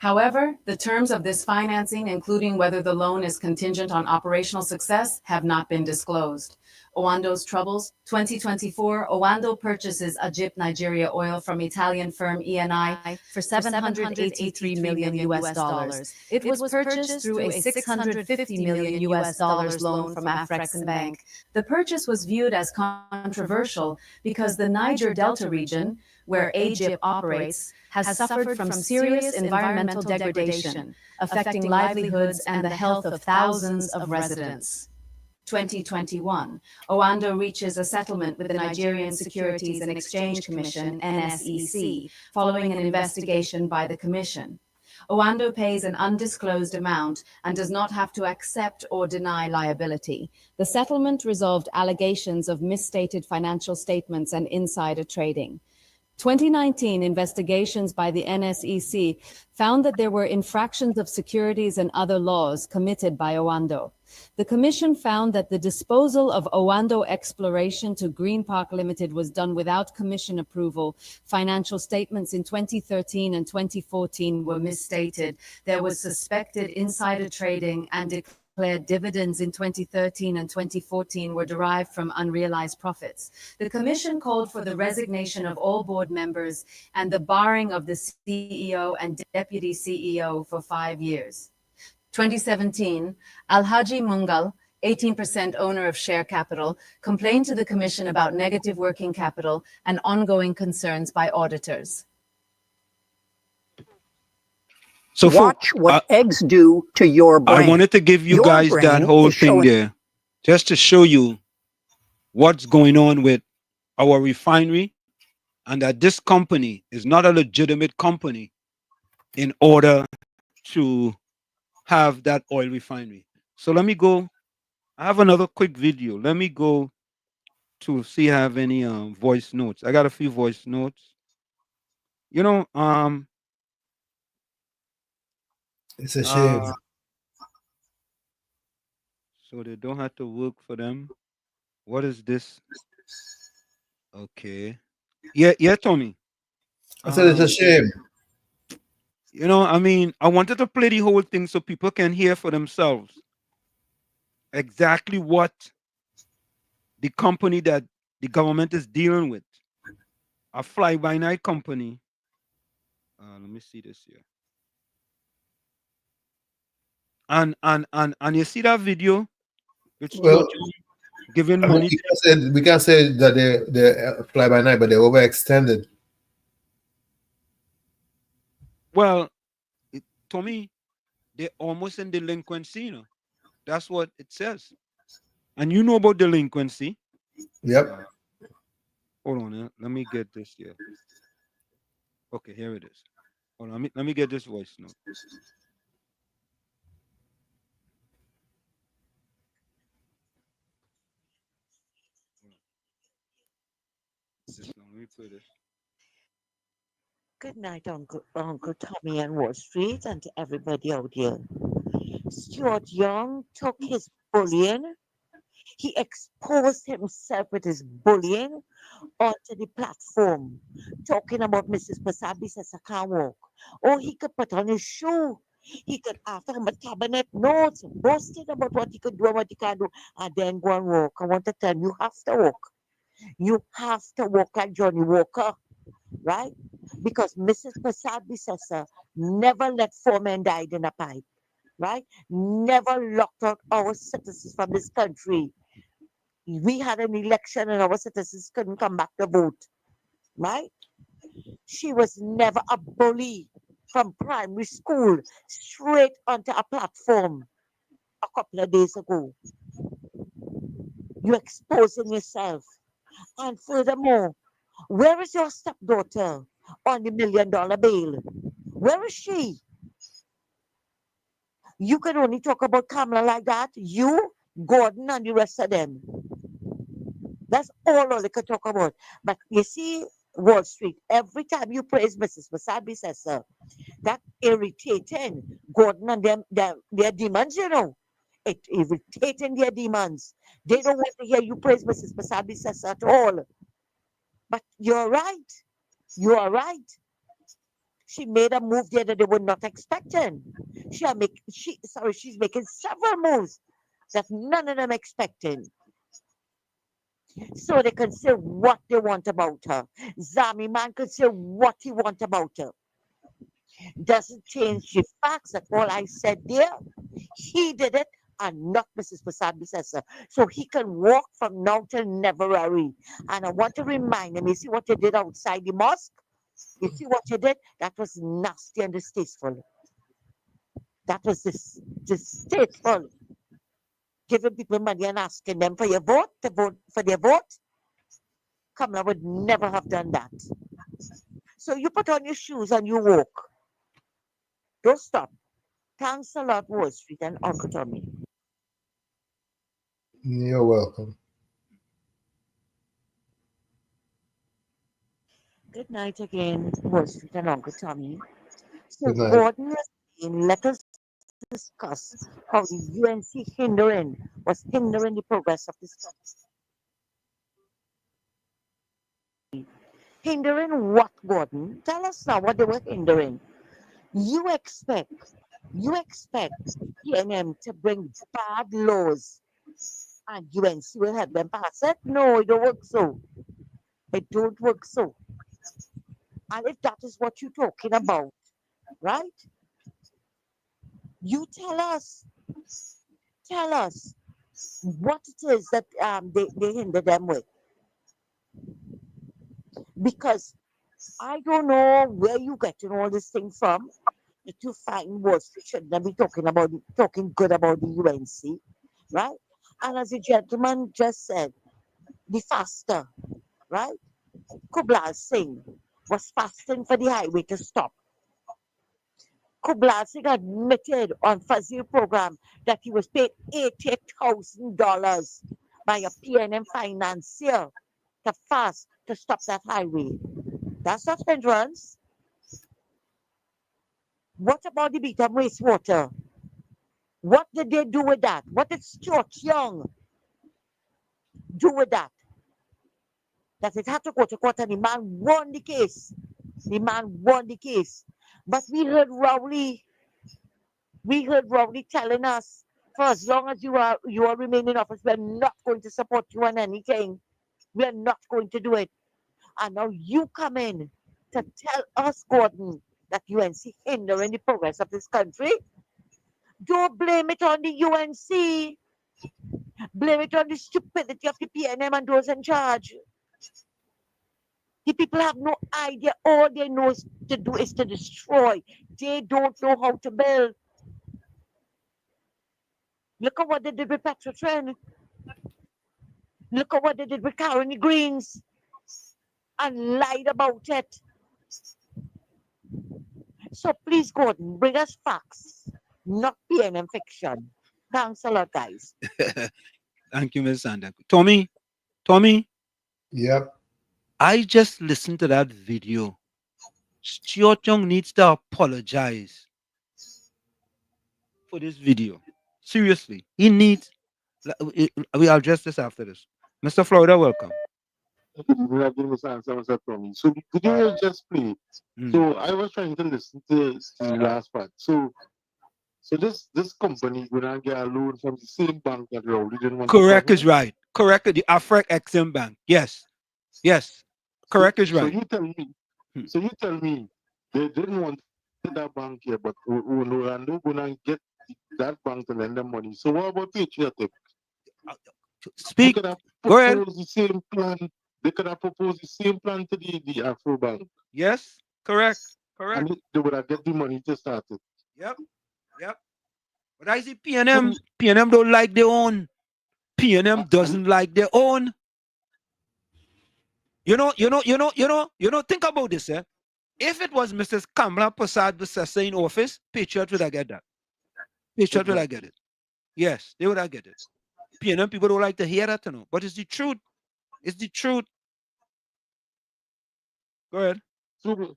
P: However, the terms of this financing, including whether the loan is contingent on operational success, have not been disclosed. Owando's troubles. 2024, Owando purchases Egypt Nigeria oil from Italian firm ENI for $783 million US. It was purchased through a $650 million US loan from Afrexim Bank. The purchase was viewed as controversial because the Niger Delta region, where Egypt operates, has suffered from serious environmental degradation, affecting livelihoods and the health of thousands of residents. 2021, Owando reaches a settlement with the Nigerian Securities and Exchange Commission, NSEC, following an investigation by the Commission. Owando pays an undisclosed amount and does not have to accept or deny liability. The settlement resolved allegations of misstated financial statements and insider trading. 2019 investigations by the NSEC found that there were infractions of securities and other laws committed by Owando. The commission found that the disposal of Owando Exploration to Green Park Limited was done without commission approval. Financial statements in 2013 and 2014 were misstated. There was suspected insider trading, and declared dividends in 2013 and 2014 were derived from unrealized profits. The commission called for the resignation of all board members and the barring of the CEO and deputy CEO for 5 years. 2017, Alhaji Mungal, 18% owner of Share Capital, complained to the commission about negative working capital and ongoing concerns by auditors.
C: So watch what eggs do to your brain.
E: I wanted to give you guys that whole thing there, just to show you what's going on with our refinery, and that this company is not a legitimate company in order to have that oil refinery. So let me go. I have another quick video. Let me go to see if I have any voice notes. I got a few voice notes. You know,
H: it's a shame.
E: So they don't have to work for them. What is this? Okay. Yeah, Tommy.
H: I said it's a shame.
E: You know, I mean, I wanted to play the whole thing so people can hear for themselves exactly what the company that the government is dealing with. A fly-by-night company. Let me see this here. And you see that video? Which giving money.
H: We can't say that they're fly-by-night, but they're overextended.
E: Well, to me, they're almost in delinquency. You know? That's what it says. And you know about delinquency.
H: Yep.
E: Hold on. Let me get this here. Okay, here it is. Hold on. Let me get this voice note. Let me play this.
U: Good night, Uncle Tommy and Wall Street, and to everybody out here. Stuart Young took his bullying. He exposed himself with his bullying onto the platform, talking about Mrs. Pasabi says I can't walk. Or he could put on his shoe. He could after him a cabinet notes, boasting about what he could do and what he can't do, and then go and walk. I want to tell you, you have to walk. You have to walk like Johnny Walker, right? Because Mrs. Prasad Bissessa never let 4 men die in a pipe, right? Never locked out our citizens from this country. We had an election and our citizens couldn't come back to vote, right? She was never a bully from primary school straight onto a platform a couple of days ago. You're exposing yourself. And furthermore, where is your stepdaughter on the $1 million bail? Where is she? You can only talk about Kamala like that. You, Gordon, and the rest of them. That's all they can talk about. But you see, Wall Street, every time you praise Mrs. Wasabi says, sir, that irritating Gordon and them their demons, you know. It irritating their demons. They don't want to hear you praise Mrs. Wasabi says at all. But you're right. You are right. She made a move there that they were not expecting. She's making several moves that none of them expecting. So they can say what they want about her. Zami man can say what he want about her. Doesn't change the facts that all I said there, he did it and not Mrs. Prasad Bissessa. So he can walk from now till Neverary. And I want to remind him, you see what you did outside the mosque? You see what you did? That was nasty and distasteful. That was distasteful. Giving people money and asking them for your vote, to vote for their vote. Kamala would never have done that. So you put on your shoes and you walk. Don't stop. Thanks a lot, Wall Street and Uncle Tommy.
H: You're welcome.
U: Good night again, Wall Street and Uncle Tommy. So
H: Good night.
U: Gordon was saying, let us discuss how the UNC was hindering the progress of this country. Hindering what, Gordon? Tell us now what they were hindering. You expect PNM to bring bad laws and UNC will help them pass it? No, it don't work so. It don't work so. And if that is what you're talking about, right? You tell us what it is that they hinder them with. Because I don't know where you getting all this thing from that you find Wall Street shouldn't be talking good about the UNC, right? And as a gentleman just said, the faster, right? Kublai Singh was fasting for the highway to stop. Kublai Singh admitted on Fazil program that he was paid $80,000 by a PNM financier to stop that highway. That's not hindrance. What about the Beetham wastewater? What did they do with that? What did Stuart Young do with that? That it had to go to court and the man won the case. But we heard Rowley telling us, for as long as you are remaining in office, we're not going to support you on anything. We're not going to do it. And now you come in to tell us, Gordon, that UNC hindering the progress of this country. Don't blame it on the UNC. Blame it on the stupidity of the PNM and those in charge. The people have no idea. All they know to do is to destroy. They don't know how to build. Look at what they did with Petrotren. Look at what they did with Caroni Greens. And lied about it. So please, Gordon, bring us facts, not PNM fiction. Thanks a lot, guys.
E: Thank you, Ms. Sander. Tommy?
H: Yep.
E: I just listened to that video. Stuart Young needs to apologize for this video. Seriously. He needs... We'll address this after this. Mr. Florida, welcome.
R: So did you just play? So I was trying to listen to the last part. So this company gonna get a loan from the same bank that Rowley didn't want.
E: Correct is right. Correct. The Afrec Exim Bank. Yes. Yes. Correct is right.
R: So you tell me they didn't want that bank here, but Orlando gonna get that bank to lend them money. So what about Patriotic?
E: Speak.
R: They could have
E: Go ahead.
R: proposed the same plan. They could have proposed the same plan to the Afro Bank.
E: Yes. Correct. Correct.
R: And they would have get the money to start it.
E: Yep. Yep. But I see PNM don't like their own. PNM doesn't like their own. Think about this, eh? If it was Mrs. Kamala Prasad Bissessa in office, Patriot would have get that. Patriot would have get it. Yes, they would have get it. PNM people don't like to hear that, but it's the truth. It's the truth. Go ahead.
R: True.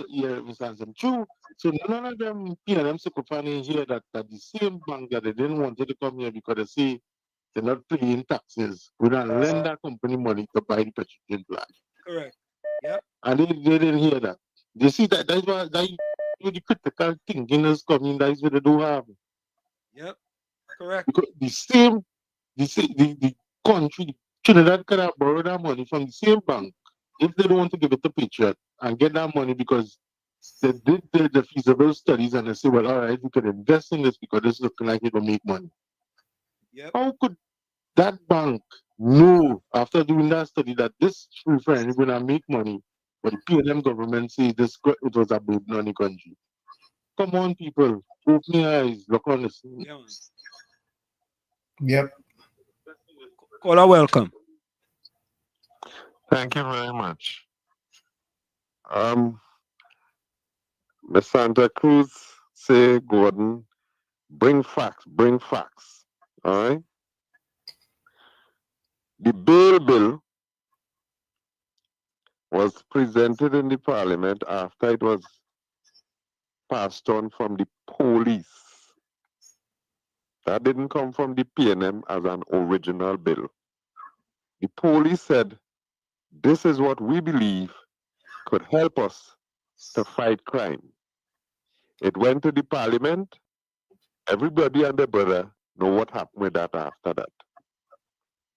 R: Yeah, Mr. Hanson. True. So none of them PNM Secretary here that the same bank that they didn't want to come here because they say they're not paying taxes. We don't lend that company money to buy the petroleum plant.
E: Correct. Yep.
R: And they didn't hear that. They see that that's why the critical thinking is coming. That's what they do have.
E: Yep. Correct.
R: Because the country, Trinidad could have borrowed that money from the same bank if they don't want to give it to Patriot and get that money because they did the feasible studies and they say, well, all right, we could invest in this because this looks like it will make money.
E: Yep.
R: How could that bank know after doing that study that this refinery will not make money, but the PNM government say it was a burden on the country? Come on, people, open your eyes, look on this.
E: Yeah, man.
H: Yep.
E: Caller, welcome.
O: Thank you very much. Miss Santa Cruz say, Gordon, bring facts. All right. The bail bill was presented in the parliament after it was passed on from the police. That didn't come from the PNM as an original bill. The police said, this is what we believe could help us to fight crime. It went to the parliament. Everybody and their brother know what happened with that after that.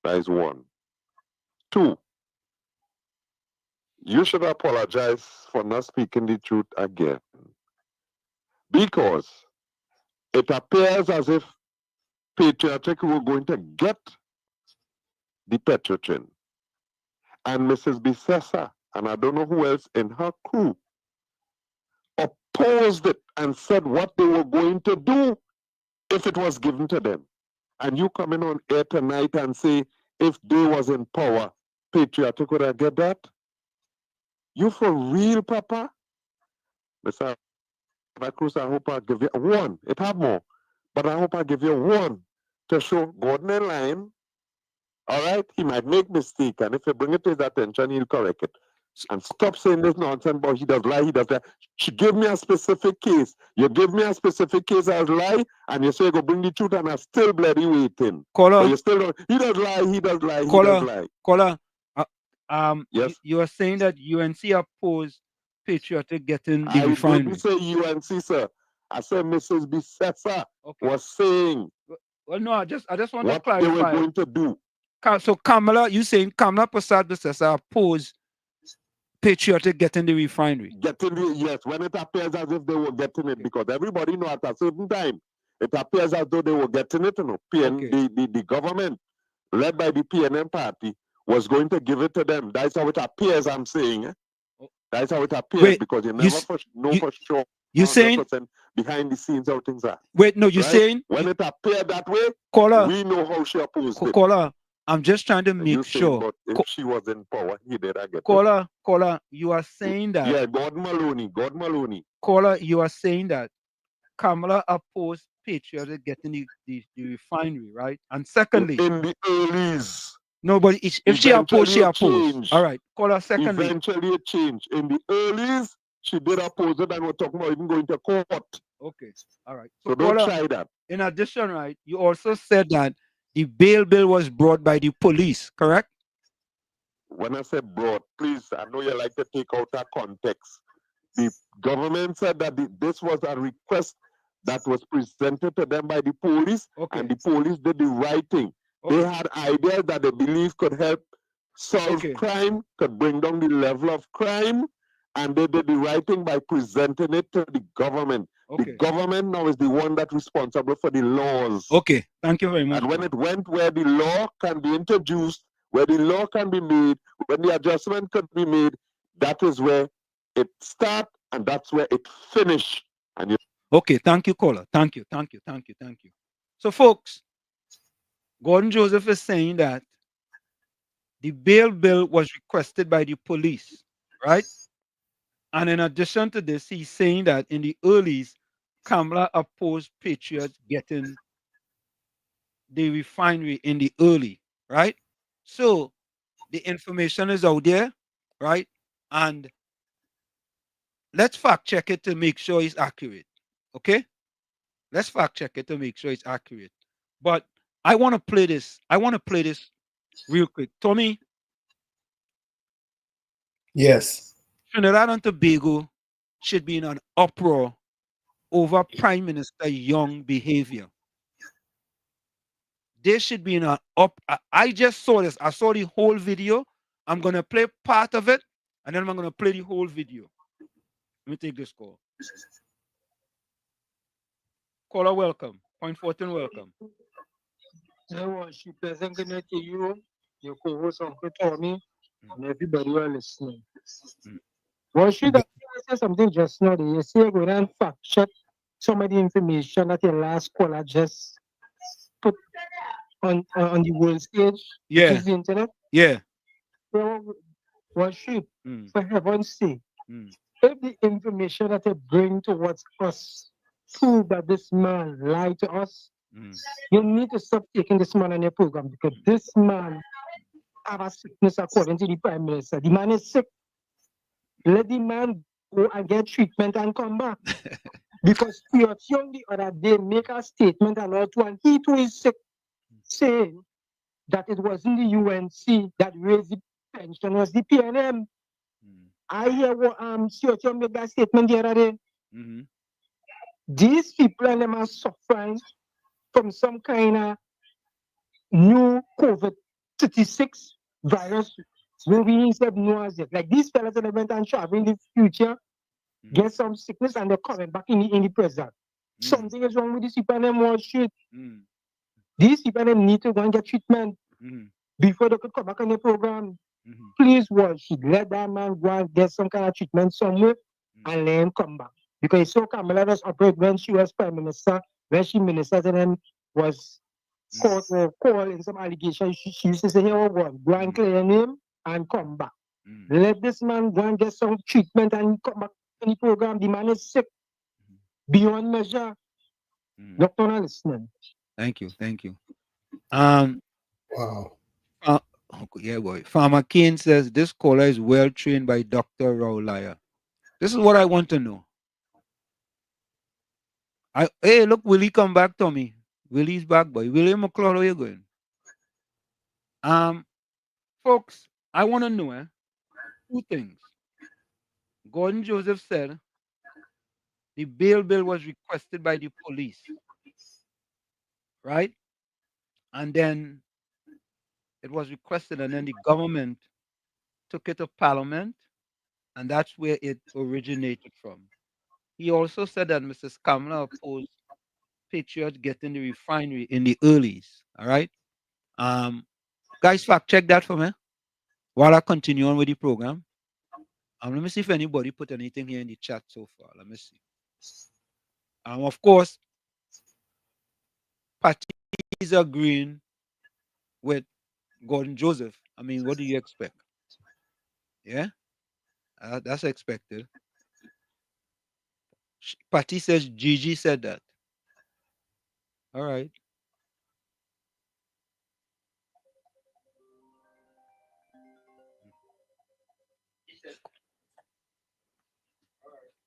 O: That is one. Two, you should apologize for not speaking the truth again. Because it appears as if Patriotic were going to get the Petrotrin. And Mrs. Bissessa, and I don't know who else in her crew, opposed it and said what they were going to do if it was given to them. And you coming on air tonight and say, if they was in power, Patriotic would have get that? You for real, Papa? Mr. Cruz, I hope I give you one. It have more. But I hope I give you one to show Gordon in line. All right? He might make mistake. And if you bring it to his attention, he'll correct it. And stop saying this nonsense about he does lie, he does that. She give me a specific case. You give me a specific case as lie, and you say you go bring the truth, and I still bloody waiting.
E: Caller.
O: You still don't, he does lie, he does lie,
E: Caller,
O: he does lie.
E: Caller,
O: yes?
E: You are saying that UNC opposed Patriotic getting the
O: I
E: refinery.
O: didn't say UNC, sir. I said Mrs. Bissessa was saying
E: well, no, I just want
O: what
E: to clarify.
O: they were going to do.
E: So Kamala, you saying Kamala Prasad Bissessa opposed Patriotic getting the refinery?
O: Getting the, yes, when it appears as if they were getting it, because everybody know at a certain time, it appears as though they were getting it, the government, led by the PNM party, was going to give it to them. That's how it appears, I'm saying. Eh? That's how it appears,
E: Wait,
O: because you never know for sure.
E: You saying
O: behind the scenes how things are.
E: Wait, no, you saying
O: when it appeared that way,
E: Caller,
O: we know how she opposed it.
E: Caller, I'm just trying to make sure.
O: But if she was in power, he did I get
E: Caller, you are saying that.
O: Yeah, Gordon Maloney.
E: Caller, you are saying that Kamala opposed Patriotic getting the refinery, right? And secondly,
O: in the 80s.
E: No, but if she opposed, she opposed. All right, Caller, secondly.
O: Eventually it changed. In the 80s, she did oppose it, and we're talking about even going to court.
E: Okay, all right.
O: So don't try that.
E: In addition, right, you also said that the bail bill was brought by the police, correct?
O: When I say brought, please, I know you like to take out that context. The government said that this was a request that was presented to them by the police, and the police did the right thing. They had ideas that they believe could help solve crime, could bring down the level of crime, and they did the right thing by presenting it to the government. The government now is the one that's responsible for the laws.
E: Okay, thank you very much.
O: And when it went where the law can be introduced, where the law can be made, when the adjustment could be made, that is where it starts and that's where it finishes.
E: Okay, thank you, caller. Thank you. So, folks, Gordon Joseph is saying that the bail bill was requested by the police, right? And in addition to this, he's saying that in the earlies, Kamala opposed patriots getting the refinery in the early, right? So the information is out there, right? And let's fact check it to make sure it's accurate. Okay? Let's fact check it to make sure it's accurate. But I want to play this. Real quick. Tommy.
H: Yes.
E: Trinidad and Tobago should be in an uproar over Prime Minister Young behavior. They should be in an I just saw this. I saw the whole video. I'm going to play part of it, and then I'm going to play the whole video. Let me take this call. Caller, welcome. Point 14, welcome.
D: I want to present to you, your co-host Uncle Tommy, and everybody who are listening. Well, should I say something just now? You say go and fact check some of the information that your last caller just put on the world stage, which is the internet.
E: Yeah.
D: Well, should for heaven's sake, if the information that they bring towards us prove that this man lied to us, you need to stop taking this man on your program because this man have a sickness according to the Prime Minister. The man is sick. Let the man go and get treatment and come back. Because Stuart Young the other day make a statement and all too, and he too is sick, saying that it wasn't the UNC that raised the pension, was the PNM. I hear what Stuart Young make that statement the other day. These people and them are suffering from some kind of new COVID-36 virus where we instead know as it. Like these fellas that went and travel in the future, get some sickness and they're coming back in the present. Something is wrong with these people and them want shit. These people and them need to go and get treatment before they could come back on the program. Please watch it. Let that man go and get some kind of treatment somewhere and let him come back. Because so Kamala was operate when she was Prime Minister, when she ministered and then was caught in some allegations. She used to say, hey, go and clear your name and come back. Let this man go and get some treatment and come back to the program. The man is sick beyond measure. Doctor, not listening.
E: Thank you.
H: Wow.
E: Yeah, boy. Farmer Kane says this caller is well trained by Dr. Raulaya. This is what I want to know. Hey, look, Willie come back, Tommy. Willie's back, boy. Willie McClure, where you going? Folks, I want to know two things. Gordon Joseph said the bail bill was requested by the police, right? And then it was requested, and then the government took it to Parliament, and that's where it originated from. He also said that Mrs. Kamala opposed patriots getting the refinery in the earlies. All right. Guys, fact check that for me while I continue on with the program. Let me see if anybody put anything here in the chat so far. Let me see. Of course, Patty is agreeing with Gordon Joseph. I mean, what do you expect? Yeah, that's expected. Patty says Gigi said that. All right.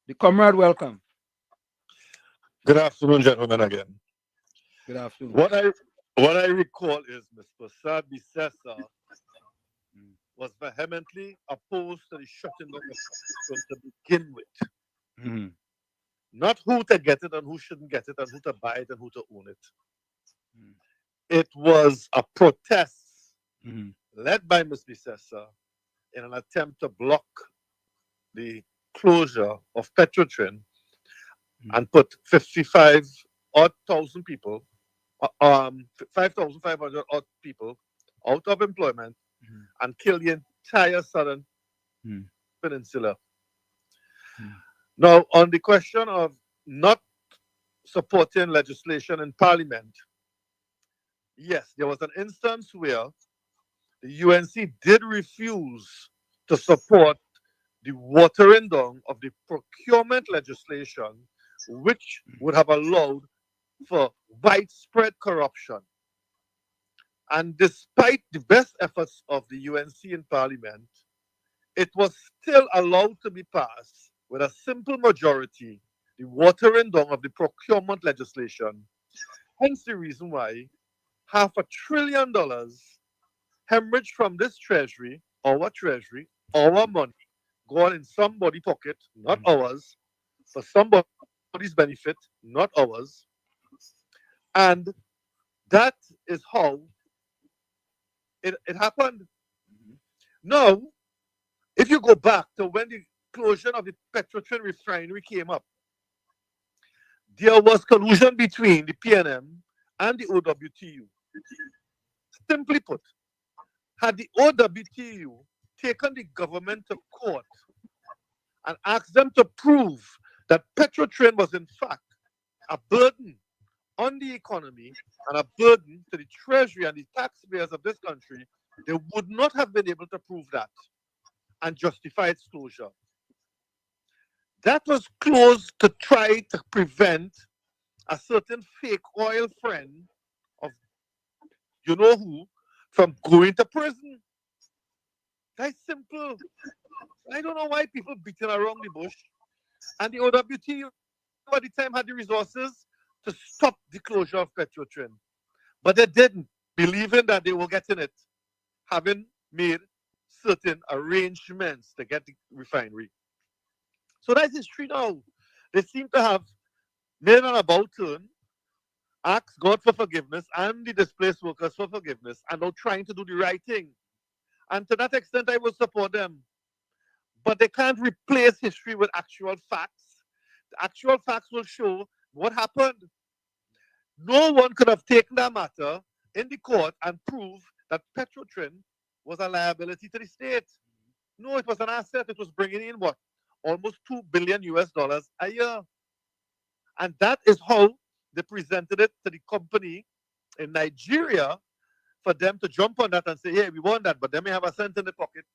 E: The comrade, welcome.
S: Good afternoon, gentlemen, again.
E: Good afternoon.
S: What I recall is Mr. Sabi Sessa was vehemently opposed to the shutting down of to begin with. Not who to get it and who shouldn't get it and who to buy it and who to own it. It was a protest led by Ms. Bissessa, in an attempt to block the closure of Petrotrin and put 55 odd thousand people, 5,500 odd people out of employment and kill the entire southern peninsula. Now, on the question of not supporting legislation in parliament, yes, there was an instance where the UNC did refuse to support the watering down of the procurement legislation, which would have allowed for widespread corruption. And despite the best efforts of the UNC in parliament, it was still allowed to be passed with a simple majority, the watering down of the procurement legislation. Hence the reason why $500 billion hemorrhaged from this treasury, our money, going in somebody's pocket, not ours, for somebody's benefit, not ours. And that is how it happened. Now, if you go back to when the closure of the Petrotrin Refinery came up, there was collusion between the PNM and the OWTU. Simply put, had the OWTU taken the government to court and asked them to prove that Petrotrin was in fact a burden on the economy and a burden to the treasury and the taxpayers of this country, they would not have been able to prove that and justify its closure. That was closed to try to prevent a certain fake oil friend of you know who from going to prison. That's simple. I don't know why people beating around the bush. And the OWTU at the time had the resources to stop the closure of Petrotrin. But they didn't, believing that they were getting it, having made certain arrangements to get the refinery. So that's history now. They seem to have made an about turn, asked God for forgiveness and the displaced workers for forgiveness, and now trying to do the right thing. And to that extent, I will support them. But they can't replace history with actual facts. The actual facts will show what happened. No one could have taken that matter in the court and proved that Petrotrin was a liability to the state. No, it was an asset. It was bringing in what? Almost $2 billion a year. And that is how they presented it to the company in Nigeria for them to jump on that and say, yeah, we want that, but they may have a cent in the pocket.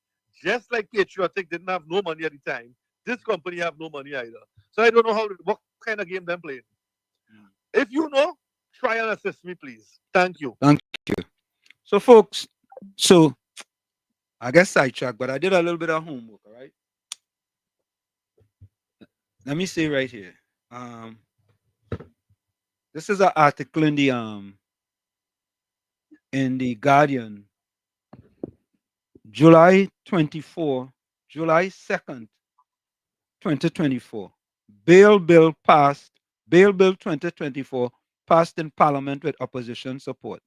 S: Just like Patriotic didn't have no money at the time, this company have no money either. So I don't know what kind of game they're playing. If you know, try and assist me, please. Thank you.
E: Thank you. So, folks, I guess sidetrack, but I did a little bit of homework, all right? Let me say right here. This is an article in the Guardian, July 2nd, 2024. Bail Bill 2024 passed in Parliament with opposition support.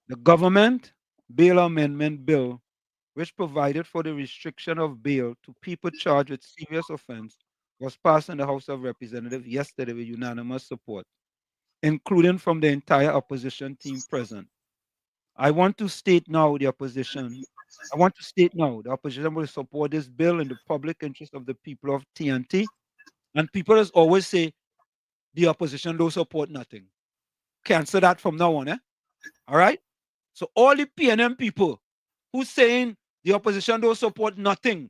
E: The government bail amendment bill, which provided for the restriction of bail to people charged with serious offense, was passed in the House of Representatives yesterday with unanimous support, including from the entire opposition team present. I want to state now the opposition will support this bill in the public interest of the people of TNT. And people just always say the opposition don't support nothing. Cancel that from now on, eh? All right? So all the PNM people who saying the opposition don't support nothing,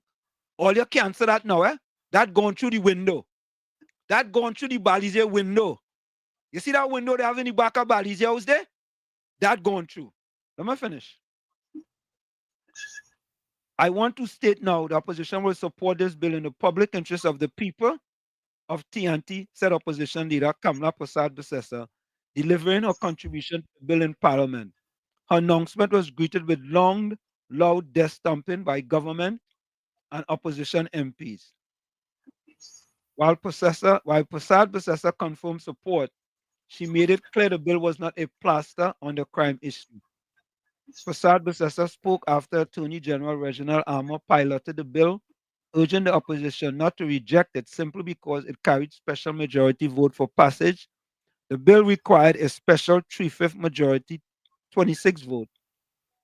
E: all you cancel that now, eh? That going through the window. That going through the Balize window. You see that window they have in the back of Balize house there? That going through. Let me finish. I want to state now the opposition will support this bill in the public interest of the people of TNT, said opposition leader Kamla Prasad-Bissessa, delivering her contribution to the bill in Parliament. Her announcement was greeted with long, loud desk stomping by government and opposition MPs. While Prasad-Bissessa confirmed support, she made it clear the bill was not a plaster on the crime issue. Prasad Basessa spoke after Attorney General Reginald Armour piloted the bill, urging the opposition not to reject it simply because it carried special majority vote for passage. The bill required a special 3/5 majority, 26 vote.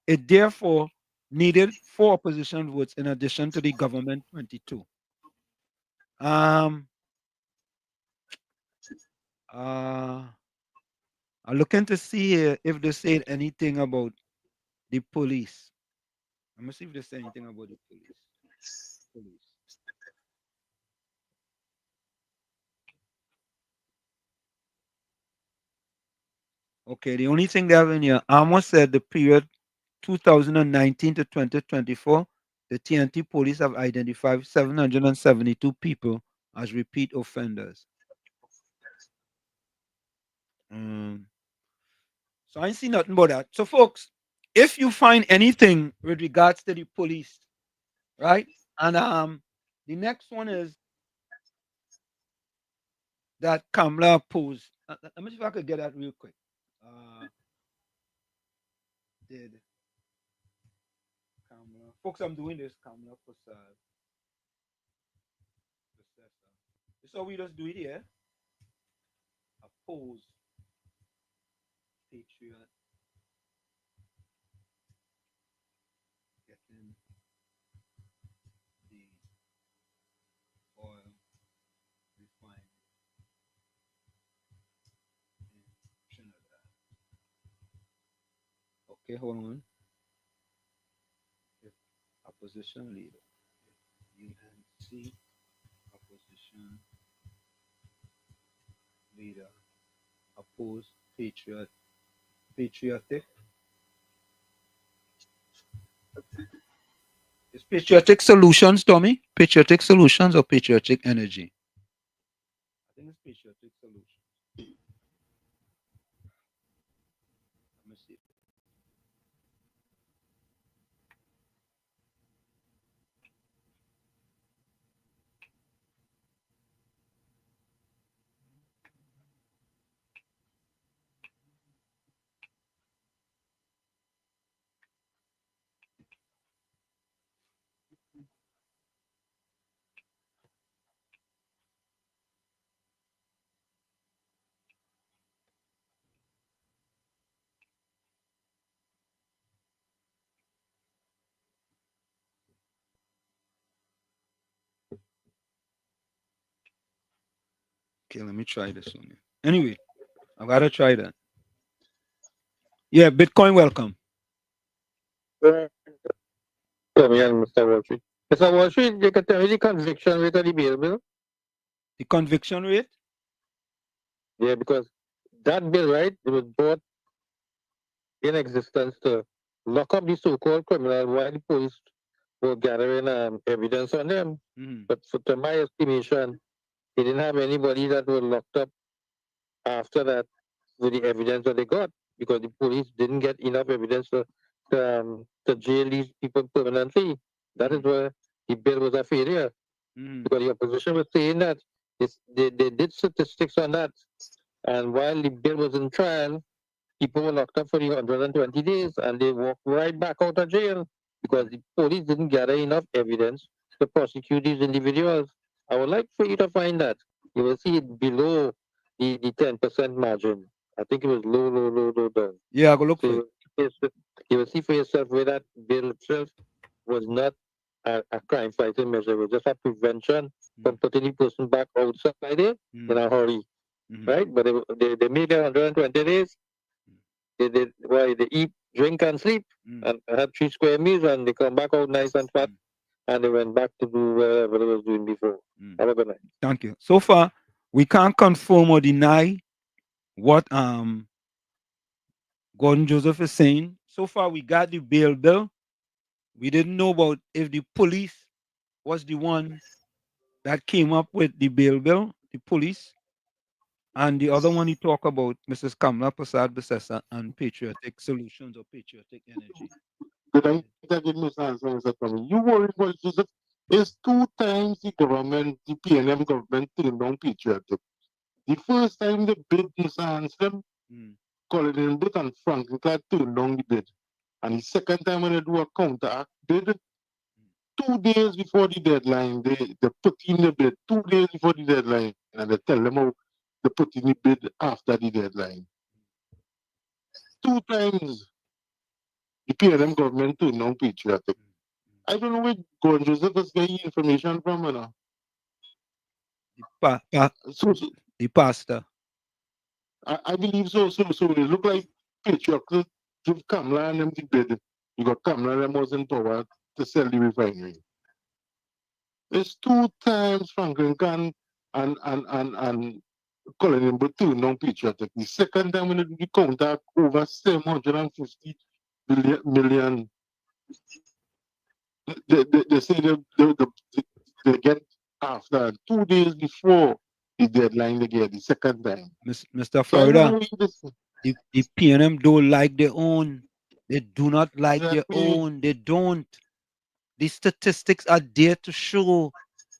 E: It therefore needed 4 opposition votes in addition to the government 22. I'm looking to see here if they said anything about the police. I'm gonna see if they say anything about the police. Okay, the only thing they have in here, Amos said the period 2019 to 2024, the TNT police have identified 772 people as repeat offenders. So I ain't see nothing about that. So, folks, if you find anything with regards to the police, right? And the next one is that Kamala posed. Let me see if I could get that real quick. Did Kamala, folks? I'm doing this. Kamala Prasad. So we just do it here. Oppose Patriot getting the oil refined in Trinidad. Okay, hold on. If opposition leader, UNC opposition leader oppose patriotic. Is patriotic solutions, Tommy? Patriotic solutions or patriotic energy? I think it's patriotic solutions. Let me see. Okay, let me try this one. Anyway, I gotta try that. Yeah, Bitcoin welcome.
J: Tommy and Mr. Wall Street. Mr. Wall Street, you can tell me the conviction rate of the bail bill?
E: The conviction rate?
J: Yeah, because that bill, right, it was brought in existence to lock up the so-called criminal while the police were gathering evidence on them. But to my estimation, they didn't have anybody that was locked up after that with the evidence that they got, because the police didn't get enough evidence to jail these people permanently. That is where the bill was a failure, because the opposition was saying that they did statistics on that, and while the bill was in trial, people were locked up for the 120 days, and they walked right back out of jail because the police didn't gather enough evidence to prosecute these individuals. I would like for you to find that. You will see it below the 10% margin. I think it was low down.
E: Yeah, I go look for
J: it. You will see for yourself where that bill itself was not a crime fighting measure. It was just a prevention from putting the person back outside there in a hurry. Right? But they made it 120 days. They eat, drink, and sleep, and had 3 square meals, and they come back out nice and fat, and they went back to do whatever they was doing before. Have a good night.
E: Thank you. So far, we can't confirm or deny what Gordon Joseph is saying. So far, we got the bail bill. We didn't know about if the police was the one that came up with the bail bill, the police. And the other one he talked about, Mrs. Kamala Prasad Basessa and patriotic solutions or patriotic energy.
R: Did I give Mr. answer from you? You worry about Joseph. It's 2 times the government, the PNM government turned down patriotic. The first time they bid Mr. Ansem, Colin Bit and Franklin Clark turned down the bid. And the second time when they do a counteract bid, 2 days before the deadline, they put in the bid 2 days before the deadline, and they tell them how they put in the bid after the deadline. 2 times the PLM government turned down patriotic. I don't know where God Joseph is getting information from, you know.
E: The pastor.
R: I believe so. So it look like patriotic to Kamala and them the bid. You got Kamala and them was in power to sell the refinery. It's 2 times Franklin Khan and Colin him but turned down patriotic. The second time when they do the counteract over 750 million. They say they get after 2 days before the deadline, they get the second time.
E: Mr. Florida, the PNM don't like their own. They do not like their own. They don't. The statistics are there to show.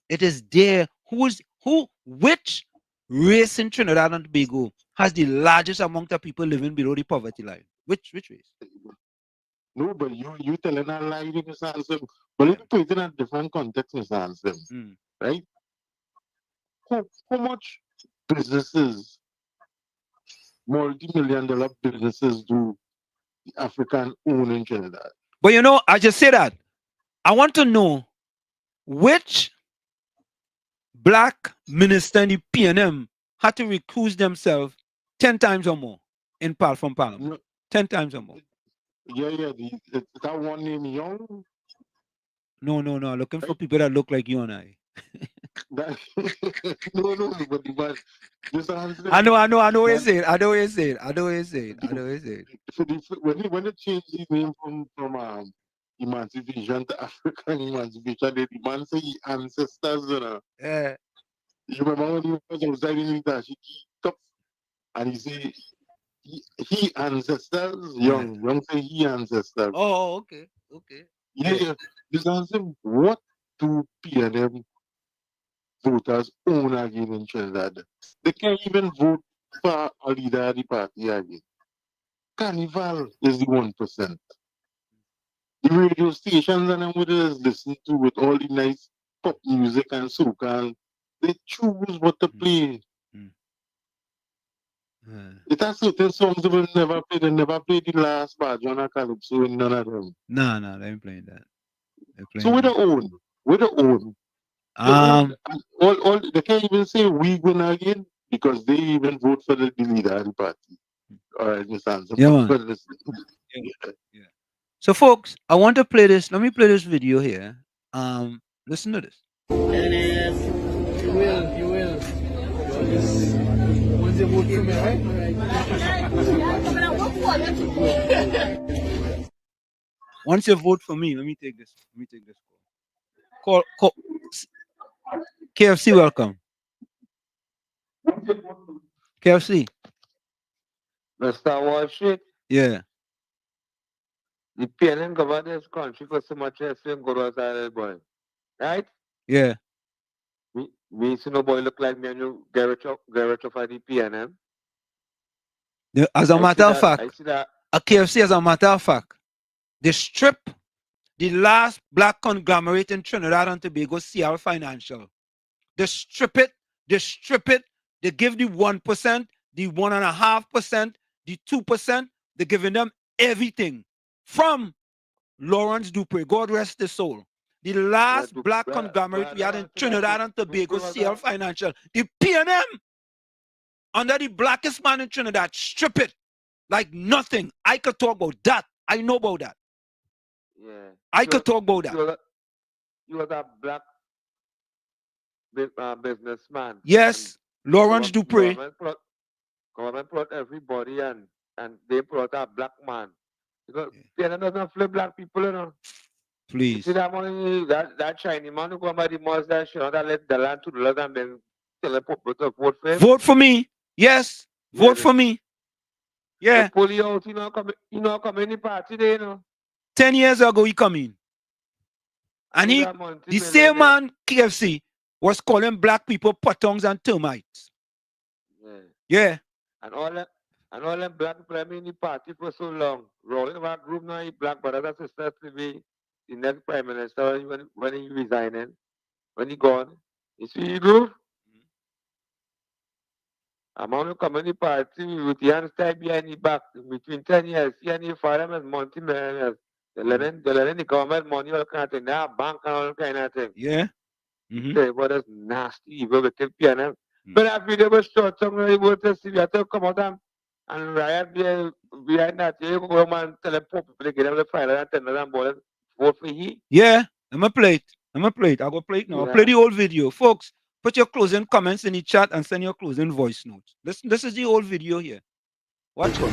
E: It is there. Which race in Trinidad and Tobago has the largest amount of people living below the poverty line? Which race?
R: No, but you telling a lie, Mr. Ansem. But let's put it in a different context, Mr. Ansem. Right? How much businesses, multi-million-dollar businesses do the African own in Trinidad?
E: But you know, I just say that. I want to know which black minister in the PNM had to recuse themselves 10 times or more from Parliament. No. 10 times or more.
R: Yeah. That one named Young?
E: No. Looking for people that look like you and I.
R: No, but
E: I know what you're saying.
R: When they changed his name from emancipation to African emancipation, they demand say his ancestors, you know.
E: Yeah.
R: You remember when he was outside in Italy, and he say he ancestors, young say he ancestors.
E: Oh, okay.
R: Yeah. This answer, what do PNM voters own again in Trinidad? They can't even vote for a leader of the party again. Carnival is the 1%. The radio stations and them would listen to with all the nice pop music and soca. They choose what to play. It has certain songs they will never play. They never played the last Bajana Calypso in none of them.
E: No, they ain't playing that.
R: So we don't own. All they can't even say we win again because they even vote for the leader of the party. All right, Mr. Ansem.
E: Yeah. So, folks, I want to play this. Let me play this video here. Listen to this.
Q: You will. Once you vote for me, right?
E: Once you vote for me, let me take this. Call. KFC, welcome. KFC.
I: Mr. Wall Street.
E: Yeah.
I: The PNM government this country for so much as go to silent boy. Right?
E: Yeah.
I: Me see no boy look like me and you get rich off the PNM.
E: As a matter of fact, a KFC, as a matter of fact, they strip the last black conglomerate in Trinidad and Tobago, CL Financial. They strip it. They give the 1%, the 1.5%, the 2%. They're giving them everything from Lawrence Dupree, God rest his soul. The last black conglomerate we had in Trinidad and Tobago, CL Financial. The PNM, under the blackest man in Trinidad, strip it like nothing. I could talk about that. I know about that.
I: Yeah.
E: I could talk about that.
I: You was a black businessman.
E: Yes, Lawrence Dupree.
I: Government brought everybody and they brought a black man. Because PNM doesn't flip black people, you know.
E: Please.
I: You see that money, that Chinese man who come by the mosque that let the land to the Lord and then tell the people to vote for him.
E: Vote for me. Yes. Vote for me. Yeah.
I: They pull you out, you know, come in the party there, you know.
E: 10 years ago, he come in. And the same man, KFC, was calling black people pottongs and termites.
I: Yeah. And all And all them black people in the party for so long. Rolling our group now, black brothers and sisters to be the next prime minister when he resigning, when he gone. You see the group? I'm on the community party with the hands tied behind the back between 10 years. See any father as multi-millionaires. They're letting the government money all kind of thing. They have bank and all kind of thing.
E: Yeah.
I: Say, what is nasty, evil, wicked PNM. But that video was short, somebody will to see, we have to come out and riot behind that. You go man, tell them poor people, they get them the fire and tell them, boy, vote for he.
E: Yeah, I'm a play it. I go play it now.
I: Yeah.
E: I'll play the whole video. Folks, put your closing comments in the chat and send your closing voice notes. This is the whole video here. Watch it.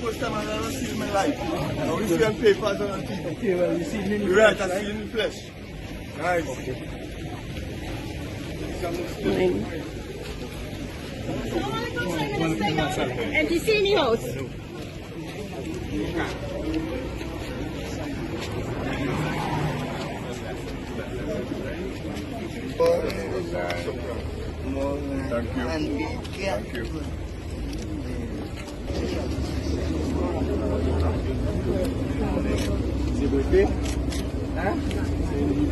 Q: First time I've ever seen in my life. I only see on papers and on TV. Okay, well, you see it in the flesh, I see it in the flesh. Nice.
B: And you see me house.
Q: Thank you. Thank you. Zibete? Huh?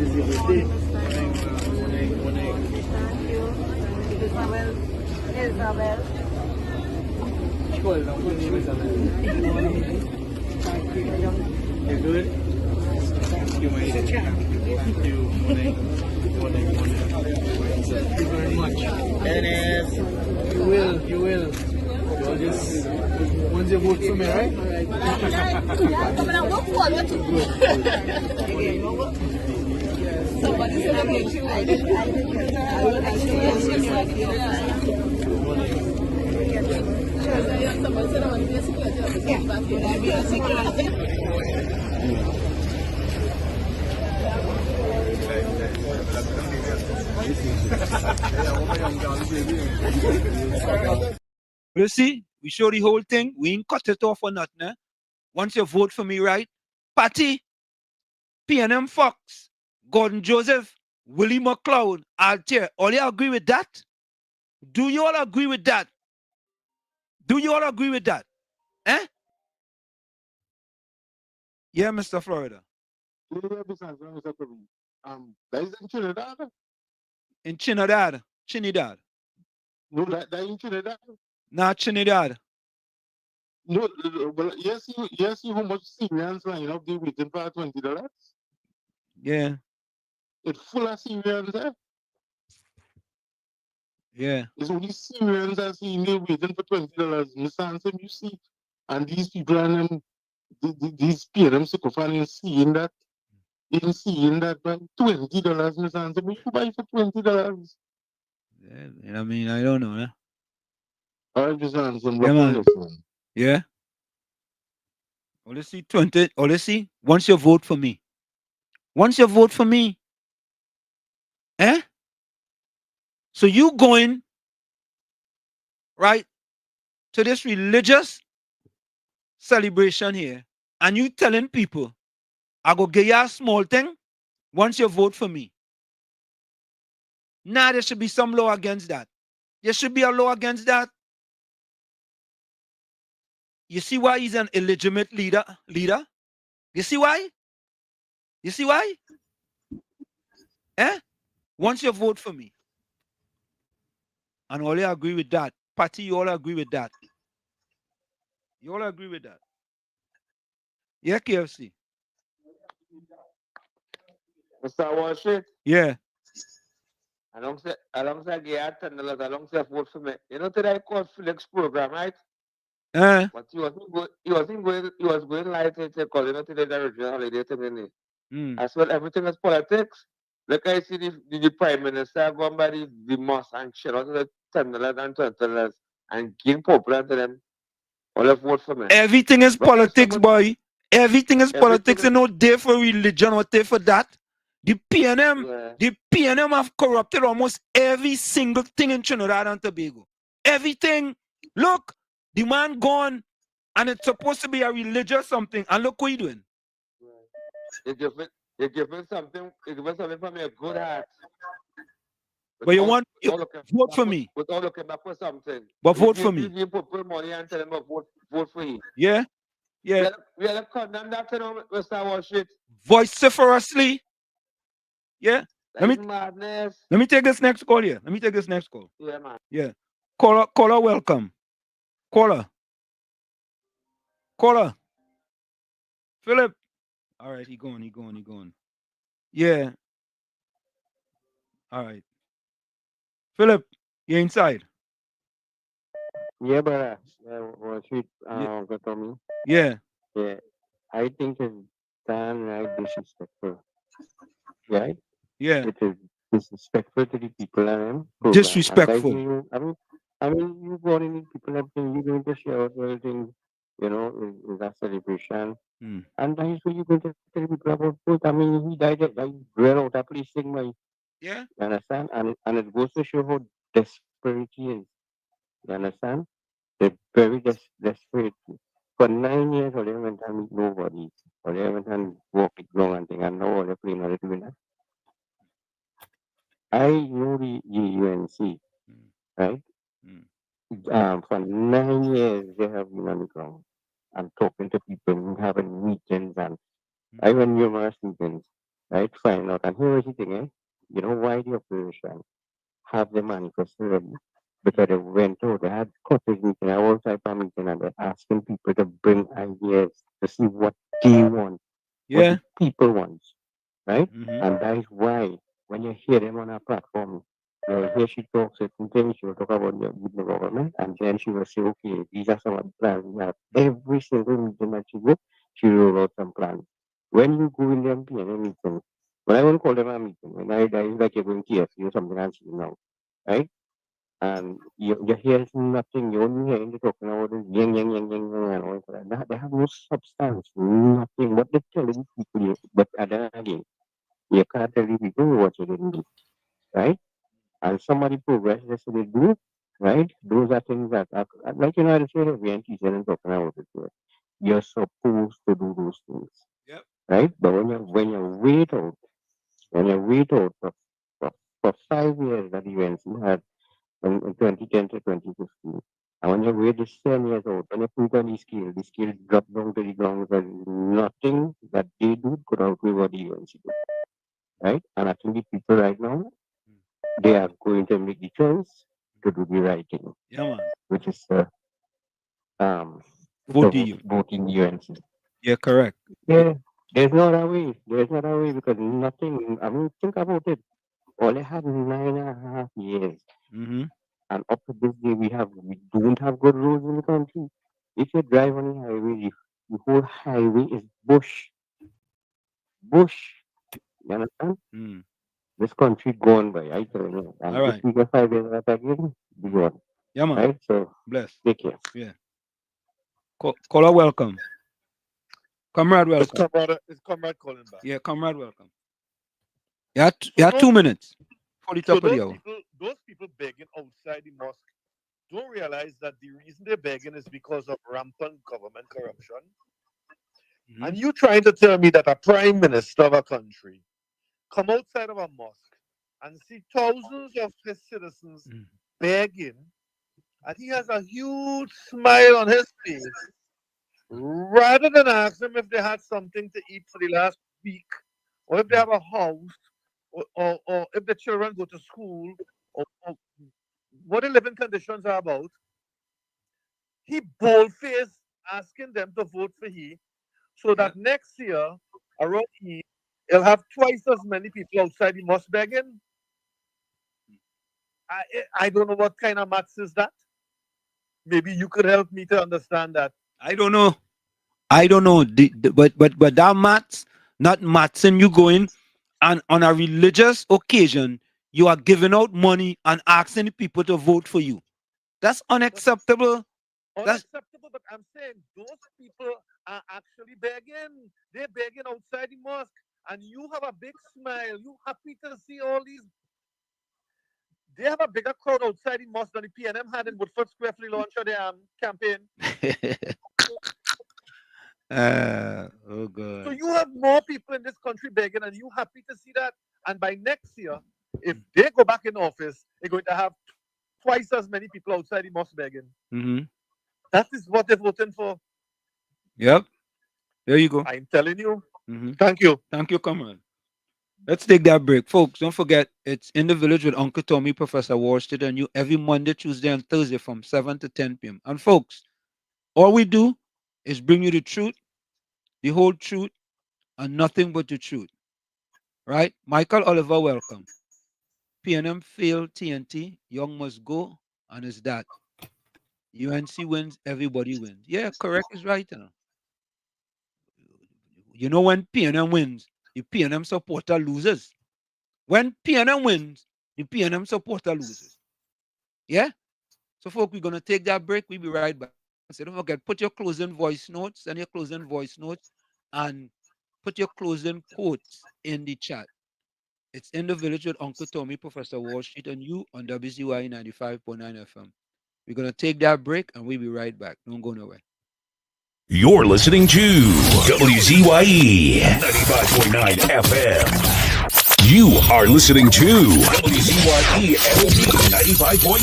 Q: Zibete?
B: Isabel.
Q: You good? Thank you, my dear. Thank you. Morning. Thank you very much. Dennis, you will. You'll just, once you vote for me, right?
B: Come and work for what? Somebody said I'm going
E: You see, we show the whole thing. We ain't cut it off or nothing. Eh? Once you vote for me, right? Patty, PNM Fox, Gordon Joseph, Willie McLeod, Altair. All you agree with that? Do you all agree with that? Do you all agree with that? Eh? Yeah, Mr. Florida.
R: That is in Trinidad.
E: In Trinidad.
R: No, that in Trinidad.
E: Not Trinidad.
R: No, well, yes, how much Syrians line up there waiting for $20?
E: Yeah.
R: It's full of Syrians there.
E: Yeah.
R: It's only Syrians that see there waiting for $20. Mr. Hansen, you see, and these people and these PNM sycophants seeing that, even seeing that by $20, Mr. Hansen, we could buy for $20.
E: Yeah, I mean, I don't know. Eh?
R: All right, Mr. Hansen,
E: yeah, man. Yeah. Well, let's see, 20. Or let's see, once you vote for me. Eh? So you going, right, to this religious celebration here, and you telling people, I go give you a small thing once you vote for me. Nah, there should be some law against that. There should be a law against that. You see why he's an illegitimate leader? You see why? Eh? Once you vote for me. And all you agree with that. Patty, you all agree with that. Yeah, KFC.
I: Mr. Washington?
E: Yeah.
I: Alongside the $10, alongside vote for me. You know today I called Felix program, right? But he was going live to call, you know, today the original holiday to me. As well, everything is politics. Look, I see the Prime Minister going by the mosque and shit out the $10 and $20 and giving popular to them. All vote for me.
E: Everything is politics, boy. Everything is politics and no day for religion or day for that. The PNM have corrupted almost every single thing in Trinidad and Tobago. Everything. Look, The man gone, and it's supposed to be a religious something. And look what he doing.
I: You give me something. You give me something from your good heart.
E: But you want vote for me.
I: Without looking back for something.
E: But vote for me.
I: You put money and tell them vote for you.
E: Yeah, yeah.
I: We have to condemn that, Mr. Washington.
E: Vociferously. Yeah.
I: Madness.
E: Let me take this next call here. Let me take this next call.
I: Yeah, man.
E: Yeah. Caller, welcome. Caller. Philip. All right, he going. Yeah. All right. Philip, you're inside.
V: Yeah, brother. Got Tommy.
E: Yeah.
V: Yeah. I think it's downright disrespectful. Right?
E: Yeah.
V: It is disrespectful to the people around.
E: Disrespectful.
V: You go in people have things, you're going to share out everything, is a celebration. And that is what you're going to tell people about food. I mean, he died well out of police thing,
E: Yeah.
V: you understand? And it goes to show how desperate he is. You understand? They're very desperate. For 9 years, or they went and meet nobody. Or they went and walk it long and thing, and now they're playing on it doing that. I know the UNC, right? For 9 years, they have been on the ground and talking to people, having meetings, and I went numerous meetings, right? Find out. And here is the thing, you know why the opposition have the manifesto ready? Because they went out, they had cottage meeting, all type of meeting, and they're asking people to bring ideas to see what they want, what the people want, right? And that is why when you hear them on a platform, you hear she talk certain things, she will talk about the government, and then she will say, okay, these are some of the plans we have. Every single meeting that she go, she will roll out some plans. When you go in them PNM meetings, when I won't call them a meeting, when I is like you're going to KFC or something else now, right? And you hear nothing, you only hear them talking about this yang, and all that. They have no substance, nothing. What they're telling people, but then again, you can't tell people what you didn't do, right? And somebody progress, that's what they do, right? Those are things that, like I said, every teacher and talking about it. You're supposed to do those things, right? But when you wait out, for 5 years that the UNC had from 2010 to 2015, and when you wait this 10 years out, when you put on the scale dropped down to the ground because nothing that they do could outweigh what the UNC do, right? And I think the people right now, they are going to make the choice to do the right thing, which is vote in the UNC.
E: Yeah, correct.
V: Yeah, there's not a way. There's not a way because nothing. I mean, think about it. All they had 9.5 years, and up to this day, we don't have good roads in the country. If you drive on the highway, the whole highway is bush. You understand? This country gone by, I tell you. And
E: all
V: this
E: right.
V: week of 5 years that again, be gone.
E: Yeah, man.
V: Right? So,
E: bless.
V: Take care.
E: Yeah. Caller, welcome. Comrade, welcome.
S: It's comrade calling back.
E: Yeah, comrade, welcome. You have 2 minutes for the top of the hour.
S: Those people begging outside the mosque don't realize that the reason they're begging is because of rampant government corruption. And you trying to tell me that a prime minister of a country come outside of a mosque and see thousands of his citizens begging, and he has a huge smile on his face, rather than ask them if they had something to eat for the last week, or if they have a house, or if the children go to school, or what the living conditions are about. He bold-faced asking them to vote for he, so that next year, around he, he'll have twice as many people outside the mosque begging. I don't know what kind of maths is that. Maybe you could help me to understand that.
E: I don't know. But that maths, not maths, and you going and on a religious occasion, you are giving out money and asking people to vote for you. That's unacceptable.
S: Unacceptable, but I'm saying those people are actually begging. They're begging outside the mosque, and you have a big smile. You happy to see all these. they have a bigger crowd outside the mosque than the PNM had in Woodford Square for the launch of their campaign.
E: Oh God.
S: So you have more people in this country begging, and you happy to see that. And by next year, if they go back in office, they're going to have twice as many people outside the mosque begging.
E: Mm-hmm.
S: That is what they're voting for.
E: Yep. There you go.
S: I'm telling you.
E: Mm-hmm.
S: Thank you.
E: Thank you, comrade. Let's take that break. Folks, don't forget, it's In the Village with Uncle Tommy, Professor Warstead, and you every Monday, Tuesday, and Thursday from 7 to 10 p.m. And folks, all we do is bring you the truth, the whole truth, and nothing but the truth. Right? Michael Oliver, welcome. PNM failed TNT, Young must go, and it's that. UNC wins, everybody wins. Yeah, correct is right. You know when PNM wins, the PNM supporter loses. When PNM wins, the PNM supporter loses. Yeah? So, folks, we're going to take that break. We'll be right back. So, don't forget, put your closing voice notes, send your closing voice notes, and put your closing quotes in the chat. It's In the Village with Uncle Tommy, Professor Wall Street, and you on WZYE 95.9 FM. We're going to take that break, and we'll be right back. Don't go nowhere.
A: You're listening to WZYE 95.9 FM. You are listening to WZYE 95.9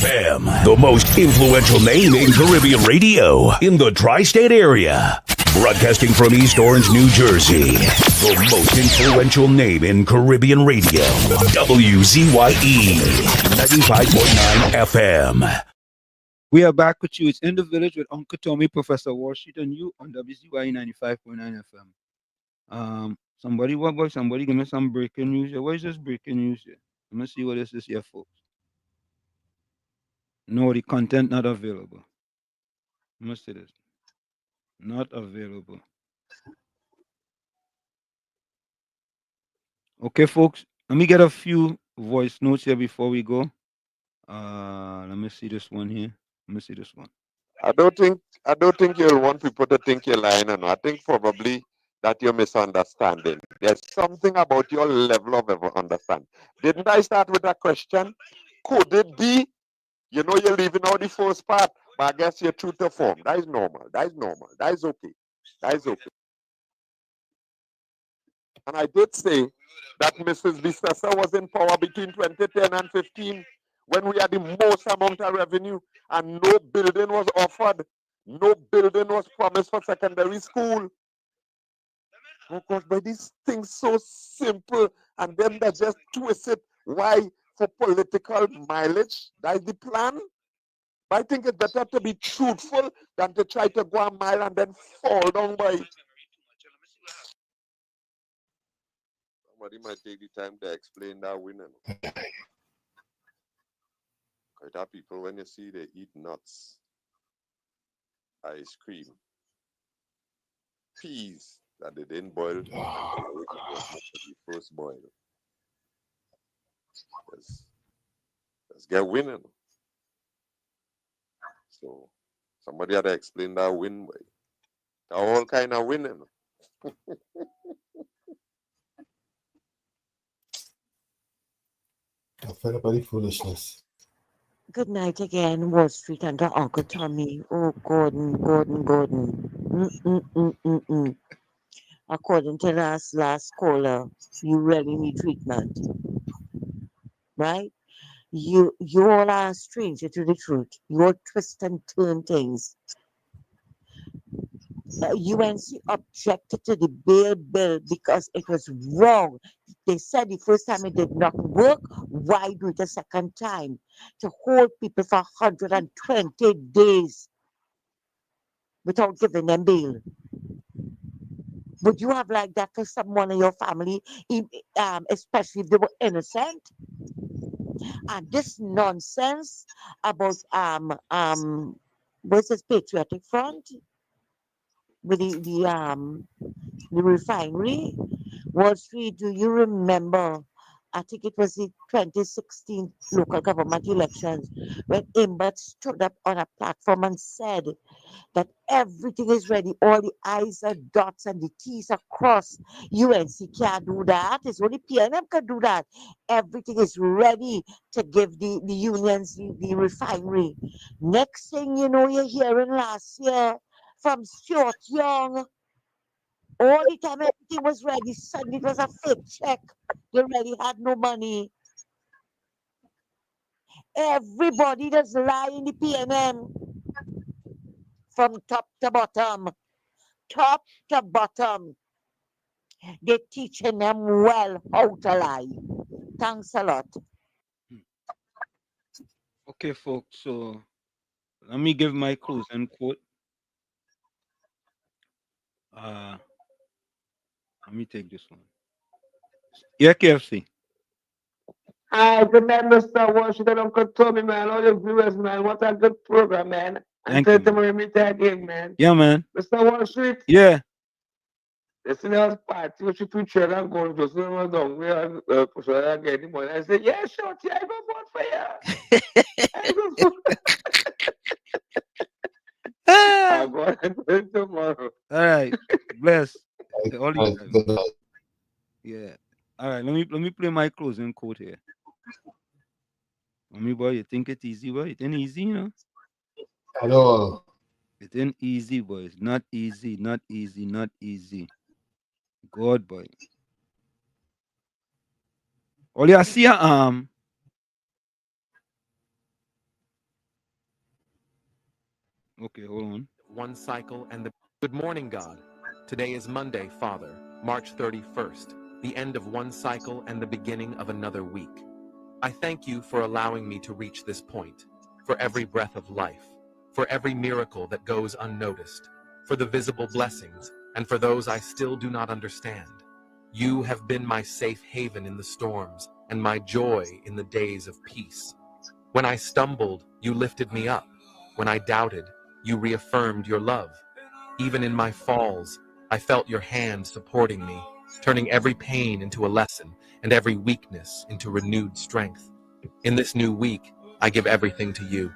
A: FM, the most influential name in Caribbean radio in the tri-state area. Broadcasting from East Orange, New Jersey, the most influential name in Caribbean radio. WZYE 95.9 FM.
E: We are back with you. It's In the Village with Uncle Tommy, Professor Wall Street, and you on WZYE 95.9 FM. Somebody give me some breaking news here. What is this breaking news here? Let me see what this is here, folks. No, the content not available. Let me see this. Not available. Okay, folks. Let me get a few voice notes here before we go. Let me see this one here. Let me see this one.
O: I don't think you'll want people to think you're lying. I think probably that you're misunderstanding. There's something about your level of understanding. Didn't I start with a question? Could it be? You know you're leaving out the first part, but I guess you're true to form. That is normal. That is normal. That is okay. That is okay. And I did say that Mrs. Bissessa was in power between 2010 and 15 when we had the most amount of revenue and no building was offered. No building was promised for secondary school. Oh God, but these things so simple and then they just twist it. Why? For political mileage? That's the plan? But I think it's better to be truthful than to try to go a mile and then fall down by. Somebody might take the time to explain that winning. That people, when you see they eat nuts, ice cream, peas that they didn't boil, the first boil. Let's get winning. So somebody had to explain that win way. All kind of winning.
H: I'm fed up with the foolishness.
U: Good night again, Wall Street under Uncle Tommy. Oh, Gordon. According to last caller, you really need treatment. Right? You all are a stranger to the truth. You all twist and turn things. UNC objected to the bail bill because it was wrong. They said the first time it did not work. Why do it a second time? To hold people for 120 days without giving them bail. Would you have like that for someone in your family, especially if they were innocent? And this nonsense about what's this Patriotic Front with the refinery, Wall Street. Do you remember I think it was the 2016 local government elections, when Imbert stood up on a platform and said that everything is ready, all the I's are dots and the T's are crossed. UNC can't do that. It's only PNM can do that. Everything is ready to give the unions the refinery. Next thing you know, you're hearing last year from Stuart Young. All the time everything was ready. Suddenly it was a fake check. They really had no money. Everybody just lie in the PNM from top to bottom. Top to bottom. They're teaching them well how to lie. Thanks a lot.
E: Okay, folks. So let me give my closing quote. Let me take this one. Yeah, KFC.
I: Hi, good night, Mr. Washington, Uncle Tommy, man. All your viewers, man. What a good program, man.
E: Thank you, man.
I: Tomorrow meet again, man.
E: Yeah, man.
I: Mr. Wall Street.
E: Yeah.
I: The senior party, which you picture and go to cinema down where push again the money. I say, yeah, sure, I go vote for you. I go vote. I'm going tomorrow.
E: All right. Bless. All
H: Right,
E: the time.
H: good night.
E: Yeah. All right. Let me play my closing quote here. Mommy boy, you think it's easy, boy? It ain't easy, you know?
H: At all.
E: It ain't easy, boy. It's not easy, not easy, not easy. God, boy. All you see, okay, hold on.
F: One cycle and the good morning, God. Today is Monday, Father, March 31st, the end of one cycle and the beginning of another week. I thank you for allowing me to reach this point, for every breath of life, for every miracle that goes unnoticed, for the visible blessings, and for those I still do not understand. You have been my safe haven in the storms and my joy in the days of peace. When I stumbled, you lifted me up. When I doubted, you reaffirmed your love. Even in my falls, I felt your hand supporting me, turning every pain into a lesson and every weakness into renewed strength. In this new week, I give everything to you.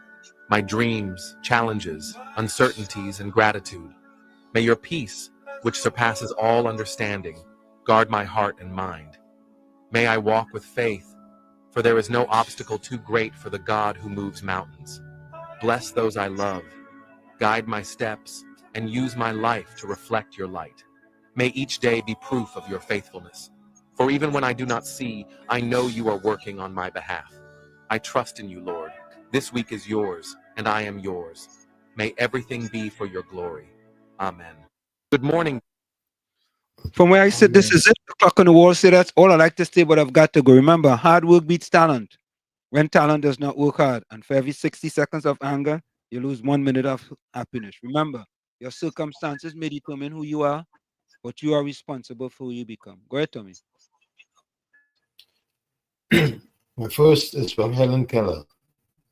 F: My dreams, challenges, uncertainties, and gratitude. May your peace, which surpasses all understanding, guard my heart and mind. May I walk with faith, for there is no obstacle too great for the God who moves mountains. Bless those I love, guide my steps, and use my life to reflect your light. May each day be proof of your faithfulness. For even when I do not see, I know you are working on my behalf. I trust in you, Lord. This week is yours, and I am yours. May everything be for your glory. Amen. Good morning.
E: From where I sit, this is it. The clock on the wall say that's all I like to say, but I've got to go. Remember, hard work beats talent. When talent does not work hard, and for every 60 seconds of anger, you lose 1 minute of happiness. Remember, your circumstances may determine who you are, but you are responsible for who you become. Go ahead, Tommy.
H: My first is from Helen Keller,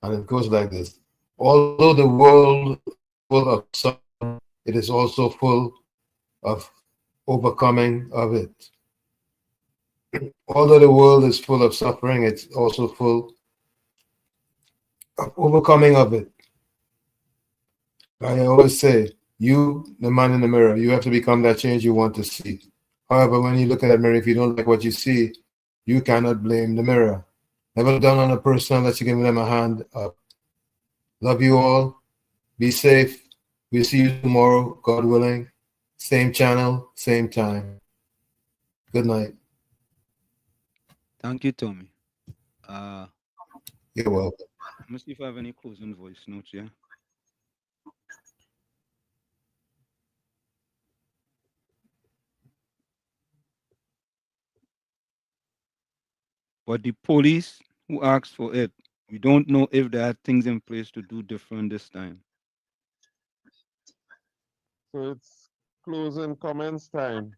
H: and it goes like this. Although the world is full of suffering, it is also full of overcoming of it. Although the world is full of suffering, it's also full of overcoming of it. I always say, you, the man in the mirror, you have to become that change you want to see. However, when you look at that mirror, if you don't like what you see, you cannot blame the mirror. Never look down on a person unless you give them a hand up. Love you all. Be safe. We'll see you tomorrow, God willing. Same channel, same time. Good night.
E: Thank you, Tommy.
H: You're welcome.
E: Let me see if I have any closing voice notes, yeah? But the police who asked for it, we don't know if there are things in place to do different this time.
O: So it's closing comments time.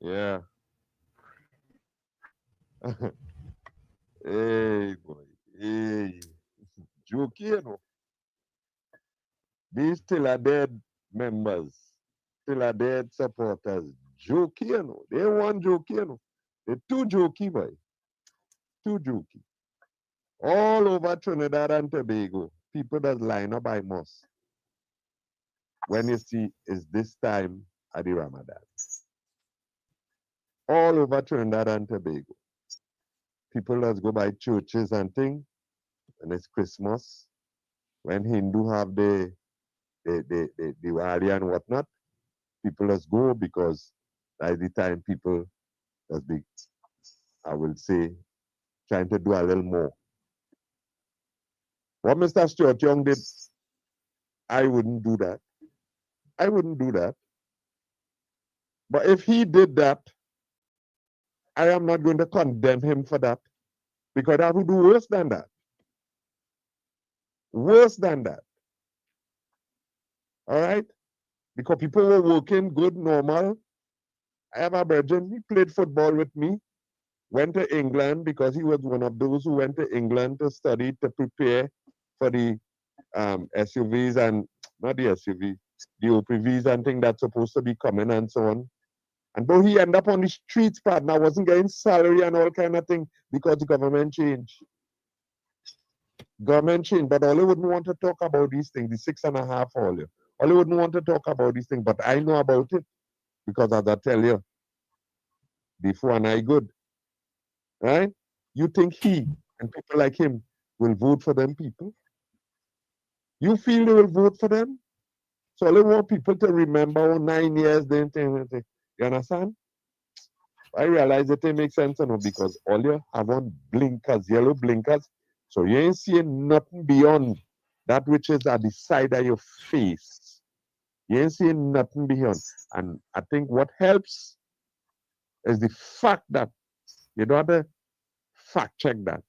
O: Yeah. Hey, boy. Hey. Joke, you know. These still are dead members, still are dead supporters. Joke, you know. They want joke, you know. They're too jokey, boy. Too jokey. All over Trinidad and Tobago, people that line up by mosque when you see is this time at the Ramadan. All over Trinidad and Tobago. People that go by churches and things when it's Christmas, when Hindu have the Diwali and whatnot, people just go because by the time people just be, I will say, trying to do a little more. What Mr. Stuart Young did, I wouldn't do that. I wouldn't do that. But if he did that, I am not going to condemn him for that because I would do worse than that. Worse than that. All right? Because people were working good, normal. I have a brother, he played football with me, went to England because he was one of those who went to England to study to prepare for the SUVs and not the SUV, the OPVs and things that's supposed to be coming and so on. And though he ended up on the streets, partner, wasn't getting salary and all kind of thing because the government changed. Government changed, but all wouldn't want to talk about these things, the 6.5 all you. All wouldn't want to talk about these things, but I know about it because as I tell you, before and I good. Right? You think he and people like him will vote for them people? You feel they will vote for them? So I want people to remember 9 years, then you understand? I realize that it makes sense, you know, because all you have on blinkers, yellow blinkers, so you ain't seeing nothing beyond that which is at the side of your face. You ain't seeing nothing beyond. And I think what helps is the fact that you don't have to fact check that.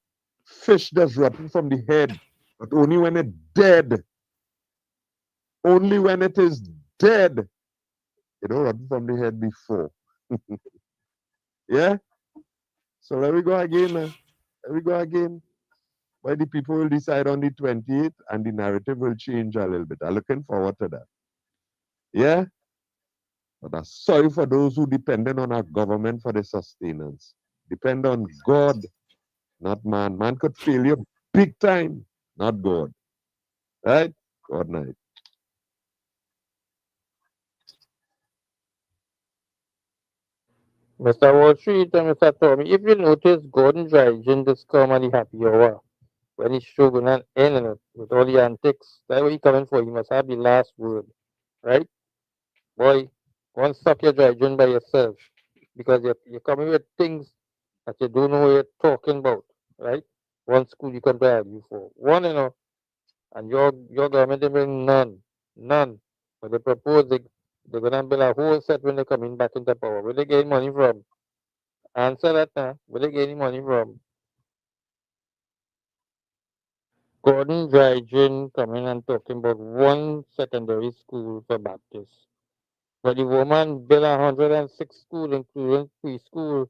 O: Fish does rotten from the head, but only when it's dead. Only when it is dead. You don't rotten from the head before. Yeah? So let me go again. Let me go again. Why the people will decide on the 28th and the narrative will change a little bit. I'm looking forward to that. Yeah? But I'm sorry for those who depended on our government for the sustenance. Depend on God, not man. Man could fail you big time, not God. Right? Good night.
J: Mr. Wall Street and Mr. Tommy, if you notice, Gordon Dryden just come at the happy hour when he's struggling and ending it with all the antics. That's what he coming for. He must have the last word, right? Boy, go and suck your Dryden by yourself because you're coming with things that you don't know what you're talking about, right? One school you come to argue for. One, and your government they bring none. But they propose they're gonna build a whole set when they're coming back into power. Where they getting money from? Answer that now. Where they getting money from? Gordon Dryden coming and talking about one secondary school for Baptists. But the woman built 106 schools, including preschool.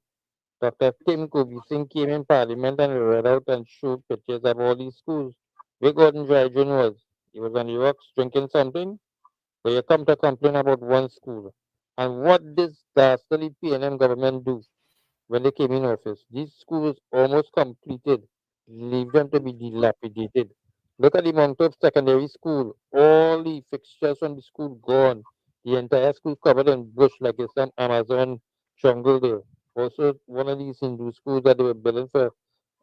J: Dr. Tim Kubising came in Parliament and read out and showed pictures of all these schools. Where Gordon Dryden was. He was on the rocks drinking something. But you come to complain about one school. And what this dastardly PNM government do when they came in office? These schools almost completed, leave them to be dilapidated. Look at the amount of secondary school. All the fixtures from the school gone. The entire school covered in bush like it's some Amazon jungle there. Also, one of these Hindu schools that they were building for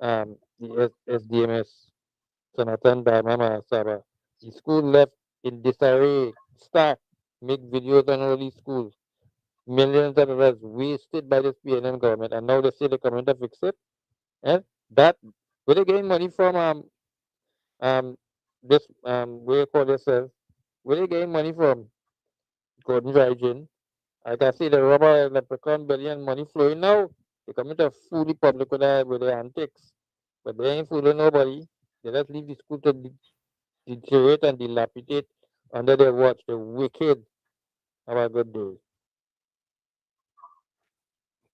J: the SDMS, Sanatan Dharma Mahasabha. The school left in disarray, staff make videos on all these schools. Millions of dollars wasted by this PNM government, and now they say they're coming to fix it. And that where they getting money from this where you call yourself? Where they getting money from? Gordon Dryden. I can see the rubber leprechaun belly and money flowing now. They coming to fool the public with their antics. But they ain't fooling nobody. They just leave the school to deteriorate and dilapidate under their watch. The wicked. Have a good day.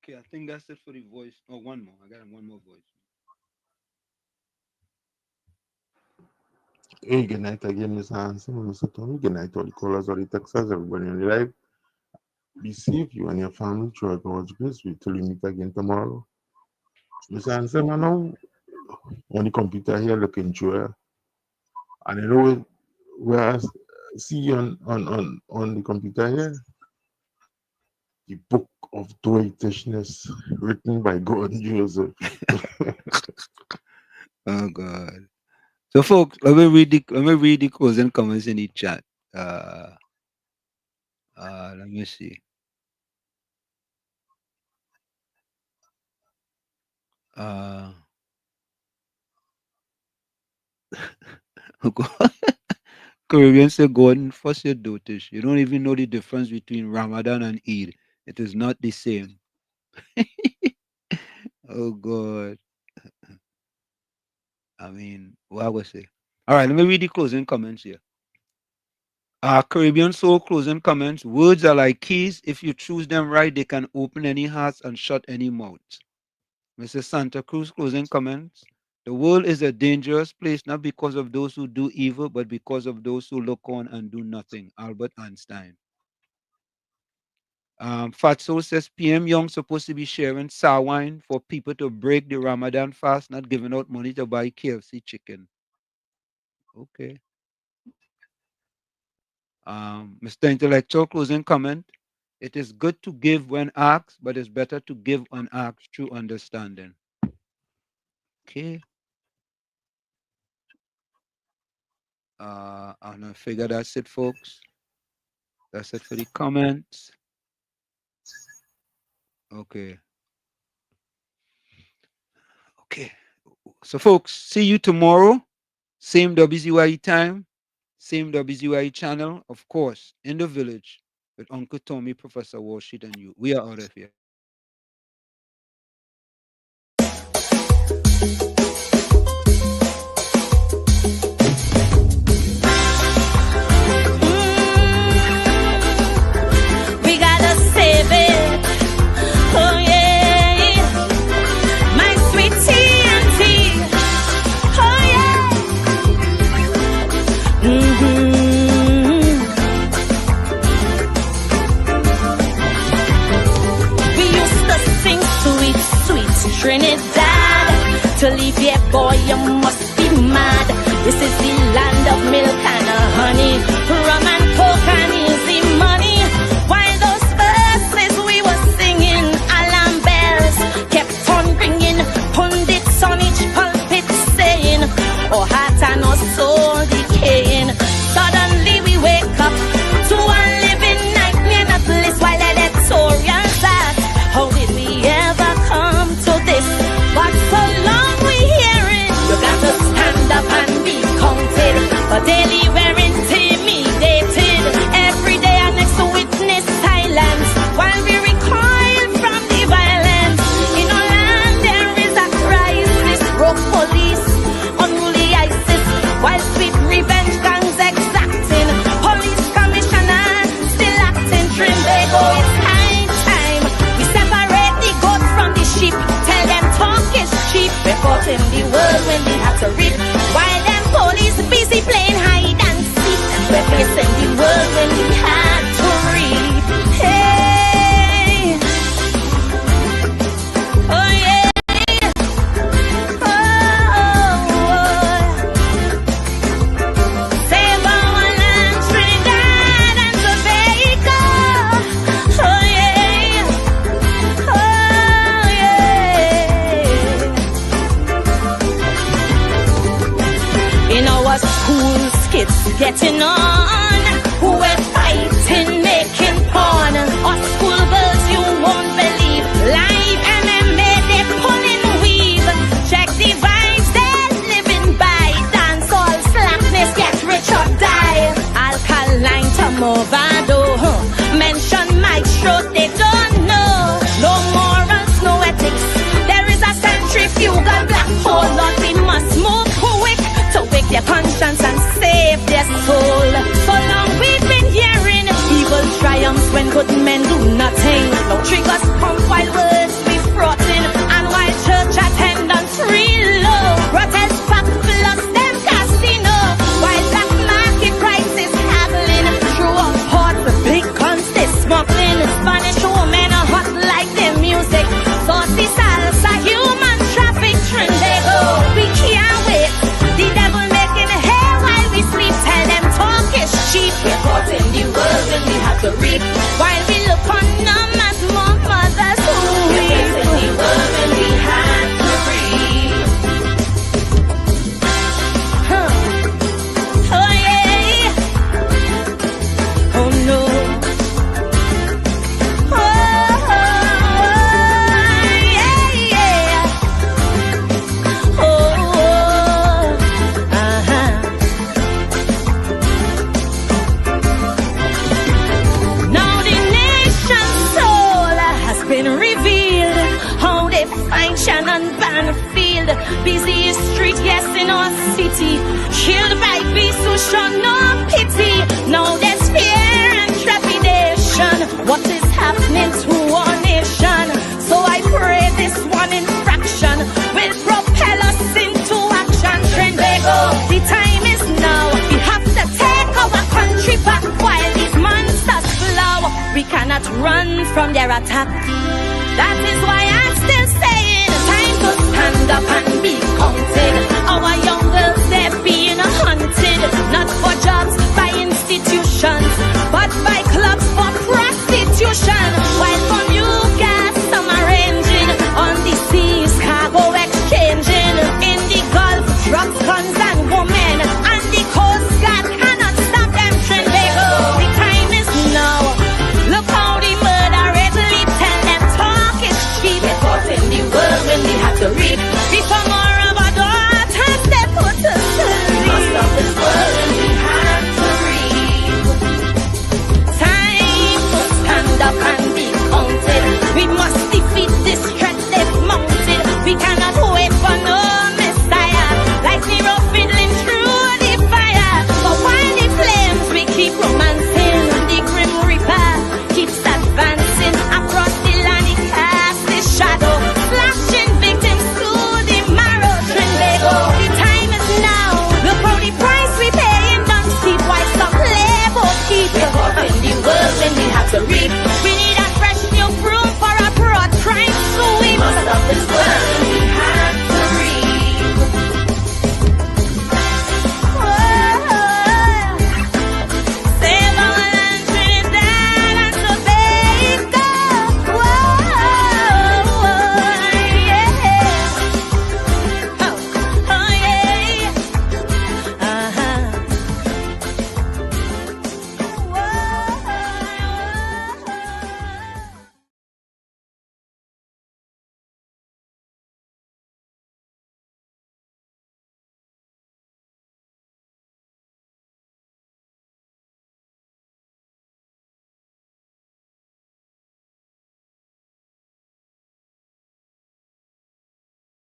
E: Okay, I think that's it for the voice. Oh, one more. I got one more voice.
G: Hey, good night again, Mr. Hanson, Mr. Tommy. Good night, all the callers, all the Texas, everybody on the live.
R: Be safe, you and your family, throughout God's grace. We till we meet again tomorrow. Mr. Ansem, I know on the computer here looking through it. And you know where I see you on the computer here? The Book of Doitishness, written by Gordon Joseph.
E: Oh God. So folks, let me read the closing comments in the chat. Let me see. Caribbean say, Gordon, first your dotish. You don't even know the difference between Ramadan and Eid. It is not the same. Oh God. I mean, what I would say. All right, let me read the closing comments here. Caribbean Soul closing comments. Words are like keys. If you choose them right, they can open any hearts and shut any mouths. Mrs. Santa Cruz closing comments. The world is a dangerous place, not because of those who do evil, but because of those who look on and do nothing. Albert Einstein. Fatso says PM Young supposed to be sharing sour wine for people to break the Ramadan fast, not giving out money to buy KFC chicken. Okay. Mr. Intellectual closing comment. It is good to give when asked, but it's better to give unasked through understanding. Okay. I'm gonna figure that's it, folks. That's it for the comments. Okay. Okay. So folks, see you tomorrow. Same WZYE time, same WZYE channel, of course, in the village with Uncle Tommy, Professor Walsheet, and you. We are out of here.
G: We gotta save it. Oh yeah, my sweet TNT. Oh yeah. We used to sing sweet, sweet Trinidad. To leave here, boy, you must be mad. This is the land of milk and honey, rum and coke and easy money. While those verses we were singing, alarm bells kept on ringing. Pundits on each pulpit saying, oh heart and our soul decaying. Suddenly we wake up to a living nightmare, not bliss while editorials ask, how did we ever come to this? But so long we hearing, you got to stand up and be counted. But daily we're intimidated. Every day our next witness silence while we recoil from the violence. In our land there is a crisis. Broke police, unruly ISIS, while sweet revenge gangs exacting. Police commissioner still acting trim. They go, it's high time we separate the goat from the sheep. Tell them talk is cheap. Reporting the world when they have to reap. While them police busy playing hide and seek. We're facing the world when we had to reap. Hey, oh yeah. Save our land, Trinidad and Tobago. Oh yeah, oh yeah. In our schools, kids getting on. We're fighting, making porn. Our school girls, you won't believe. Live MMA, they pulling weave. Check the vibes they're living by. Dance all slackness, get rich or die. Alkaline Tomovado, mention maestro, they don't know. No morals, no ethics. There is a centrifugal black hole, Lord, we must move quick to wake their conscience and save their soul. So long St. Shannon, Banfield, busy street, yes, in our city. Killed by beasts who show no pity. Now there's fear and trepidation. What is happening to our nation? So I pray this one infraction will propel us into action. Trend they go, the time is now. We have to take our country back while these monsters flow. We cannot run from their attack. That is why I'm still saying, time to stand up and be counted. Our young girls, they're being hunted, not for jobs by institutions, but by clubs for prostitution. While from you guys, some arranging on the seas, cargo exchanging in the Gulf, drugs, guns, and women. And the Coast Guard cannot stop them. Trend they go. The time is now. Look how the murder rate leap. Tell them talk is cheap. They're caught in the world when they have to read. Before more of our daughters, they put us to sleep. Must of this world and we have to read. Time to stand up and be counted. We must defeat this threat they've mounted. We cannot hold